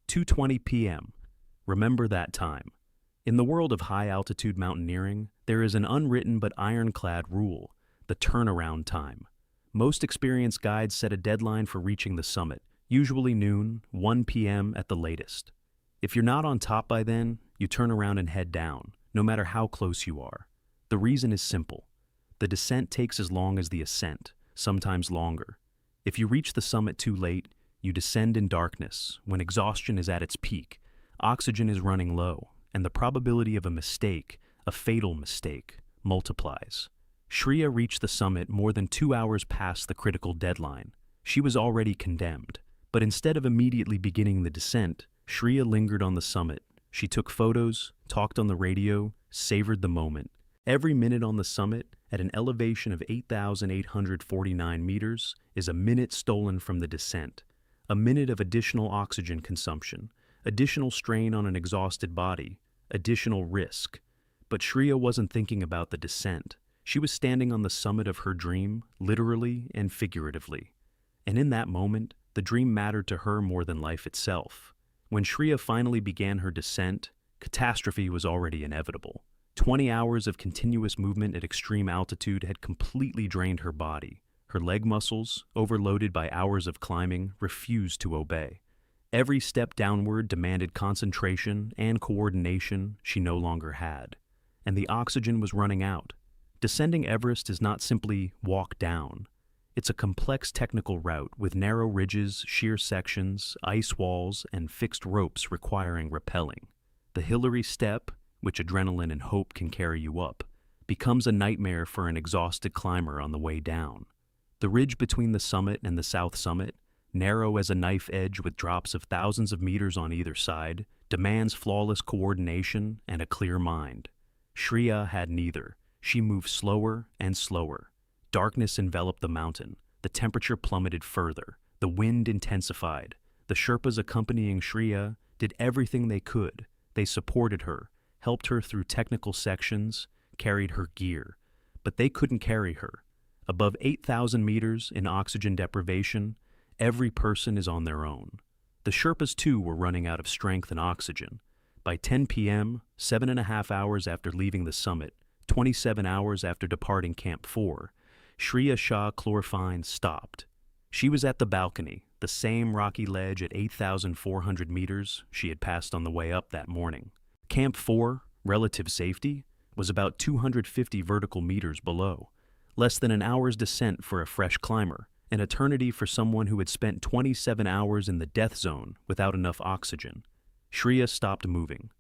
2:20 p.m. Remember that time. In the world of high-altitude mountaineering, There is an unwritten but ironclad rule: the turnaround time. Most experienced guides set a deadline for reaching the summit, usually noon, 1 p.m. at the latest. If you're not on top by then, you turn around and head down, no matter how close you are. The reason is simple. The descent takes as long as the ascent, sometimes longer. If you reach the summit too late, you descend in darkness, when exhaustion is at its peak, oxygen is running low, and the probability of a mistake, a fatal mistake, multiplies. Shriya reached the summit more than 2 hours past the critical deadline. She was already condemned, but instead of immediately beginning the descent, Shriya lingered on the summit. She took photos, talked on the radio, savored the moment. Every minute on the summit, at an elevation of 8,849 meters, is a minute stolen from the descent. A minute of additional oxygen consumption, additional strain on an exhausted body, additional risk. But Shriya wasn't thinking about the descent. She was standing on the summit of her dream, literally and figuratively. And in that moment, the dream mattered to her more than life itself. When Shriya finally began her descent, catastrophe was already inevitable. 20 hours of continuous movement at extreme altitude had completely drained her body. Her leg muscles, overloaded by hours of climbing, refused to obey. Every step downward demanded concentration and coordination she no longer had. And the oxygen was running out. Descending Everest is not simply walk down. It's a complex technical route with narrow ridges, sheer sections, ice walls, and fixed ropes requiring rappelling. The Hillary step, which adrenaline and hope can carry you up, becomes a nightmare for an exhausted climber on the way down. The ridge between the summit and the south summit, narrow as a knife edge with drops of thousands of meters on either side, demands flawless coordination and a clear mind. Shriya had neither. She moved slower and slower. Darkness enveloped the mountain. The temperature plummeted further. The wind intensified. The Sherpas accompanying Shriya did everything they could. They supported her, helped her through technical sections, carried her gear. But they couldn't carry her. Above 8,000 meters in oxygen deprivation, every person is on their own. The Sherpas too were running out of strength and oxygen. By 10 p.m., 7.5 hours after leaving the summit, 27 hours after departing Camp 4, Shriya Shah-Klorfine stopped. She was at the balcony, the same rocky ledge at 8,400 meters she had passed on the way up that morning. Camp 4, relative safety, was about 250 vertical meters below, less than an hour's descent for a fresh climber, an eternity for someone who had spent 27 hours in the death zone without enough oxygen. Shriya stopped moving,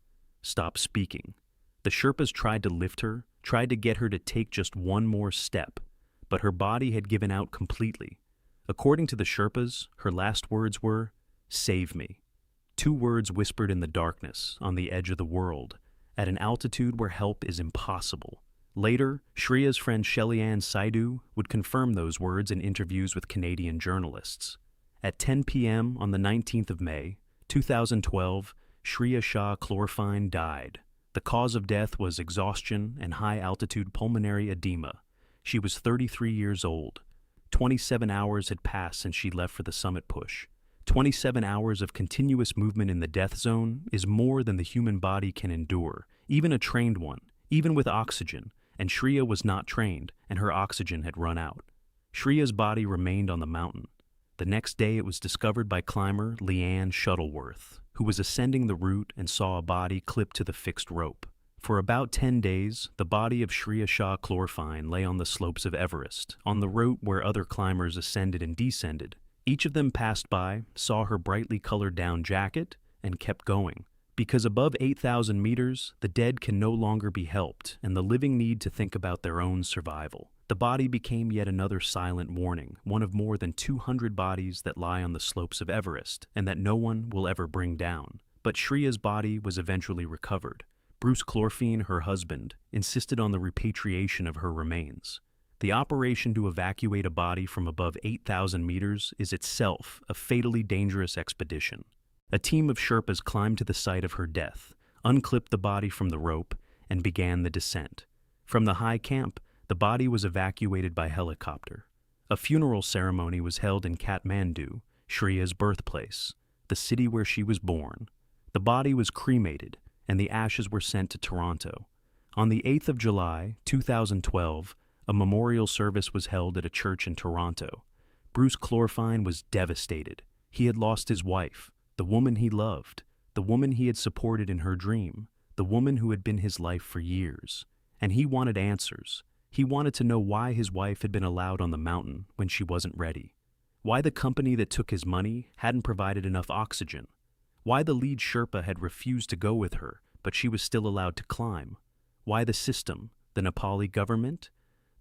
stopped speaking. The Sherpas tried to lift her, tried to get her to take just one more step, but her body had given out completely. According to the Sherpas, her last words were, "Save me." 2 words whispered in the darkness, on the edge of the world, at an altitude where help is impossible. Later, Shriya's friend Shelly-Ann Saidu would confirm those words in interviews with Canadian journalists. At 10 p.m. on the 19th of May, 2012, Shriya Shah-Klorfine died. The cause of death was exhaustion and high-altitude pulmonary edema. She was 33 years old. 27 hours had passed since she left for the summit push. 27 hours of continuous movement in the death zone is more than the human body can endure, even a trained one, even with oxygen, and Shriya was not trained, and her oxygen had run out. Shriya's body remained on the mountain. The next day it was discovered by climber Leanne Shuttleworth, who was ascending the route and saw a body clipped to the fixed rope. For about 10 days, the body of Shriya Shah-Klorfine lay on the slopes of Everest, on the route where other climbers ascended and descended. Each of them passed by, saw her brightly colored down jacket, and kept going. Because above 8,000 meters, the dead can no longer be helped, and the living need to think about their own survival. The body became yet another silent warning, one of more than 200 bodies that lie on the slopes of Everest, and that no one will ever bring down. But Shriya's body was eventually recovered. Bruce Chlorphine, her husband, insisted on the repatriation of her remains. The operation to evacuate a body from above 8,000 meters is itself a fatally dangerous expedition. A team of Sherpas climbed to the site of her death, unclipped the body from the rope, and began the descent. From the high camp, the body was evacuated by helicopter. A funeral ceremony was held in Kathmandu, Shriya's birthplace, the city where she was born. The body was cremated, and the ashes were sent to Toronto. On the 8th of July, 2012, a memorial service was held at a church in Toronto. Bruce Chlorfine was devastated. He had lost his wife, the woman he loved, the woman he had supported in her dream, the woman who had been his life for years. And he wanted answers. He wanted to know why his wife had been allowed on the mountain when she wasn't ready. Why the company that took his money hadn't provided enough oxygen. Why the lead Sherpa had refused to go with her, but she was still allowed to climb. Why the system, the Nepali government,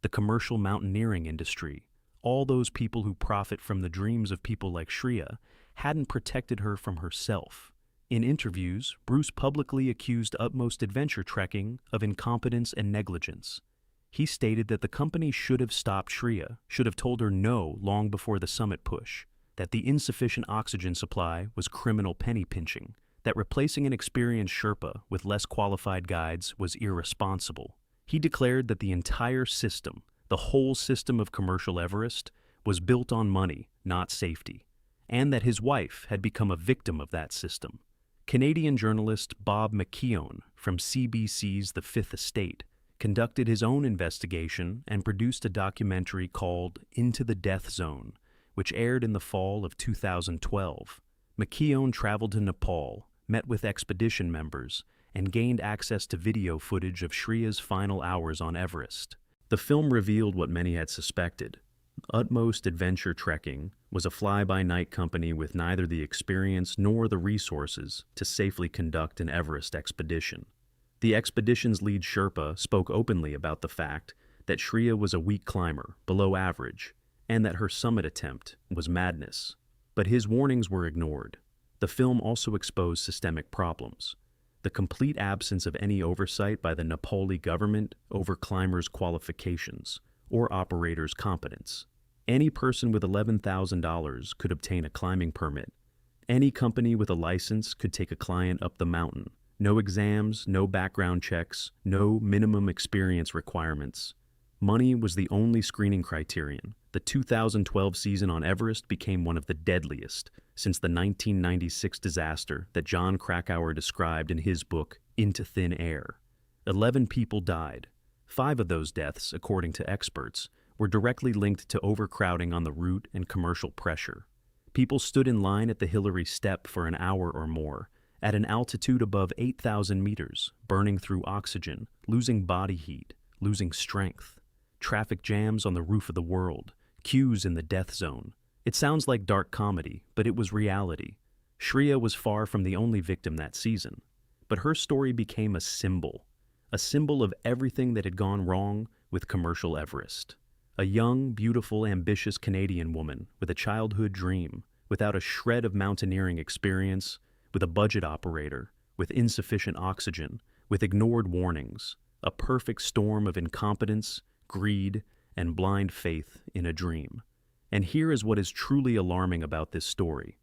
the commercial mountaineering industry, all those people who profit from the dreams of people like Shriya, hadn't protected her from herself. In interviews, Bruce publicly accused Utmost Adventure Trekking of incompetence and negligence. He stated that the company should have stopped Shriya, should have told her no long before the summit push, that the insufficient oxygen supply was criminal penny pinching, that replacing an experienced Sherpa with less qualified guides was irresponsible. He declared that the entire system, the whole system of commercial Everest, was built on money, not safety, and that his wife had become a victim of that system. Canadian journalist Bob McKeown from CBC's The Fifth Estate conducted his own investigation and produced a documentary called Into the Death Zone, which aired in the fall of 2012. McKeown traveled to Nepal, met with expedition members, and gained access to video footage of Shriya's final hours on Everest. The film revealed what many had suspected. Utmost Adventure Trekking was a fly-by-night company with neither the experience nor the resources to safely conduct an Everest expedition. The expedition's lead Sherpa spoke openly about the fact that Shriya was a weak climber, below average, and that her summit attempt was madness. But his warnings were ignored. The film also exposed systemic problems. The complete absence of any oversight by the Nepali government over climbers' qualifications or operators' competence. Any person with $11,000 could obtain a climbing permit. Any company with a license could take a client up the mountain. No exams, no background checks, no minimum experience requirements. Money was the only screening criterion. The 2012 season on Everest became one of the deadliest since the 1996 disaster that John Krakauer described in his book, Into Thin Air. 11 people died. 5 of those deaths, according to experts, were directly linked to overcrowding on the route and commercial pressure. People stood in line at the Hillary Step for an hour or more, at an altitude above 8,000 meters, burning through oxygen, losing body heat, losing strength. Traffic jams on the roof of the world, queues in the death zone. It sounds like dark comedy, but it was reality. Shriya was far from the only victim that season, but her story became a symbol of everything that had gone wrong with commercial Everest. A young, beautiful, ambitious Canadian woman with a childhood dream, without a shred of mountaineering experience, with a budget operator, with insufficient oxygen, with ignored warnings, a perfect storm of incompetence, greed, and blind faith in a dream. And here is what is truly alarming about this story.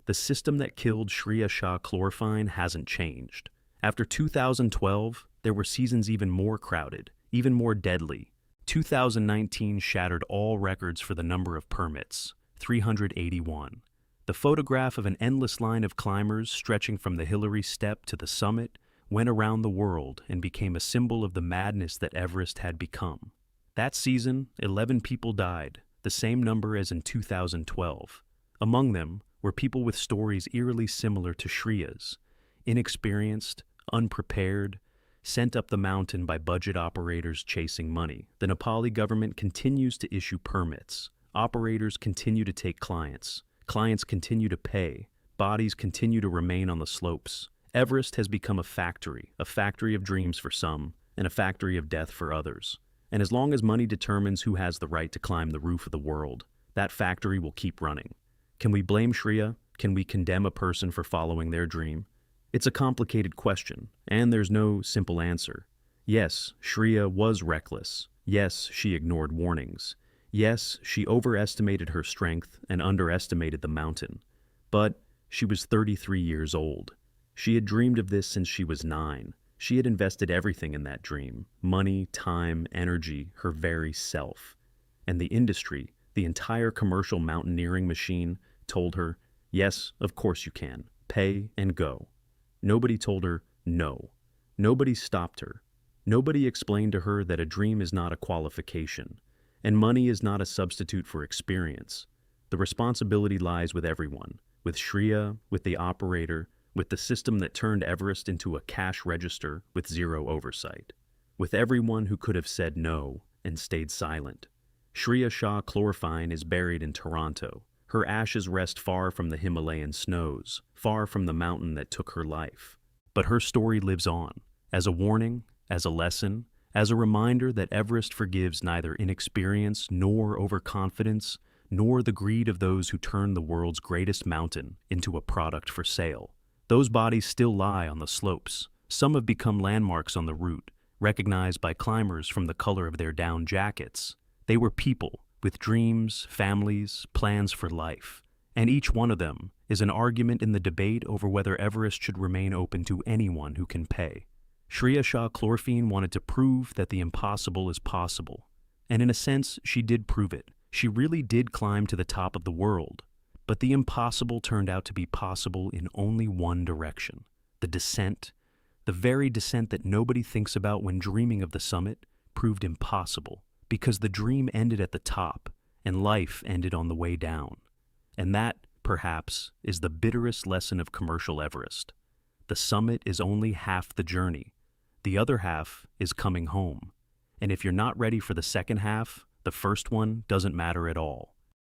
The system that killed Shriya Shah-Klorfine hasn't changed. After 2012, there were seasons even more crowded, even more deadly. 2019 shattered all records for the number of permits, 381. The photograph of an endless line of climbers stretching from the Hillary Step to the summit went around the world and became a symbol of the madness that Everest had become. That season, 11 people died, the same number as in 2012. Among them were people with stories eerily similar to Shriya's, inexperienced, unprepared, sent up the mountain by budget operators chasing money. The Nepali government continues to issue permits. Operators continue to take clients. Clients continue to pay. Bodies continue to remain on the slopes. Everest has become a factory of dreams for some, and a factory of death for others. And as long as money determines who has the right to climb the roof of the world, that factory will keep running. Can we blame Shriya? Can we condemn a person for following their dream? It's a complicated question, and there's no simple answer. Yes, Shriya was reckless. Yes, she ignored warnings. Yes, she overestimated her strength and underestimated the mountain. But she was 33 years old. She had dreamed of this since she was 9. She had invested everything in that dream: money, time, energy, her very self. And the industry, the entire commercial mountaineering machine, told her, yes, of course you can. Pay and go. Nobody told her no. Nobody stopped her. Nobody explained to her that a dream is not a qualification, and money is not a substitute for experience. The responsibility lies with everyone, with Shriya, with the operator, with the system that turned Everest into a cash register with zero oversight, with everyone who could have said no and stayed silent. Shriya Shah-Klorfine is buried in Toronto. Her ashes rest far from the Himalayan snows, far from the mountain that took her life. But her story lives on, as a warning, as a lesson, as a reminder that Everest forgives neither inexperience nor overconfidence, nor the greed of those who turn the world's greatest mountain into a product for sale. Those bodies still lie on the slopes. Some have become landmarks on the route, recognized by climbers from the color of their down jackets. They were people, with dreams, families, plans for life. And each one of them is an argument in the debate over whether Everest should remain open to anyone who can pay. Shriya Shah-Klorfine wanted to prove that the impossible is possible. And in a sense, she did prove it. She really did climb to the top of the world. But the impossible turned out to be possible in only one direction: the descent. The very descent that nobody thinks about when dreaming of the summit proved impossible, because the dream ended at the top and life ended on the way down. And that, perhaps, is the bitterest lesson of commercial Everest. The summit is only half the journey. The other half is coming home. And if you're not ready for the second half, the first one doesn't matter at all.